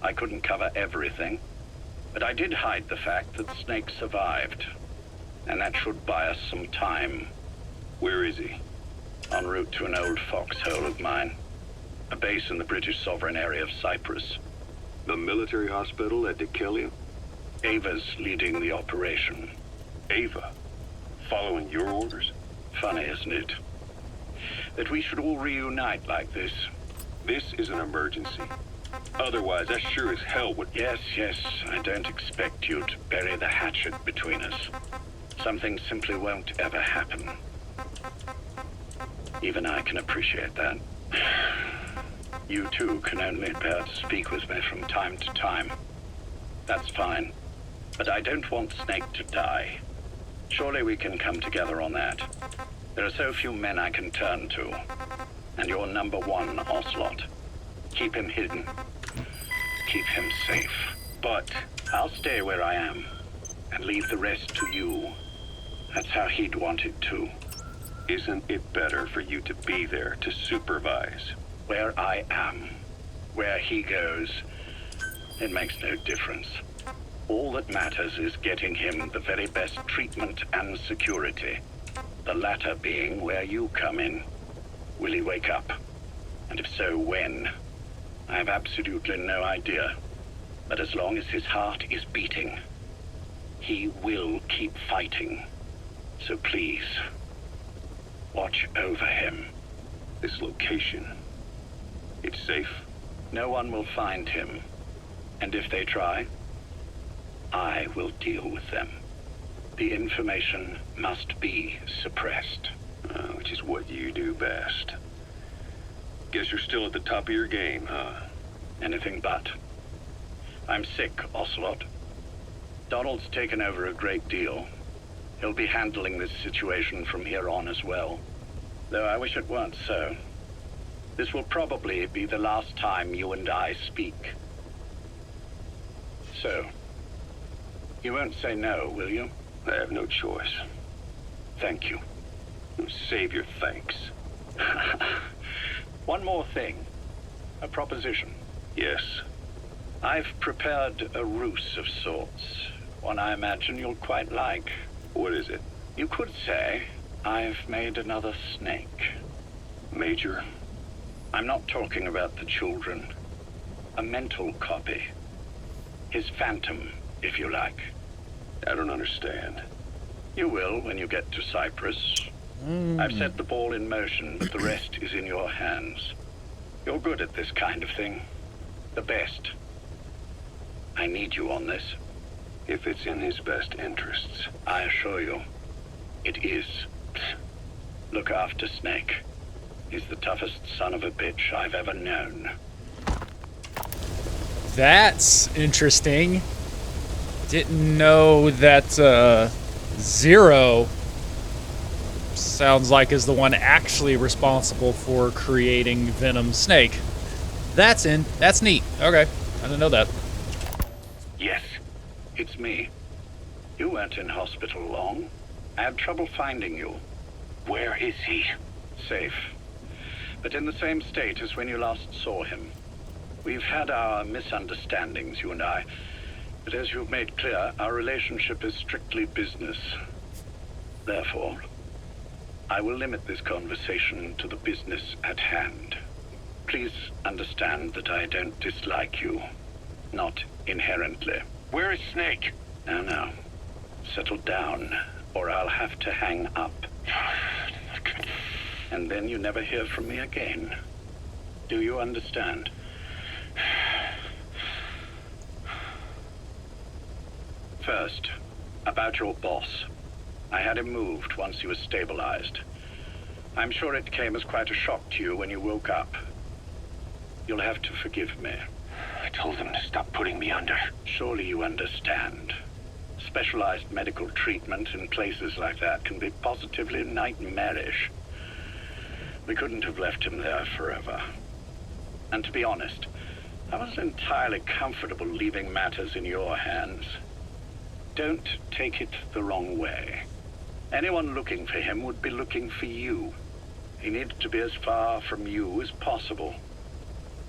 I couldn't cover everything, but I did hide the fact that Snake survived. And that should buy us some time. Where is he? En route to an old foxhole of mine. A base in the British sovereign area of Cyprus. The military hospital at Dikelia? Ava's leading the operation. Ava? Following your orders? Funny, isn't it? That we should all reunite like this. This is an emergency. Otherwise, I sure as hell would... Yes, I don't expect you to bury the hatchet between us. Something simply won't ever happen. Even I can appreciate that. You too can only bear to speak with me from time to time. That's fine. But I don't want Snake to die. Surely we can come together on that. There are so few men I can turn to. And you're number one, Ocelot. Keep him hidden. Keep him safe. But I'll stay where I am and leave the rest to you. That's how he'd want it too. Isn't it better for you to be there to supervise? Where I am, where he goes, it makes no difference. All that matters is getting him the very best treatment and security. The latter being where you come in. Will he wake up? And if so, when? I have absolutely no idea. But as long as his heart is beating, he will keep fighting. So please, watch over him. This location, it's safe? No one will find him. And if they try, I will deal with them. The information must be suppressed. Which is what you do best. Guess you're still at the top of your game, huh? Anything but. I'm sick, Ocelot. Donald's taken over a great deal. He'll be handling this situation from here on as well. Though I wish it weren't so. This will probably be the last time you and I speak. So, you won't say no, will you? I have no choice. Thank you. Save your thanks. One more thing. A proposition. Yes. I've prepared a ruse of sorts. One I imagine you'll quite like. What is it? You could say I've made another Snake. Major? I'm not talking about the children. A mental copy. His phantom, if you like. I don't understand. You will when you get to Cyprus. I've set the ball in motion, but the rest is in your hands. You're good at this kind of thing. The best. I need you on this. If it's in his best interests. I assure you, it is. Look after Snake. He's the toughest son of a bitch I've ever known. That's interesting. Didn't know that Zero sounds like is the one actually responsible for creating Venom Snake. That's neat. Okay, I didn't know that. Yes, it's me. You weren't in hospital long. I had trouble finding you. Where is he? Safe. But in the same state as when you last saw him. We've had our misunderstandings, you and I. But as you've made clear, our relationship is strictly business. Therefore, I will limit this conversation to the business at hand. Please understand that I don't dislike you. Not inherently. Where is Snake? Now. Settle down, or I'll have to hang up. And then you never hear from me again. Do you understand? First, about your boss. I had him moved once he was stabilized. I'm sure it came as quite a shock to you when you woke up. You'll have to forgive me. I told them to stop putting me under. Surely you understand. Specialized medical treatment in places like that can be positively nightmarish. We couldn't have left him there forever. And to be honest, I wasn't entirely comfortable leaving matters in your hands. Don't take it the wrong way. Anyone looking for him would be looking for you. He needed to be as far from you as possible.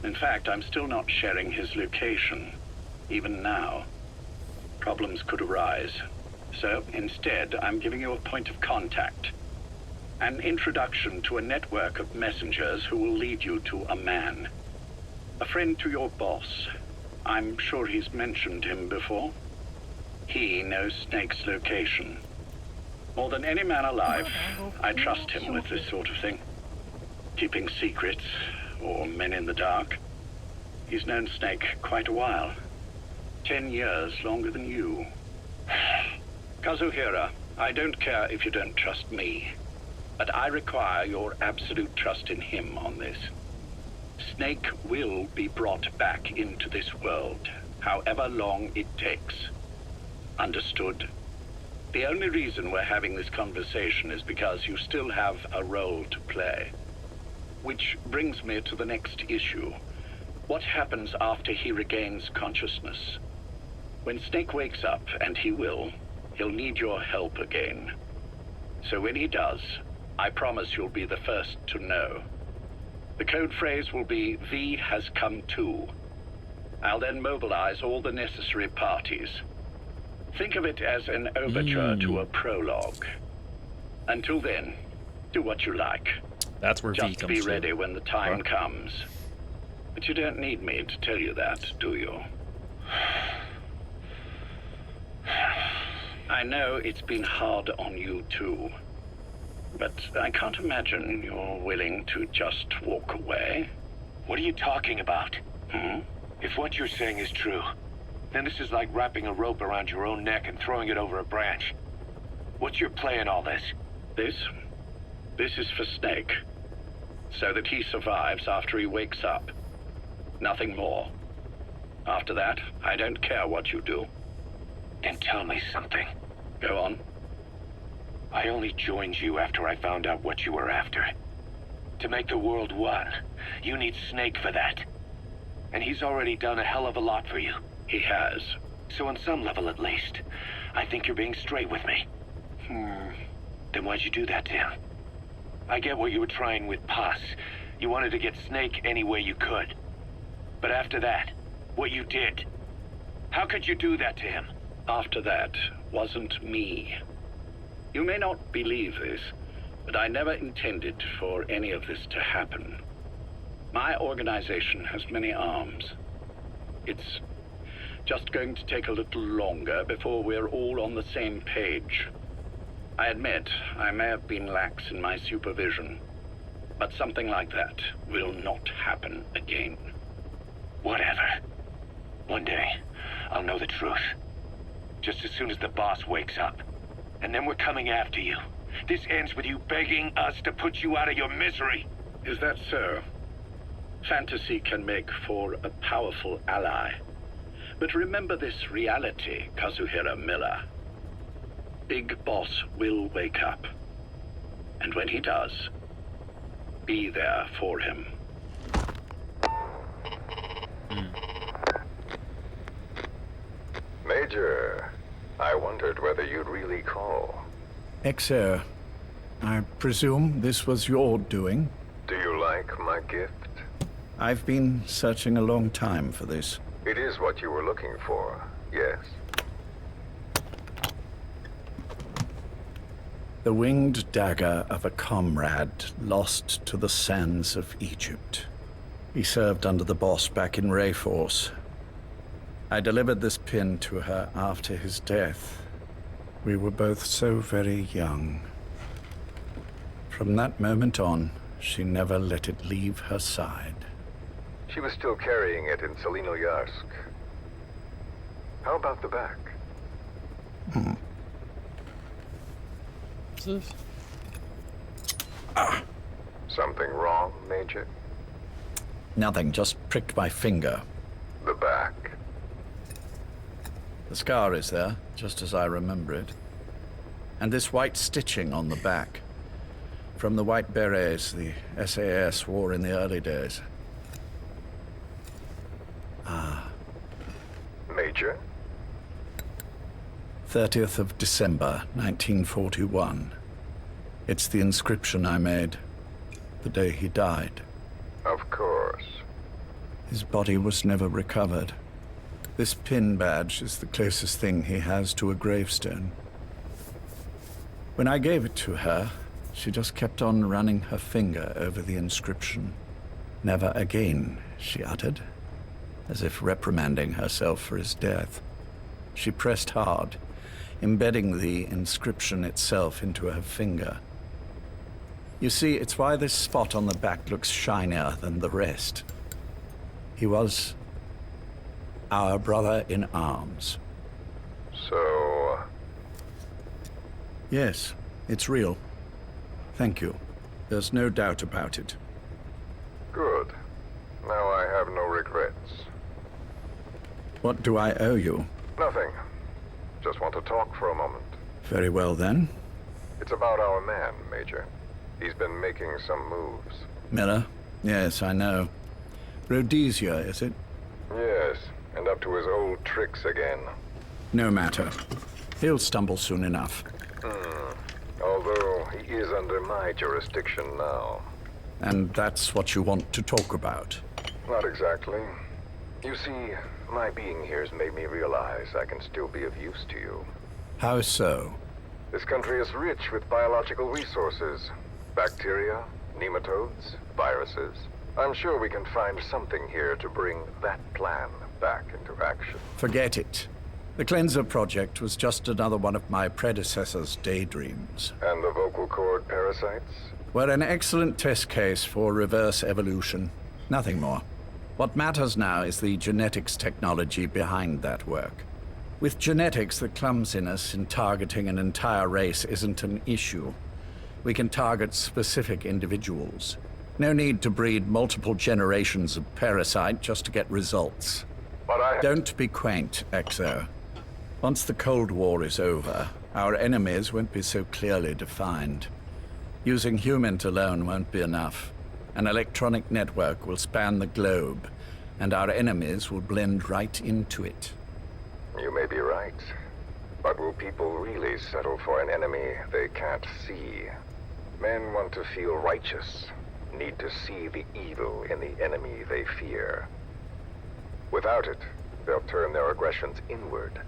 In fact, I'm still not sharing his location, even now. Problems could arise. So instead, I'm giving you a point of contact. An introduction to a network of messengers who will lead you to a man. A friend to your boss. I'm sure he's mentioned him before. He knows Snake's location. More than any man alive, I trust him with this sort of thing. Keeping secrets, or men in the dark. He's known Snake quite a while. 10 years longer than you. Kazuhira, I don't care if you don't trust me, but I require your absolute trust in him on this. Snake will be brought back into this world, however long it takes. Understood? The only reason we're having this conversation is because you still have a role to play. Which brings me to the next issue. What happens after he regains consciousness? When Snake wakes up, and he will, he'll need your help again. So when he does, I promise you'll be the first to know. The code phrase will be, V has come to. I'll then mobilize all the necessary parties. Think of it as an overture to a prologue. Until then, do what you like. That's where V Just comes be from. ready when the time comes. But you don't need me to tell you that, do you? I know it's been hard on you too. But I can't imagine you're willing to just walk away. What are you talking about? If what you're saying is true, then this is like wrapping a rope around your own neck and throwing it over a branch. What's your play in all this? This is for Snake. So that he survives after he wakes up. Nothing more. After that, I don't care what you do. Then tell me something. Go on. I only joined you after I found out what you were after. To make the world one, you need Snake for that. And he's already done a hell of a lot for you. He has. So on some level at least, I think you're being straight with me. Then why'd you do that to him? I get what you were trying with Paz. You wanted to get Snake any way you could. But after that, what you did, how could you do that to him? After that wasn't me. You may not believe this, but I never intended for any of this to happen. My organization has many arms. It's just going to take a little longer before we're all on the same page. I admit I may have been lax in my supervision, but something like that will not happen again. Whatever. One day, I'll know the truth. Just as soon as the boss wakes up. And then we're coming after you. This ends with you begging us to put you out of your misery. Is that so? Fantasy can make for a powerful ally. But remember this reality, Kazuhira Miller. Big Boss will wake up. And when he does, be there for him. Major, I wondered whether you'd really call. Exer, I presume this was your doing? Do you like my gift? I've been searching a long time for this. It is what you were looking for, yes. The winged dagger of a comrade lost to the sands of Egypt. He served under the boss back in Rayforce. I delivered this pin to her after his death. We were both so very young. From that moment on, she never let it leave her side. She was still carrying it in Selinoyarsk. How about the back? Something wrong, Major? Nothing, just pricked my finger. The back. The scar is there, just as I remember it. And this white stitching on the back. From the white berets the SAS wore in the early days. Ah. Major? 30th of December, 1941. It's the inscription I made the day he died. Of course. His body was never recovered. This pin badge is the closest thing he has to a gravestone. When I gave it to her, she just kept on running her finger over the inscription. Never again, she uttered, as if reprimanding herself for his death. She pressed hard, embedding the inscription itself into her finger. You see, it's why this spot on the back looks shinier than the rest. He was our brother in arms. So... Yes, it's real. Thank you. There's no doubt about it. Good. Now I have no regrets. What do I owe you? Nothing. Just want to talk for a moment. Very well, then. It's about our man, Major. He's been making some moves. Miller? Yes, I know. Rhodesia, is it? Yes, and up to his old tricks again. No matter. He'll stumble soon enough. Although he is under my jurisdiction now. And that's what you want to talk about? Not exactly. You see, my being here has made me realize I can still be of use to you. How so? This country is rich with biological resources. Bacteria, nematodes, viruses. I'm sure we can find something here to bring that plan back into action. Forget it. The Cleanser Project was just another one of my predecessor's daydreams. And the vocal cord parasites? Were an excellent test case for reverse evolution. Nothing more. What matters now is the genetics technology behind that work. With genetics, the clumsiness in targeting an entire race isn't an issue. We can target specific individuals. No need to breed multiple generations of parasite just to get results. But Don't be quaint, Exo. Once the Cold War is over, our enemies won't be so clearly defined. Using humans alone won't be enough. An electronic network will span the globe, and our enemies will blend right into it. You may be right. But will people really settle for an enemy they can't see? Men want to feel righteous, need to see the evil in the enemy they fear. Without it, they'll turn their aggressions inward,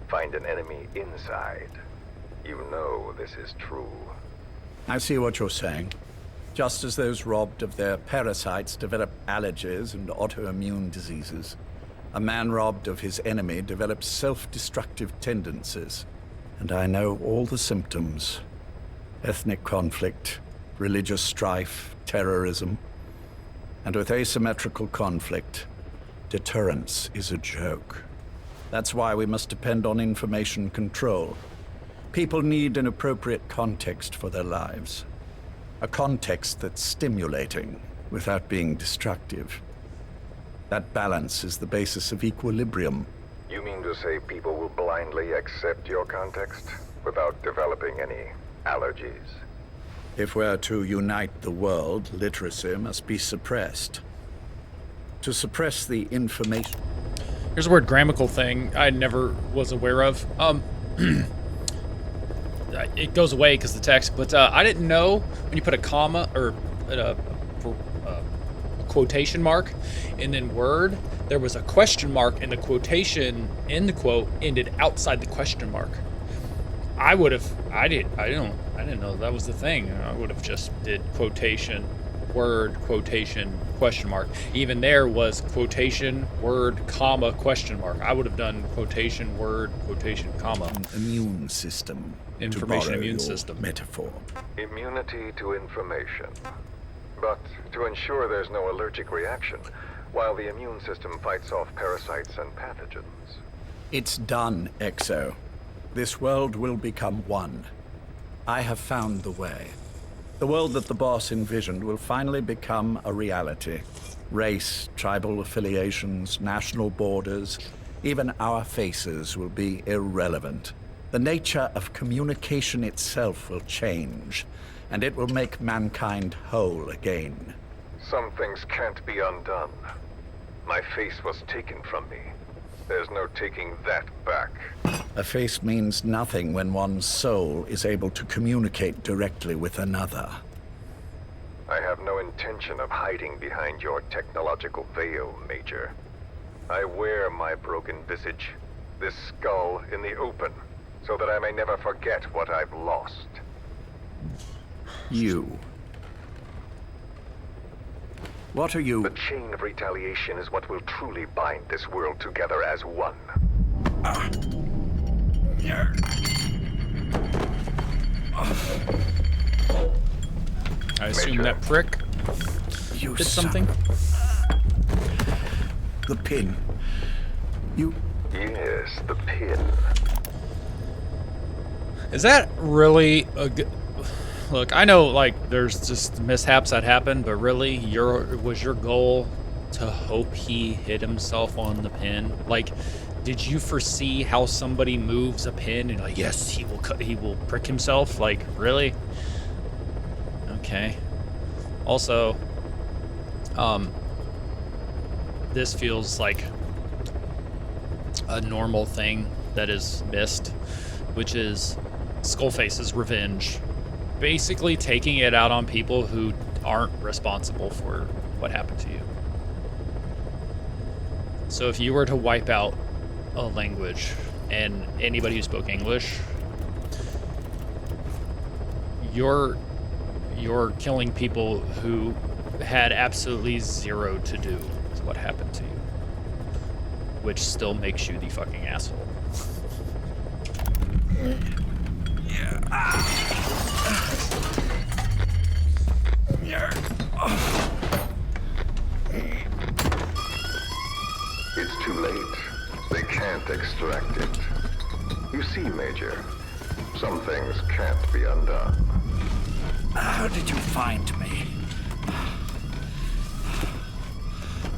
find an enemy inside. You know this is true. I see what you're saying. Just as those robbed of their parasites develop allergies and autoimmune diseases, a man robbed of his enemy develops self-destructive tendencies. And I know all the symptoms. Ethnic conflict, religious strife, terrorism. And with asymmetrical conflict, deterrence is a joke. That's why we must depend on information control. People need an appropriate context for their lives. A context that's stimulating without being destructive. That balance is the basis of equilibrium. You mean to say people will blindly accept your context without developing any allergies? If we're to unite the world, literacy must be suppressed. To suppress the information... Here's a weird grammatical thing I never was aware of. It goes away because the text, but I didn't know when you put a comma or a quotation mark and then word, there was a question mark and the quotation in the quote ended outside the question mark. I didn't know that was the thing. I would have just did quotation, word, quotation, question mark. Even there was quotation, word, comma, question mark. I would have done quotation, word, quotation, comma. Immune system. Information immune system. Metaphor. Immunity to information. But to ensure there's no allergic reaction, while the immune system fights off parasites and pathogens. It's done, Exo. This world will become one. I have found the way. The world that the boss envisioned will finally become a reality. Race, tribal affiliations, national borders, even our faces will be irrelevant. The nature of communication itself will change, and it will make mankind whole again. Some things can't be undone. My face was taken from me. There's no taking that back. A face means nothing when one's soul is able to communicate directly with another. I have no intention of hiding behind your technological veil, Major. I wear my broken visage, this skull, in the open, so that I may never forget what I've lost. You. What are you? The chain of retaliation is what will truly bind this world together as one. I assume that prick did something. The pin. You... Yes, the pin. Is that really a good... Look, I know, like, there's just mishaps that happen, but really, was your goal to hope he hit himself on the pin? Like, did you foresee how somebody moves a pin and like, yes, he will prick himself? Like, really? Okay. Also, this feels like a normal thing that is missed, which is Skullface's revenge. Basically taking it out on people who aren't responsible for what happened to you. So if you were to wipe out a language and anybody who spoke English, you're killing people who had absolutely zero to do with what happened to you, which still makes you the fucking asshole. It's too late. They can't extract it. You see, Major, some things can't be undone. How did you find me?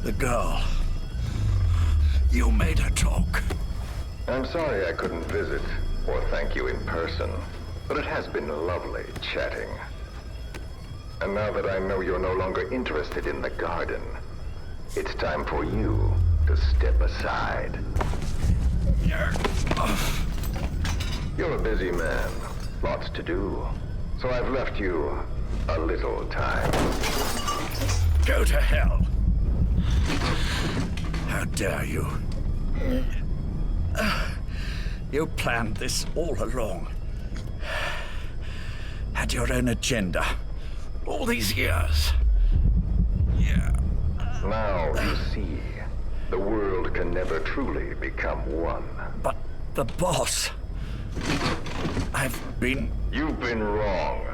The girl. You made her talk. I'm sorry I couldn't visit or thank you in person, but it has been lovely chatting. And now that I know you're no longer interested in the garden, it's time for you to step aside. You're a busy man, lots to do, so I've left you a little time. Go to hell. How dare you? You planned this all along. Had your own agenda. All these years. Now you see, the world can never truly become one. But the boss... You've been wrong.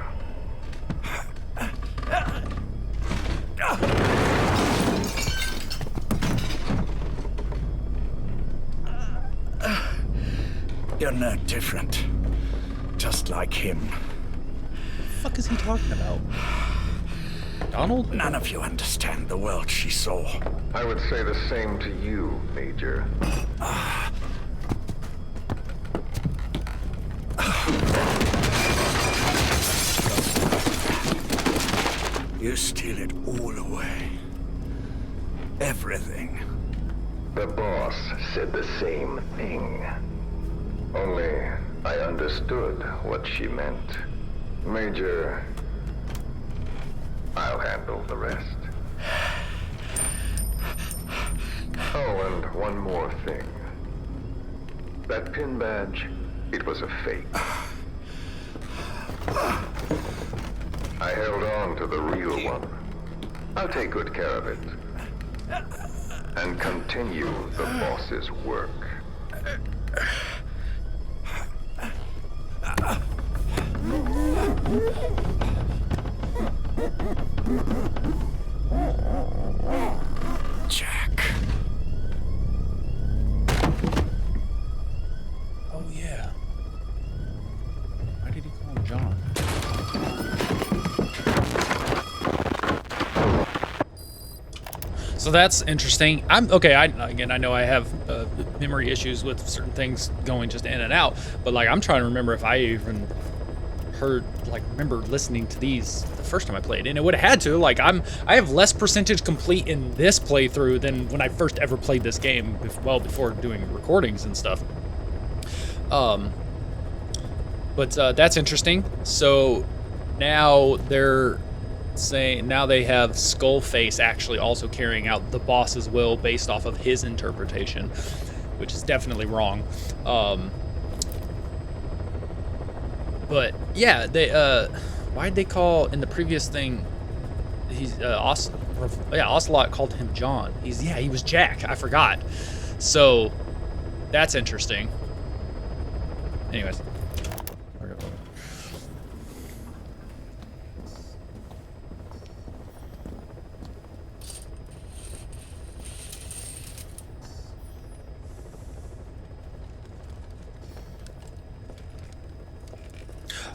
You're no different. Just like him. What the fuck is he talking about? Donald? None of you understand the world she saw. I would say the same to you, Major. You steal it all away. Everything. The boss said the same thing. Only I understood what she meant. Major, I'll handle the rest. Oh, and one more thing. That pin badge, it was a fake. I held on to the real one. I'll take good care of it. And continue the boss's work. Jack. Oh yeah. Why did he call him John? So that's interesting. I'm okay. I know I have memory issues with certain things going just in and out, but like I'm trying to remember if I even remember listening to these the first time I played, and it would have had to. Like I have less percentage complete in this playthrough than when I first ever played this game, before doing recordings and stuff. But that's interesting. So now they're saying they have Skullface actually also carrying out the boss's will based off of his interpretation, which is definitely wrong. But yeah, they why'd they call in the previous thing? He's Ocelot called him John. He was Jack. I forgot. So that's interesting. Anyways.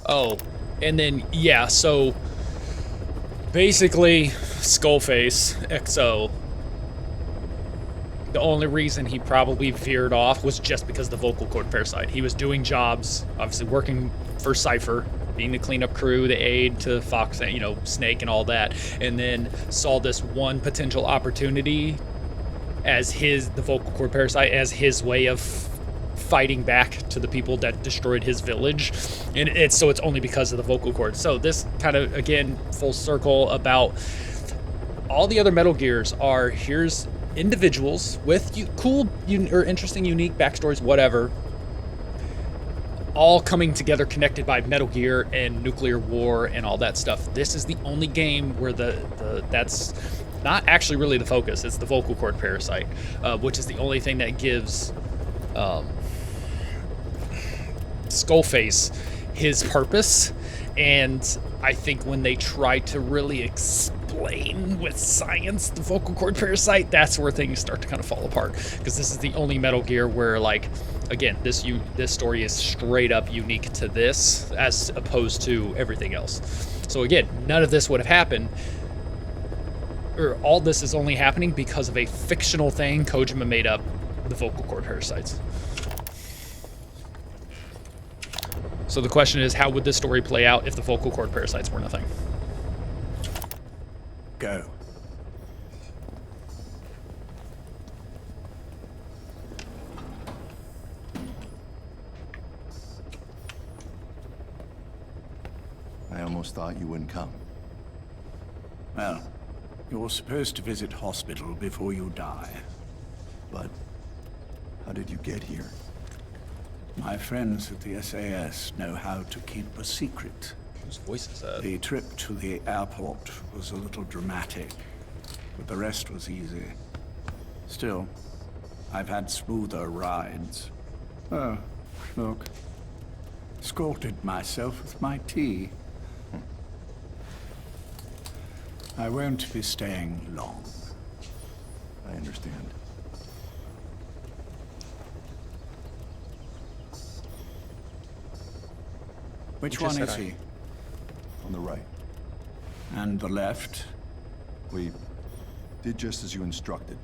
Oh, and then, yeah, so basically Skullface, XO, the only reason he probably veered off was just because of the vocal cord parasite. He was doing jobs, obviously working for Cypher, being the cleanup crew, the aide to Fox, Snake and all that, and then saw this one potential opportunity as the vocal cord parasite, as his way of fighting back to the people that destroyed his village, and it's only because of the vocal cord. So this kind of, again, full circle about all the other Metal Gears are, here's individuals with cool or interesting, unique backstories, whatever, all coming together, connected by Metal Gear and nuclear war and all that stuff. This is the only game where that's not actually really the focus. It's the vocal cord parasite, which is the only thing that gives Skullface his purpose. And I think when they try to really explain with science the vocal cord parasite, that's where things start to kind of fall apart, because this is the only Metal Gear where, like, again, this story is straight up unique to this as opposed to everything else. So again, none of this would have happened, or all this is only happening because of a fictional thing Kojima made up, the vocal cord parasites. So the question is, how would this story play out if the vocal cord parasites were nothing? Go. I almost thought you wouldn't come. Well, you're supposed to visit hospital before you die. But how did you get here? My friends at the SAS know how to keep a secret. Whose voice is that? The trip to the airport was a little dramatic, but the rest was easy. Still, I've had smoother rides. Oh, look. Escorted myself with my tea. I won't be staying long. I understand. Which one is he? On the right. And the left? We did just as you instructed.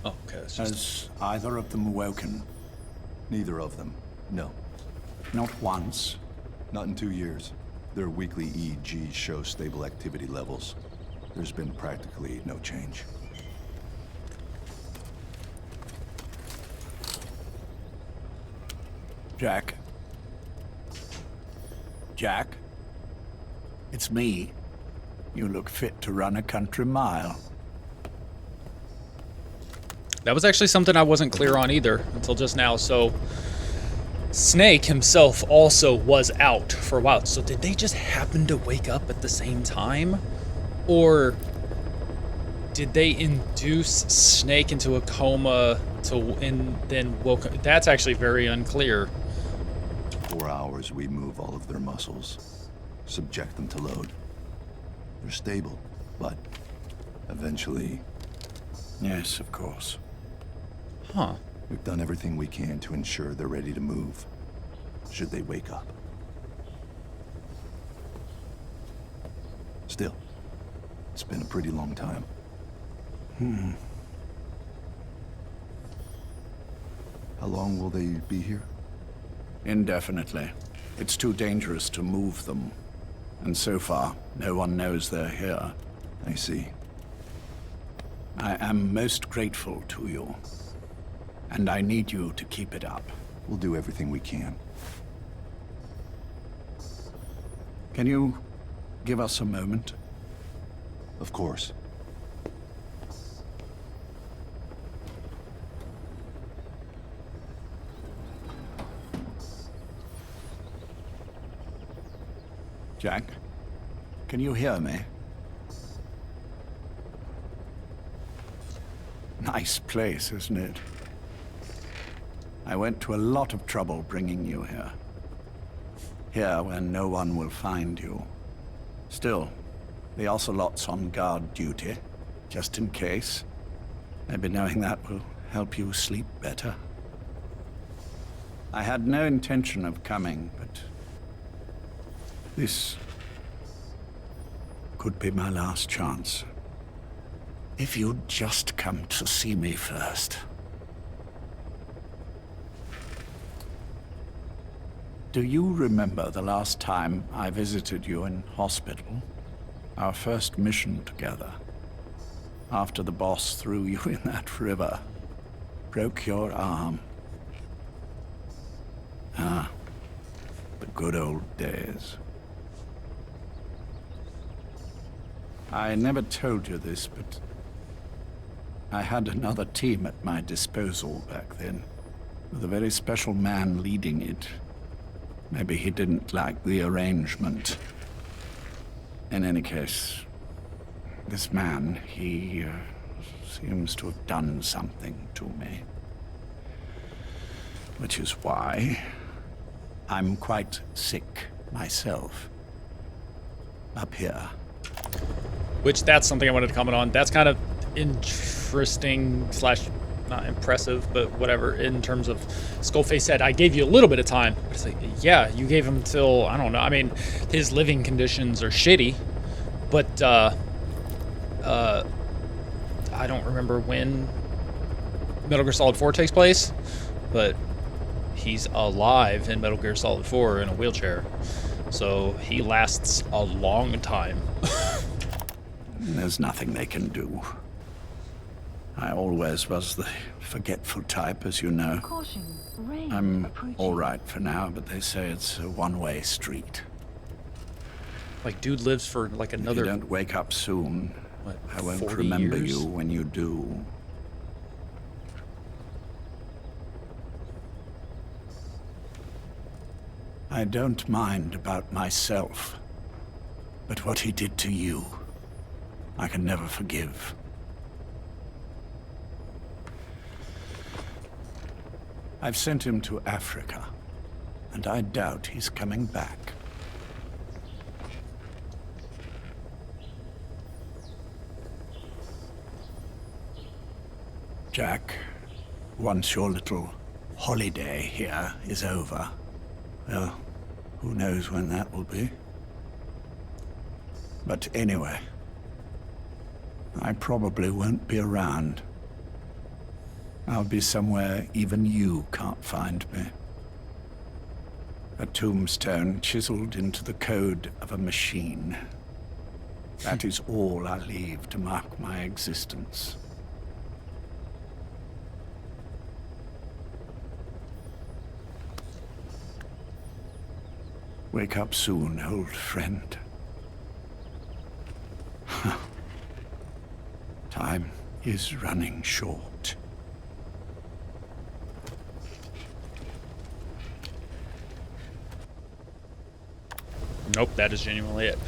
Oh, okay. Has either of them woken? Neither of them, no. Not once? Not in 2 years. Their weekly EEGs show stable activity levels. There's been practically no change. Jack? Jack? It's me. You look fit to run a country mile. That was actually something I wasn't clear on either until just now. So Snake himself also was out for a while. So did they just happen to wake up at the same time? Or did they induce Snake into a coma and then woke up? That's actually very unclear. 4 hours, we move all of their muscles, subject them to load. They're stable, but eventually... Yes, of course. Huh. We've done everything we can to ensure they're ready to move, should they wake up. Still, it's been a pretty long time. How long will they be here? Indefinitely. It's too dangerous to move them. And so far, no one knows they're here. I see. I am most grateful to you. And I need you to keep it up. We'll do everything we can. Can you give us a moment? Of course. Jack, can you hear me? Nice place, isn't it? I went to a lot of trouble bringing you here. Here where no one will find you. Still, the Ocelot's on guard duty, just in case. Maybe knowing that will help you sleep better. I had no intention of coming, but this could be my last chance. If you'd just come to see me first. Do you remember the last time I visited you in hospital? Our first mission together. After the boss threw you in that river. Broke your arm. Ah, the good old days. I never told you this, but I had another team at my disposal back then, with a very special man leading it. Maybe he didn't like the arrangement. In any case, this man, he seems to have done something to me. Which is why I'm quite sick myself. Up here. Which, that's something I wanted to comment on. That's kind of interesting slash not impressive, but whatever, in terms of Skullface said, I gave you a little bit of time. But it's like, yeah, you gave him till, I don't know. I mean, his living conditions are shitty, but I don't remember when Metal Gear Solid 4 takes place, but he's alive in Metal Gear Solid 4 in a wheelchair. So he lasts a long time. There's nothing they can do. I always was the forgetful type, as you know. Caution, rain I'm approaching. all right for now, but they say it's a one-way street. Like, dude lives for like another... If you don't wake up soon, what, I won't 40 remember years? you when you do. I don't mind about myself, but what he did to you, I can never forgive. I've sent him to Africa, and I doubt he's coming back. Jack, once your little holiday here is over, well, who knows when that will be? But anyway, I probably won't be around. I'll be somewhere even you can't find me. A tombstone chiseled into the code of a machine. That is all I leave to mark my existence. Wake up soon, old friend. Time is running short. Nope, that is genuinely it.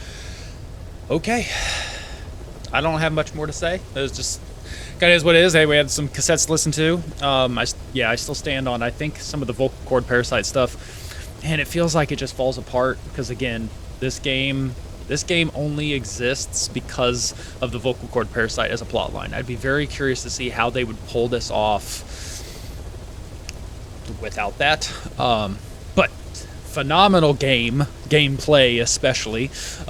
Okay. I don't have much more to say. It was just kind of is what it is. Hey, we had some cassettes to listen to. I still stand on, I think, some of the vocal cord parasite stuff. And it feels like it just falls apart because, again, this game only exists because of the vocal cord parasite as a plot line. I'd be very curious to see how they would pull this off without that. But phenomenal gameplay especially. It's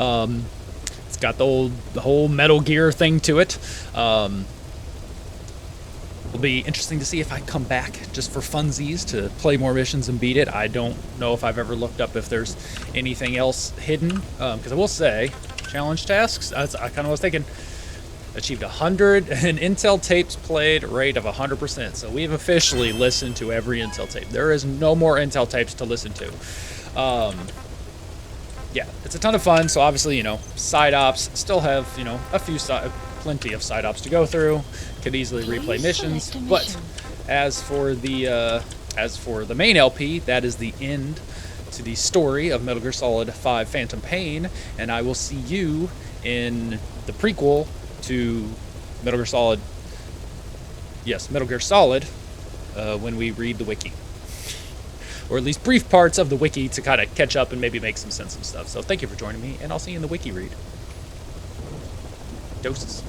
got the whole Metal Gear thing to it. It'll be interesting to see if I come back just for funsies to play more missions and beat it. I don't know if I've ever looked up if there's anything else hidden, because I will say, challenge tasks, I kind of was thinking, achieved 100, an Intel tapes played rate of 100%. So we've officially listened to every Intel tape. There is no more Intel tapes to listen to. Yeah, it's a ton of fun. So obviously, you know, side ops still have, you know, plenty of side ops to go through. Could easily replay missions. But as for the main LP, that is the end to the story of Metal Gear Solid 5 Phantom Pain, and I will see you in the prequel to Metal Gear Solid. Yes, Metal Gear Solid, when we read the wiki. Or at least brief parts of the wiki to kind of catch up and maybe make some sense of stuff. So thank you for joining me, and I'll see you in the wiki read. Doses.